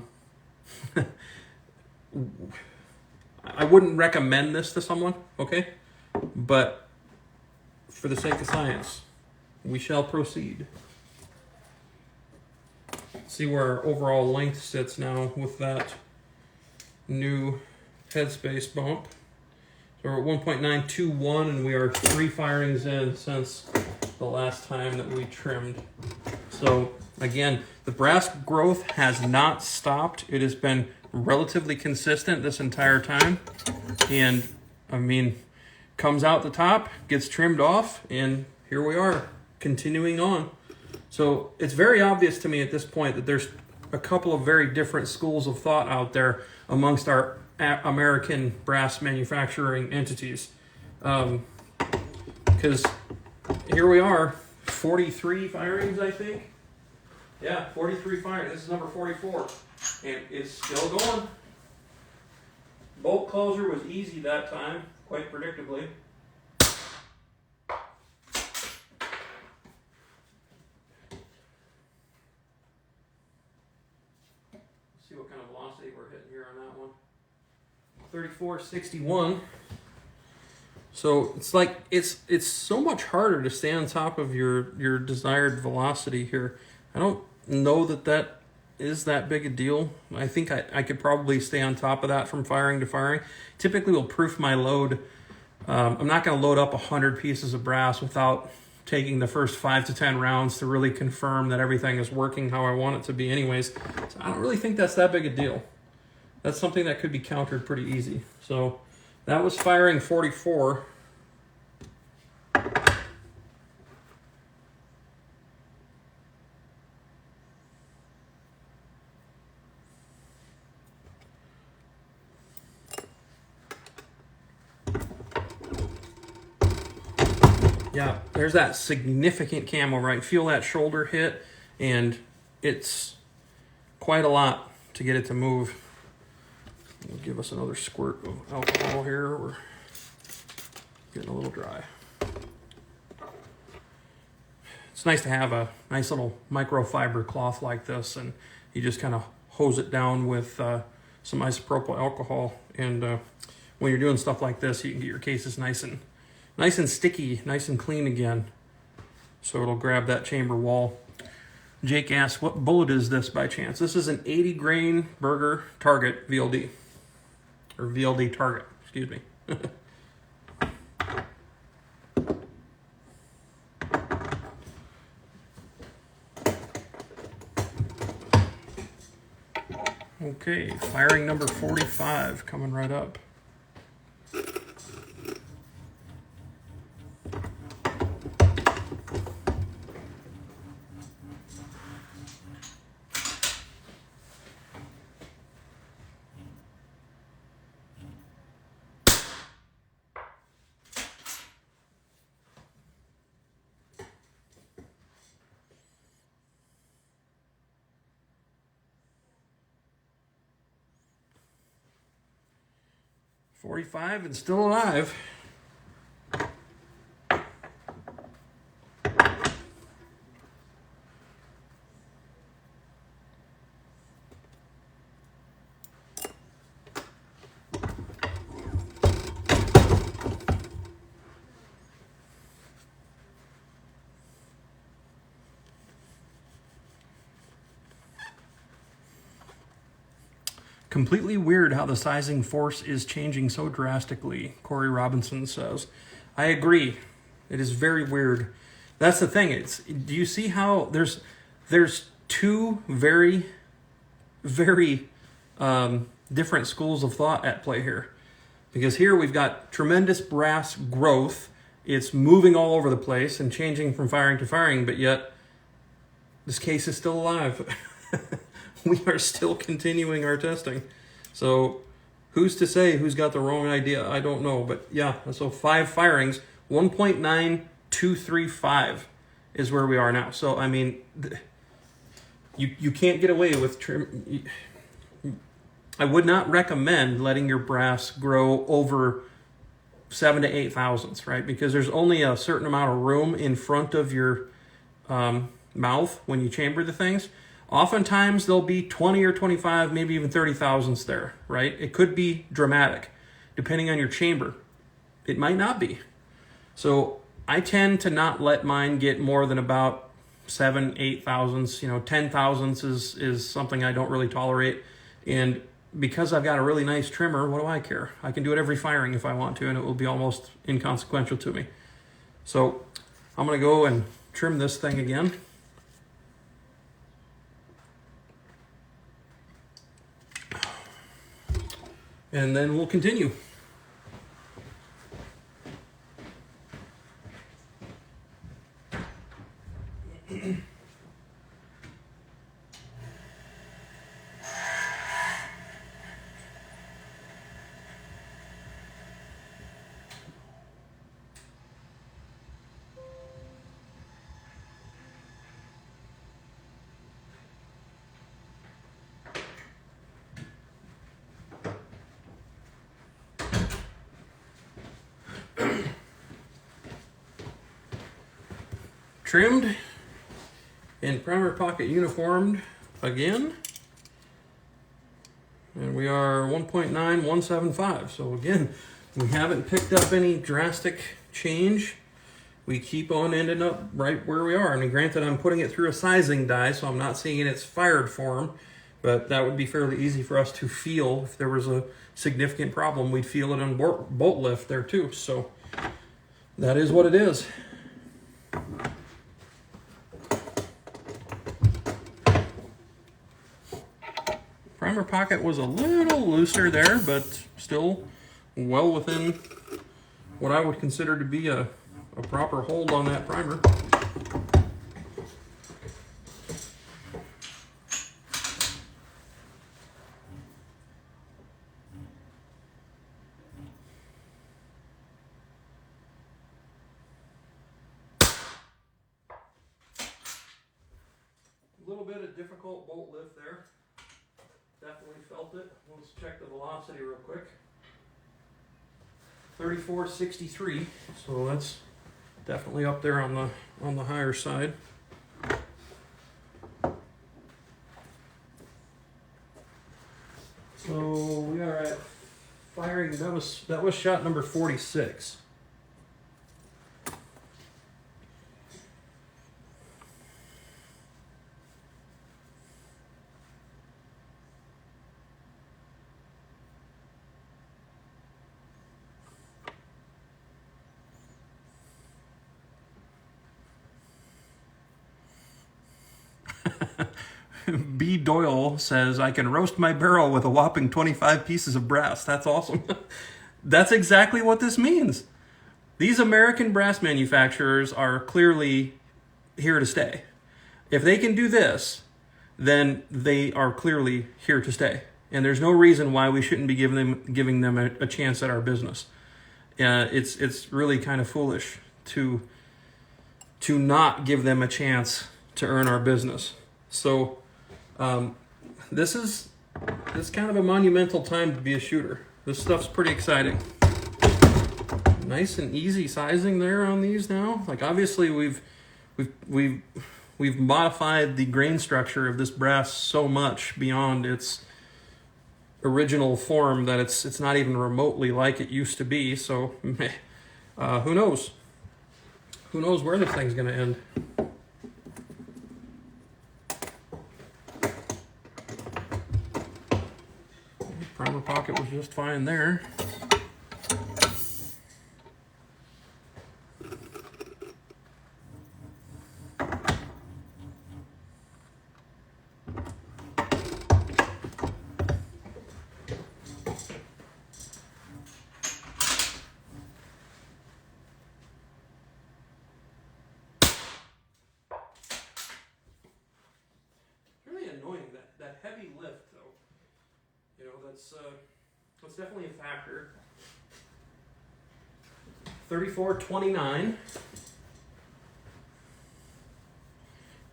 wouldn't recommend this to someone, okay? But for the sake of science, we shall proceed. See where our overall length sits now with that new headspace bump. So we're at 1.921, and we are 3 firings in since the last time that we trimmed. So again, the brass growth has not stopped. It has been relatively consistent this entire time. And I mean, comes out the top, gets trimmed off, and here we are, continuing on. So it's very obvious to me at this point that there's a couple of very different schools of thought out there amongst our American brass manufacturing entities. Because here we are, 43 firings, I think. Yeah, 43 firings. This is number 44, and it's still going. Bolt closure was easy that time, quite predictably. See what kind of velocity we're hitting here on that one. 3461. So it's like it's so much harder to stay on top of your desired velocity here. I don't know that is that big a deal. I think I could probably stay on top of that from firing to firing. Typically will proof my load. I'm not going to load up 100 pieces of brass without taking the first 5 to 10 rounds to really confirm that everything is working how I want it to be anyways. So I don't really think that's that big a deal. That's something that could be countered pretty easy. So that was firing 44. Yeah, there's that significant camo, right? Feel that shoulder hit, and it's quite a lot to get it to move. We'll give us another squirt of alcohol here. We're getting a little dry. It's nice to have a nice little microfiber cloth like this, and you just kind of hose it down with some isopropyl alcohol. And when you're doing stuff like this, you can get your cases nice and sticky, nice and clean again. So it'll grab that chamber wall. Jake asks, what bullet is this by chance? This is an 80 grain Berger Target VLD. Or VLD Target, excuse me. Okay, firing number 45 coming right up. 45 and still alive. Completely weird how the sizing force is changing so drastically, Corey Robinson says. I agree. It is very weird. That's the thing. Do you see how there's two very different schools of thought at play here? Because here we've got tremendous brass growth. It's moving all over the place and changing from firing to firing, but yet this case is still alive. We are still continuing our testing. So who's to say who's got the wrong idea? I don't know. But yeah, so 5 firings, 1.9235 is where we are now. So, I mean, you can't get away with trim. I would not recommend letting your brass grow over 7 to 8 thousandths, right? Because there's only a certain amount of room in front of your mouth when you chamber the things. Oftentimes there'll be 20 or 25, maybe even 30 thousandths there, right? It could be dramatic, depending on your chamber. It might not be. So I tend to not let mine get more than about 7, 8 thousandths. 10 thousandths is something I don't really tolerate. And because I've got a really nice trimmer, what do I care? I can do it every firing if I want to, and it will be almost inconsequential to me. So I'm going to go and trim this thing again. And then we'll continue. Trimmed and primer pocket uniformed again. And we are 1.9175. So again, we haven't picked up any drastic change. We keep on ending up right where we are. I mean, granted, I'm putting it through a sizing die, so I'm not seeing in its fired form, but that would be fairly easy for us to feel. If there was a significant problem, we'd feel it on bolt lift there too. So that is what it is. Primer pocket was a little looser there, but still well within what I would consider to be a proper hold on that primer. little bit of difficult bolt lift there. Definitely felt it. Let's check the velocity real quick. 3463. So that's definitely up there on the higher side. So we are at firing. That was shot number 46. B. Doyle says, I can roast my barrel with a whopping 25 pieces of brass. That's awesome. That's exactly what this means. These American brass manufacturers are clearly here to stay. If they can do this, then they are clearly here to stay. And there's no reason why we shouldn't be giving them a chance at our business. It's really kind of foolish to not give them a chance to earn our business. So this is kind of a monumental time to be a shooter. This stuff's pretty exciting. Nice and easy sizing there on these now. Like obviously we've modified the grain structure of this brass so much beyond its original form that it's not even remotely like it used to be. So who knows? Who knows where this thing's gonna end? Primer pocket was just fine there. Really annoying that heavy lift though. You know, that's definitely a factor. 3429.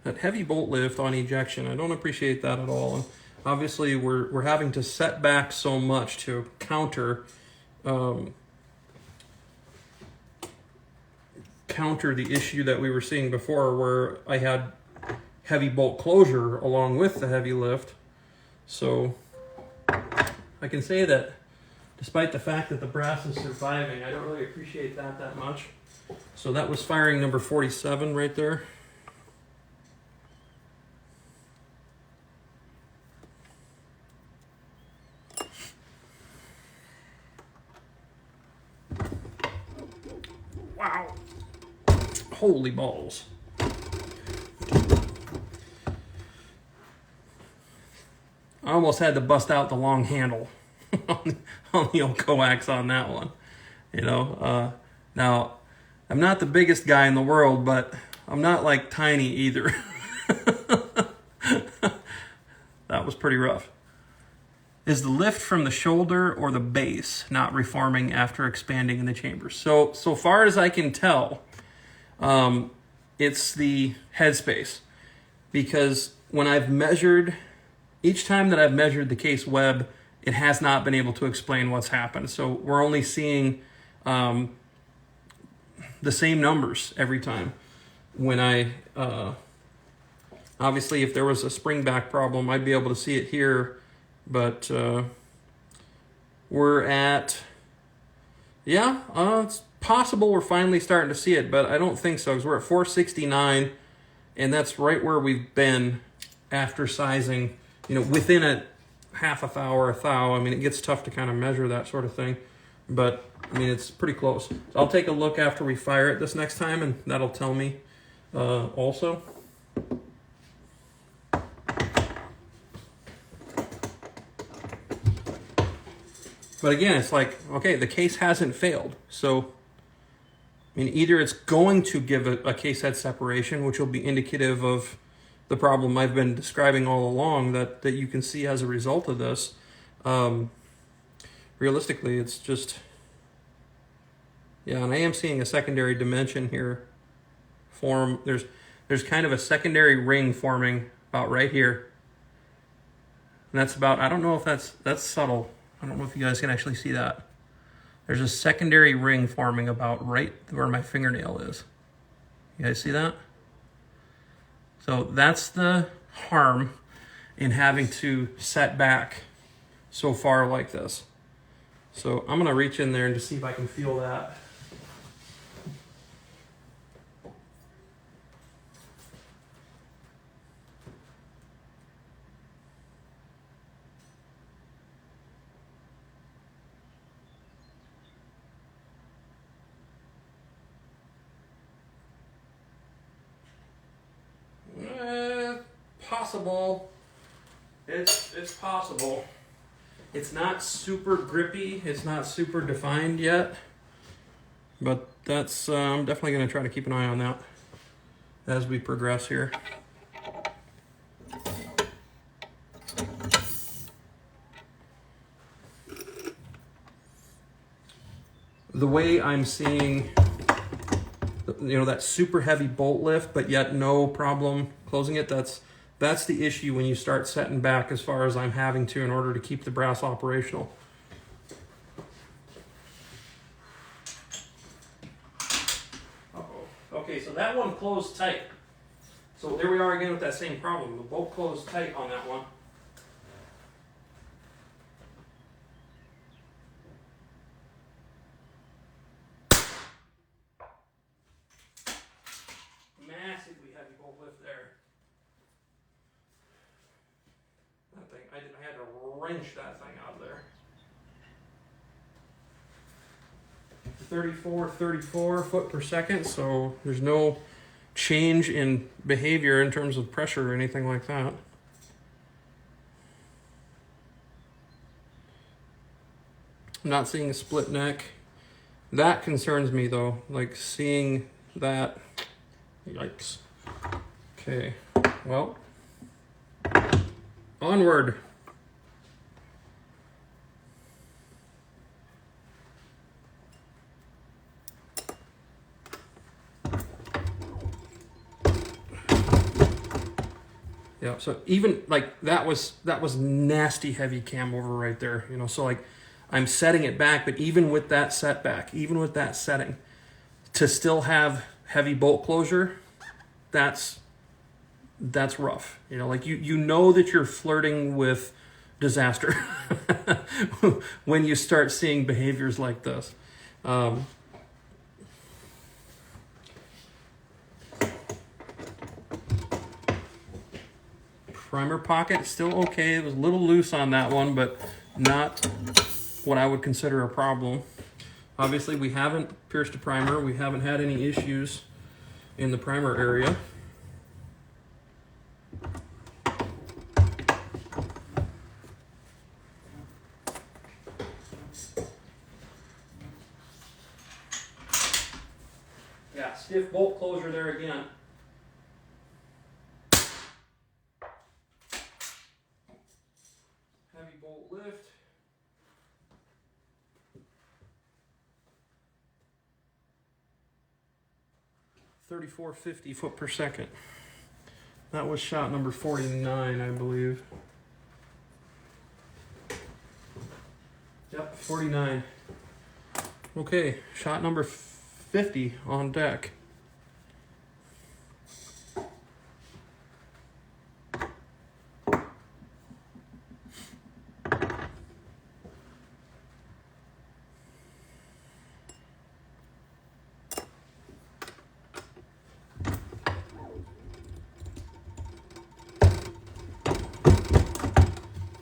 That heavy bolt lift on ejection, I don't appreciate that at all. And obviously, we're having to set back so much to counter the issue that we were seeing before, where I had heavy bolt closure along with the heavy lift. So I can say that despite the fact that the brass is surviving, I don't really appreciate that much. So that was firing number 47 right there. Wow. Holy balls. I almost had to bust out the long handle on the old coax on that one. You know, now I'm not the biggest guy in the world, but I'm not like tiny either. That was pretty rough. Is the lift from the shoulder or the base not reforming after expanding in the chambers? So far as I can tell, it's the headspace, because when I've measured, each time that I've measured the case web, it has not been able to explain what's happened. So we're only seeing the same numbers every time. When I, obviously if there was a spring back problem, I'd be able to see it here, but we're at, it's possible we're finally starting to see it, but I don't think so, because we're at 469, and that's right where we've been after sizing, you know, within a half a thou or a thou. I mean, it gets tough to kind of measure that sort of thing, but I mean, it's pretty close. So I'll take a look after we fire it this next time, and that'll tell me also. But again, it's like, okay, the case hasn't failed. So, I mean, either it's going to give a case head separation, which will be indicative of the problem I've been describing all along that you can see as a result of this. Realistically, it's just, yeah, and I am seeing a secondary dimension here form. There's kind of a secondary ring forming about right here. And that's about, I don't know if that's subtle. I don't know if you guys can actually see that. There's a secondary ring forming about right where my fingernail is. You guys see that? So that's the harm in having to set back so far like this. So I'm gonna reach in there and just see if I can feel that. Possible. It's possible. It's not super grippy. It's not super defined yet. But that's I'm definitely going to try to keep an eye on that as we progress here. The way I'm seeing, you know, that super heavy bolt lift, but yet no problem closing it, that's the issue when you start setting back as far as I'm having to in order to keep the brass operational. Okay, so that one closed tight. So there we are again with that same problem. The bolt closed tight on that one. Massively heavy bolt lift there. That thing, I had to wrench that thing out of there. 34 foot per second, so there's no change in behavior in terms of pressure or anything like that. I'm not seeing a split neck. That concerns me though, like seeing that. Yikes. Okay, well, onward. Yeah, so even like that was nasty heavy cam over right there, you know, so like I'm setting it back, but even with that setback, even with that setting, to still have heavy bolt closure, that's rough. You know, like you know that you're flirting with disaster when you start seeing behaviors like this. Primer pocket, still okay. It was a little loose on that one, but not what I would consider a problem. Obviously, we haven't pierced a primer. We haven't had any issues in the primer area. Yeah, stiff bolt closure there again. Heavy bolt lift. $34.50 foot per second. That was shot number 49, I believe. Yep, 49. Okay, shot number 50 on deck.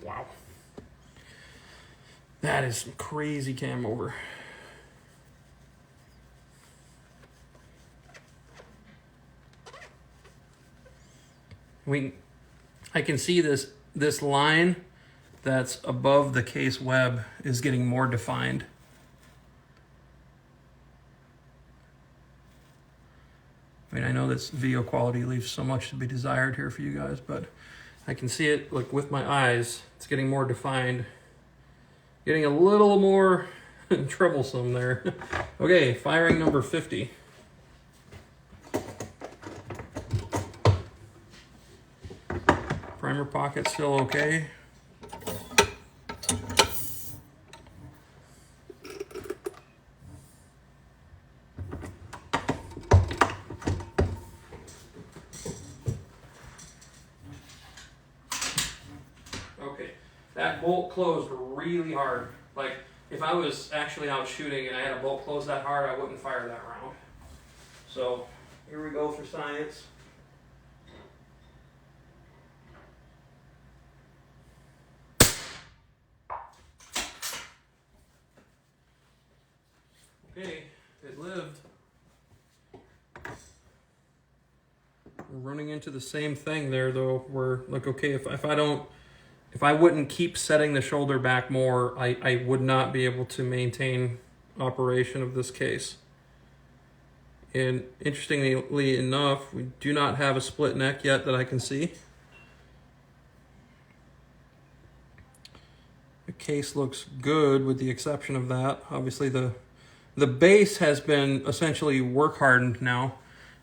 Wow. That is some crazy cam over. I can see this line that's above the case web is getting more defined. I mean, I know this video quality leaves so much to be desired here for you guys, but I can see it, like, with my eyes. It's getting more defined. Getting a little more troublesome there. Okay, firing number 50. Primer pocket still okay. Okay, that bolt closed really hard. Like, if I was actually out shooting and I had a bolt close that hard, I wouldn't fire that round. So, here we go for science. Okay, it lived. We're running into the same thing there though. We're like, okay, if I wouldn't keep setting the shoulder back more, I would not be able to maintain operation of this case. And interestingly enough, we do not have a split neck yet that I can see. The case looks good with the exception of that. Obviously the base has been essentially work hardened now.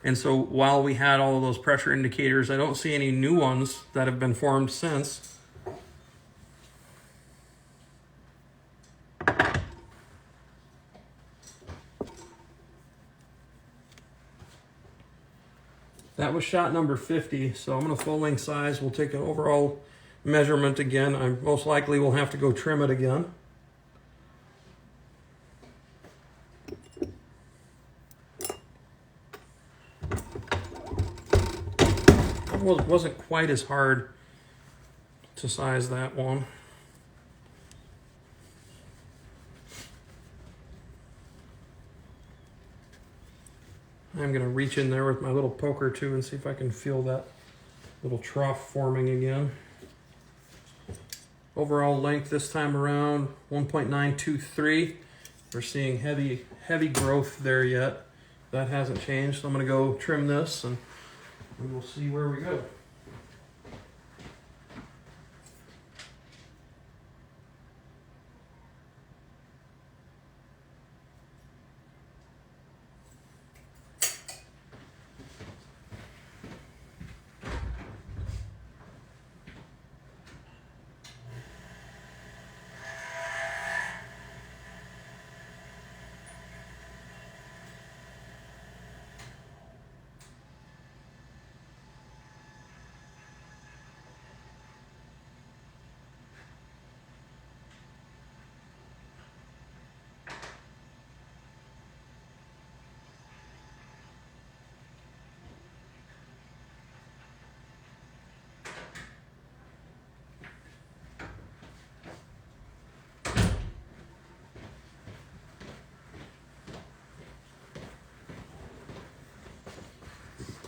And so while we had all of those pressure indicators, I don't see any new ones that have been formed since. That was shot number 50, so I'm going to full length size. We'll take an overall measurement again. I most likely will have to go trim it again. It wasn't quite as hard to size that one. I'm going to reach in there with my little poker too and see if I can feel that little trough forming again. Overall length this time around 1.923. We're seeing heavy growth there yet. That hasn't changed, so I'm going to go trim this and we'll see where we go.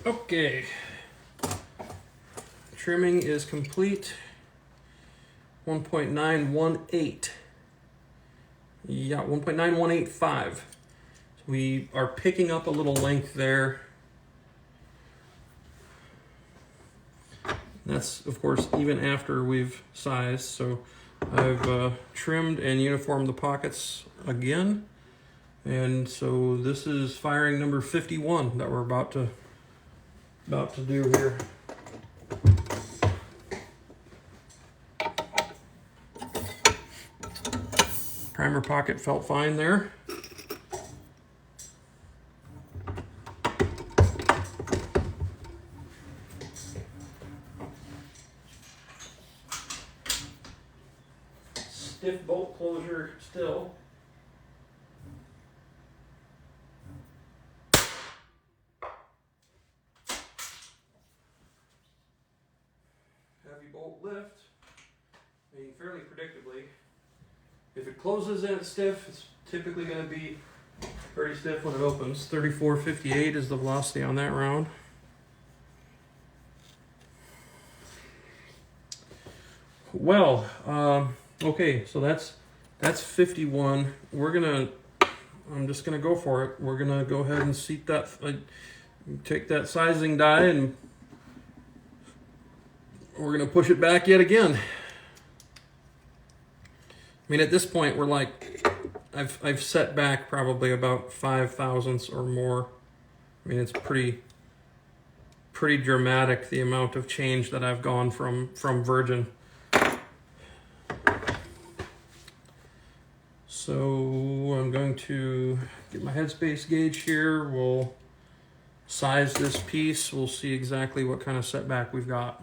Okay, trimming is complete. 1.918. Yeah, 1.9185. So we are picking up a little length there. That's, of course, even after we've sized. So I've trimmed and uniformed the pockets again. And so this is firing number 51 that we're about to do here. Primer pocket felt fine there. Stiff bolt closure still. Heavy bolt lift, I mean, fairly predictably. If it closes and it's stiff, it's typically going to be pretty stiff when it opens. 34.58 is the velocity on that round. Well, okay, so that's 51. I'm just gonna go for it. We're gonna go ahead and seat that, take that sizing die and we're gonna push it back yet again. I mean, at this point, we're like, I've set back probably about 5 thousandths or more. I mean, it's pretty pretty dramatic, the amount of change that I've gone from virgin. So I'm going to get my headspace gauge here. We'll size this piece. We'll see exactly what kind of setback we've got.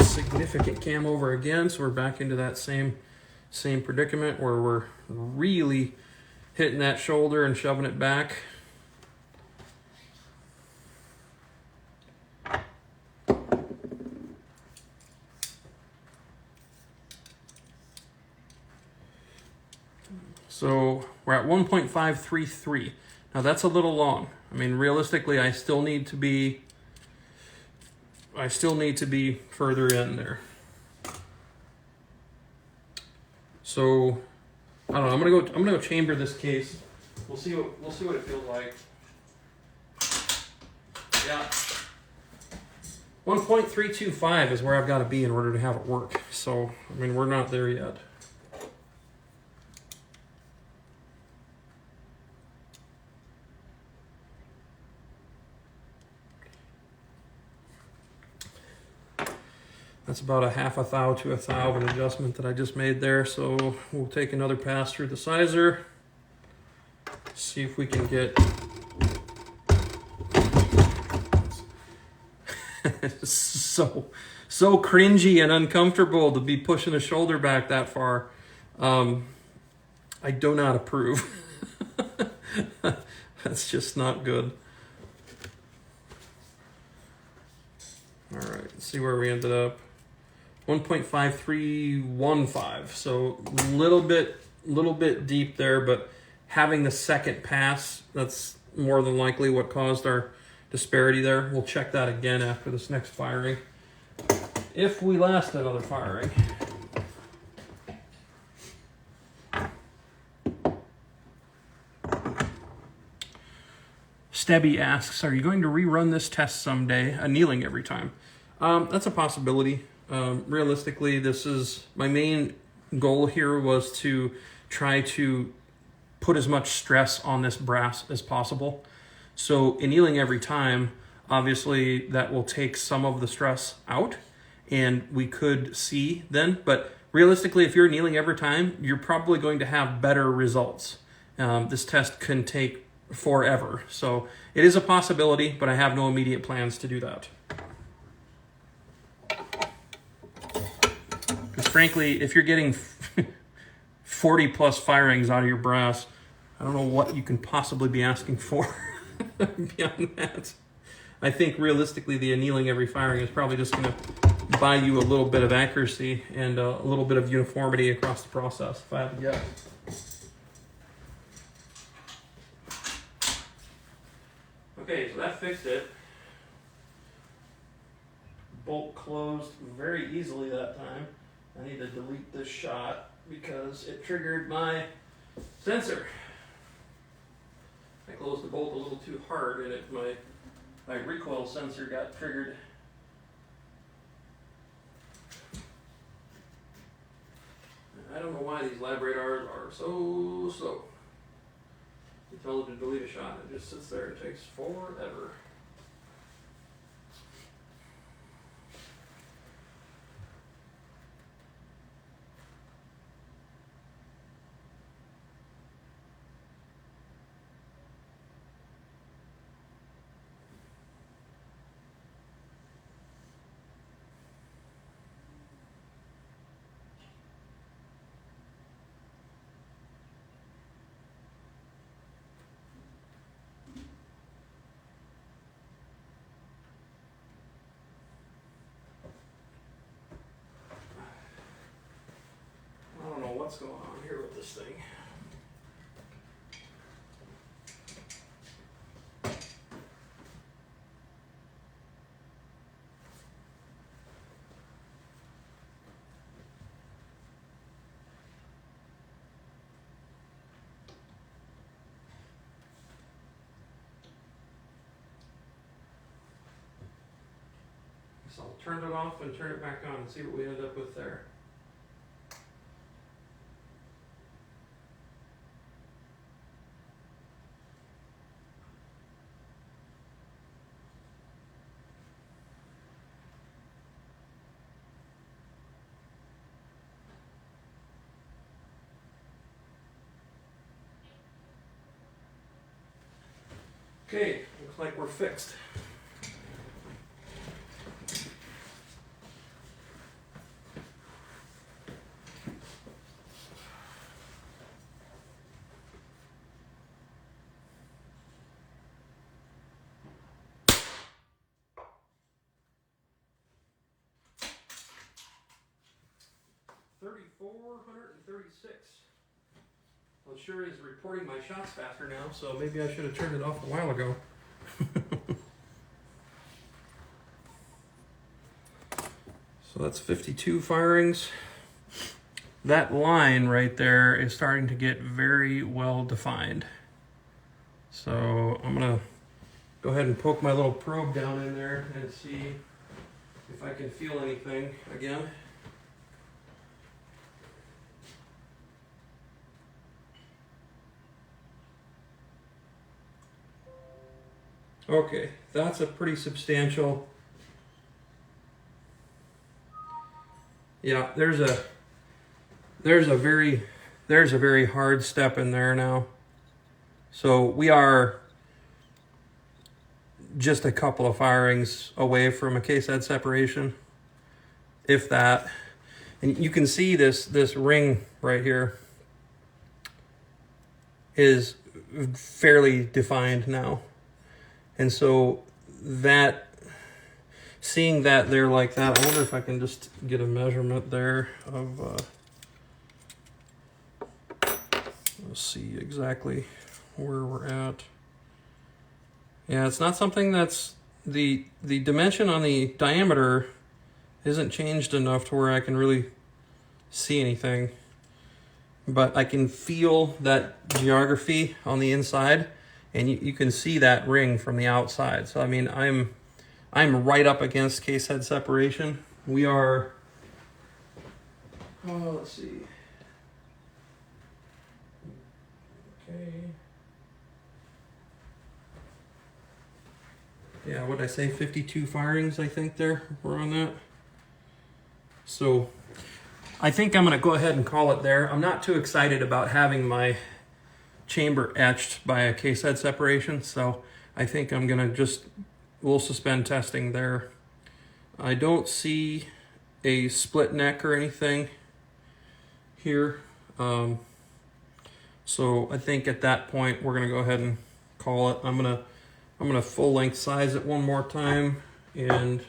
Significant cam over again, so we're back into that same predicament where we're really hitting that shoulder and shoving it back. So we're at 1.533. Now that's a little long. I mean, realistically, I still need to be further in there. So I don't know. I'm gonna go chamber this case. We'll see what it feels like. Yeah. 1.325 is where I've got to be in order to have it work. So I mean, we're not there yet. That's about a half a thou to a thou of an adjustment that I just made there. So we'll take another pass through the sizer. See if we can get so cringy and uncomfortable to be pushing a shoulder back that far. I do not approve. That's just not good. All right, let's see where we ended up. 1.5315, so a little bit deep there, but having the second pass, that's more than likely what caused our disparity there. We'll check that again after this next firing, if we last another firing. Stebby asks, are you going to rerun this test someday, annealing every time? That's a possibility. Realistically, this is my main goal here, was to try to put as much stress on this brass as possible. So annealing every time, obviously that will take some of the stress out and we could see then, but realistically, if you're annealing every time, you're probably going to have better results. This test can take forever. So it is a possibility, but I have no immediate plans to do that. Because frankly, if you're getting 40 plus firings out of your brass, I don't know what you can possibly be asking for beyond that. I think realistically, the annealing every firing is probably just going to buy you a little bit of accuracy and a little bit of uniformity across the process, if I had to guess. Okay, so that fixed it. Bolt closed very easily that time. I need to delete this shot because it triggered my sensor. I closed the bolt a little too hard and my recoil sensor got triggered. I don't know why these lab radars are so slow. You tell it to delete a shot, it just sits there, it takes forever. What's going on here with this thing? So I'll turn it off and turn it back on and see what we end up with there. Okay, looks like we're fixed. $3,436. Well, it sure is reporting my shots faster now, so maybe I should have turned it off a while ago. So that's 52 firings. That line right there is starting to get very well defined. So I'm gonna go ahead and poke my little probe down in there and see if I can feel anything again. Okay, that's a pretty substantial. Yeah, there's a very hard step in there now. So we are just a couple of firings away from a case head separation, if that. And you can see this ring right here is fairly defined now. And so that, seeing that there like that, I wonder if I can just get a measurement there of, let's see exactly where we're at. Yeah, it's not something that's, the dimension on the diameter isn't changed enough to where I can really see anything. But I can feel that geography on the inside, and you can see that ring from the outside. So I mean, I'm right up against case head separation. We are, oh, let's see. Okay. Yeah, what did I say? 52 firings, I think there. We're on that. So I think I'm gonna go ahead and call it there. I'm not too excited about having my chamber etched by a case head separation, so I think I'm gonna we'll suspend testing there. I don't see a split neck or anything here, so I think at that point we're gonna go ahead and call it. I'm gonna full length size it one more time and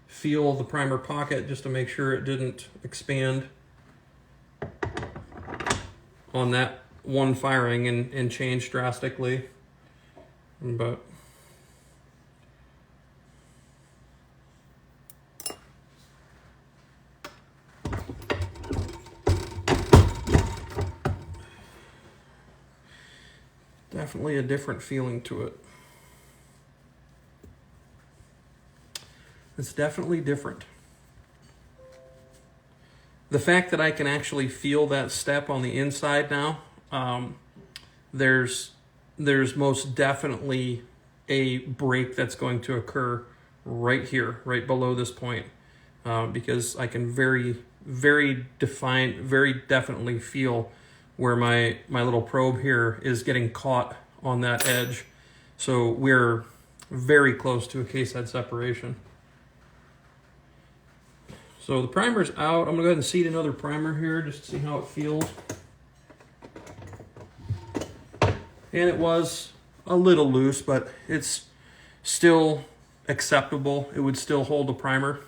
feel the primer pocket just to make sure it didn't expand on that one firing and change drastically. But definitely a different feeling to it. It's definitely different. The fact that I can actually feel that step on the inside now, there's most definitely a break that's going to occur right here, right below this point, because I can very definitely feel where my little probe here is getting caught on that edge. So we're very close to a case head separation. So the primer's out. I'm gonna go ahead and seed another primer here just to see how it feels. And it was a little loose, but it's still acceptable. It would still hold the primer.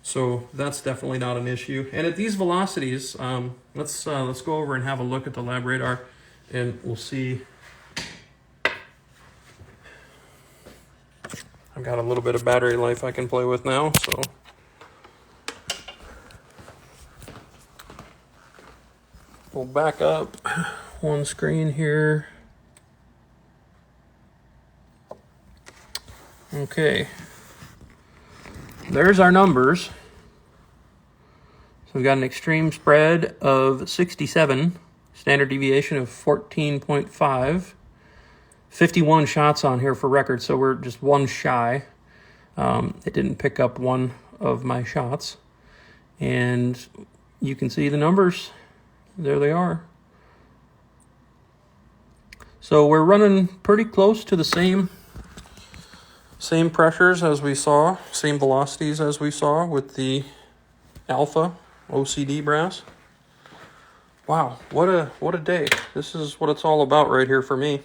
So that's definitely not an issue. And at these velocities, let's go over and have a look at the lab radar, and we'll see. I've got a little bit of battery life I can play with now, so. We'll back up one screen here. Okay. There's our numbers. So we've got an extreme spread of 67, standard deviation of 14.5, 51 shots on here for record, so we're just one shy. It didn't pick up one of my shots. And you can see the numbers. There they are. So we're running pretty close to the same pressures as we saw, same velocities as we saw with the Alpha OCD brass. Wow, what a day. This is what it's all about right here for me.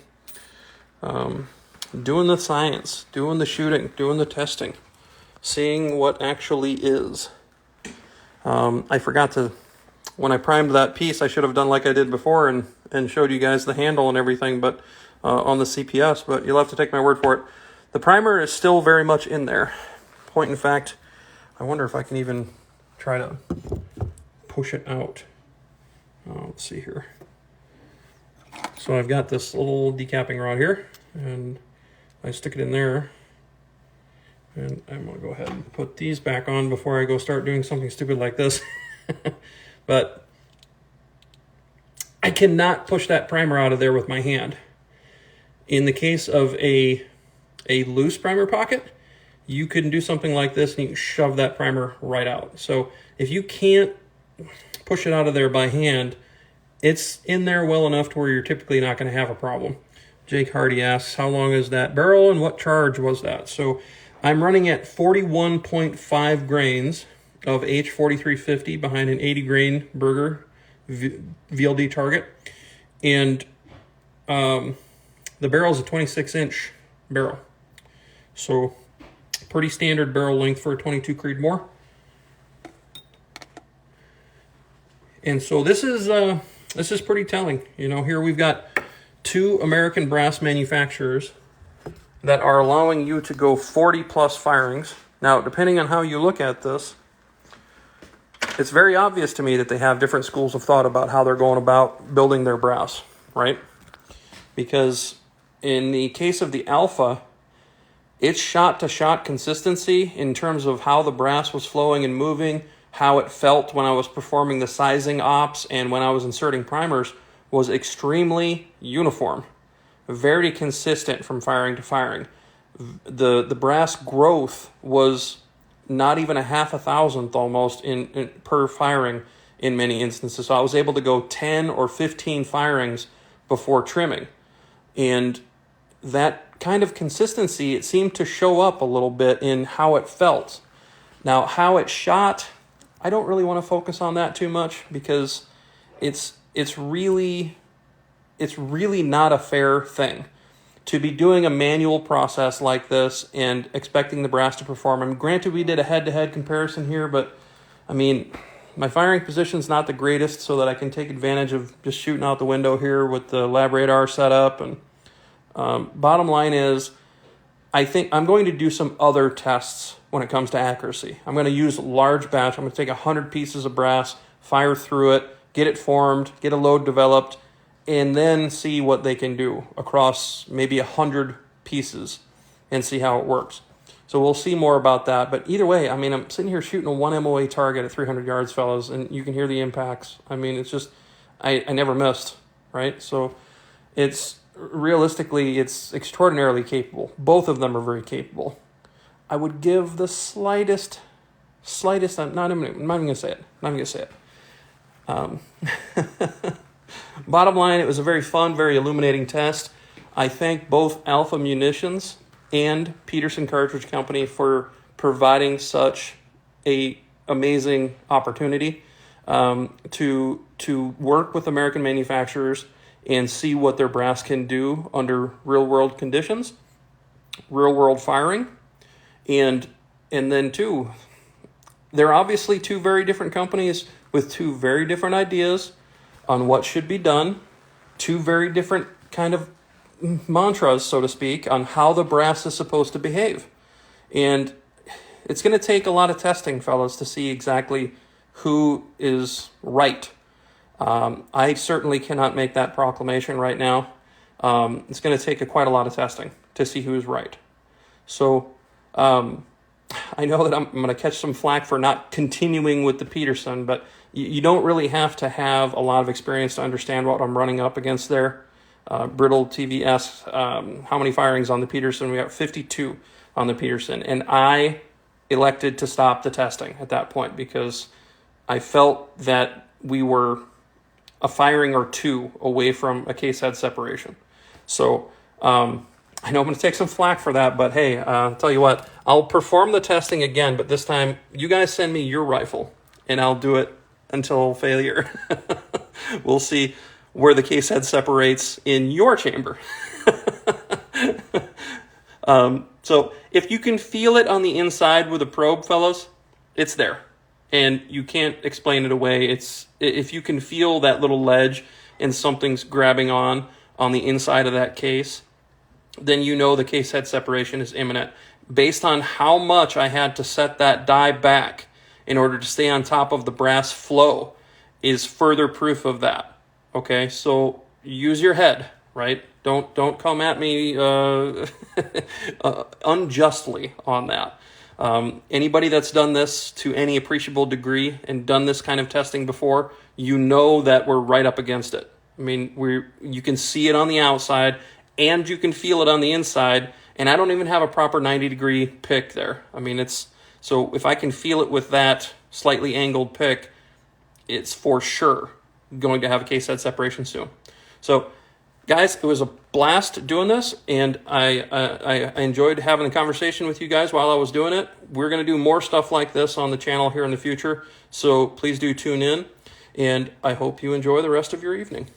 Doing the science, doing the shooting, doing the testing, seeing what actually is. I forgot to, when I primed that piece, I should have done like I did before and showed you guys the handle and everything, but on the CPS, but you'll have to take my word for it. The primer is still very much in there. Point in fact, I wonder if I can even try to push it out. Let's see here. So I've got this little decapping rod here, and I stick it in there. And I'm going to go ahead and put these back on before I go start doing something stupid like this. But I cannot push that primer out of there with my hand. In the case of a loose primer pocket, you can do something like this and you can shove that primer right out. So if you can't push it out of there by hand, it's in there well enough to where you're typically not going to have a problem. Jake Hardy asks, how long is that barrel and what charge was that? So I'm running at 41.5 grains of H4350 behind an 80 grain Berger VLD Target. And the barrel is a 26-inch barrel. So pretty standard barrel length for a 22 Creedmoor. And so this is pretty telling. You know, here we've got two American brass manufacturers that are allowing you to go 40 plus firings. Now, depending on how you look at this, it's very obvious to me that they have different schools of thought about how they're going about building their brass, right? Because in the case of the Alpha, it's shot-to-shot consistency in terms of how the brass was flowing and moving, how it felt when I was performing the sizing ops and when I was inserting primers was extremely uniform, very consistent from firing to firing. The brass growth was not even a half a thousandth almost in per firing in many instances. So I was able to go 10 or 15 firings before trimming. And that kind of consistency, it seemed to show up a little bit in how it felt. Now, how it shot, I don't really want to focus on that too much because it's really not a fair thing to be doing a manual process like this and expecting the brass to perform. I mean, granted, we did a head-to-head comparison here, but I mean, my firing position's not the greatest so that I can take advantage of just shooting out the window here with the lab radar set up. And bottom line is, I think I'm going to do some other tests when it comes to accuracy. I'm going to use large batch. I'm going to take 100 pieces of brass, fire through it, get it formed, get a load developed, and then see what they can do across maybe 100 pieces and see how it works. So we'll see more about that. But either way, I mean, I'm sitting here shooting a 1 MOA target at 300 yards, fellas, and you can hear the impacts. I mean, it's just, I never missed, right? So it's realistically, it's extraordinarily capable. Both of them are very capable. I would give the slightest, I'm not even going to say it. Bottom line, it was a very fun, very illuminating test. I thank both Alpha Munitions and Peterson Cartridge Company for providing such a amazing opportunity to work with American manufacturers and see what their brass can do under real-world conditions, real-world firing, and then too, they're obviously two very different companies with two very different ideas on what should be done, two very different kind of mantras, so to speak, on how the brass is supposed to behave. And it's going to take a lot of testing, fellas, to see exactly who is right. I certainly cannot make that proclamation right now. It's going to take quite a lot of testing to see who is right. So I know that I'm going to catch some flack for not continuing with the Peterson, but you don't really have to have a lot of experience to understand what I'm running up against there. Brittle TV asks, how many firings on the Peterson? We got 52 on the Peterson. And I elected to stop the testing at that point because I felt that we were a firing or two away from a case head separation. So I know I'm going to take some flack for that, but hey, I'll tell you what, I'll perform the testing again, but this time you guys send me your rifle and I'll do it until failure. We'll see where the case head separates in your chamber. So if you can feel it on the inside with a probe, fellas, it's there. And you can't explain it away. If you can feel that little ledge and something's grabbing on the inside of that case, then you know the case head separation is imminent. Based on how much I had to set that die back in order to stay on top of the brass flow is further proof of that. Okay, so use your head, right? Don't come at me unjustly on that. Anybody that's done this to any appreciable degree and done this kind of testing before, you know that we're right up against it. I mean, you can see it on the outside and you can feel it on the inside, and I don't even have a proper 90-degree pick there. I mean, so if I can feel it with that slightly angled pick, it's for sure going to have a case head separation soon. So guys, it was a blast doing this, and I enjoyed having a conversation with you guys while I was doing it. We're going to do more stuff like this on the channel here in the future, so please do tune in, and I hope you enjoy the rest of your evening.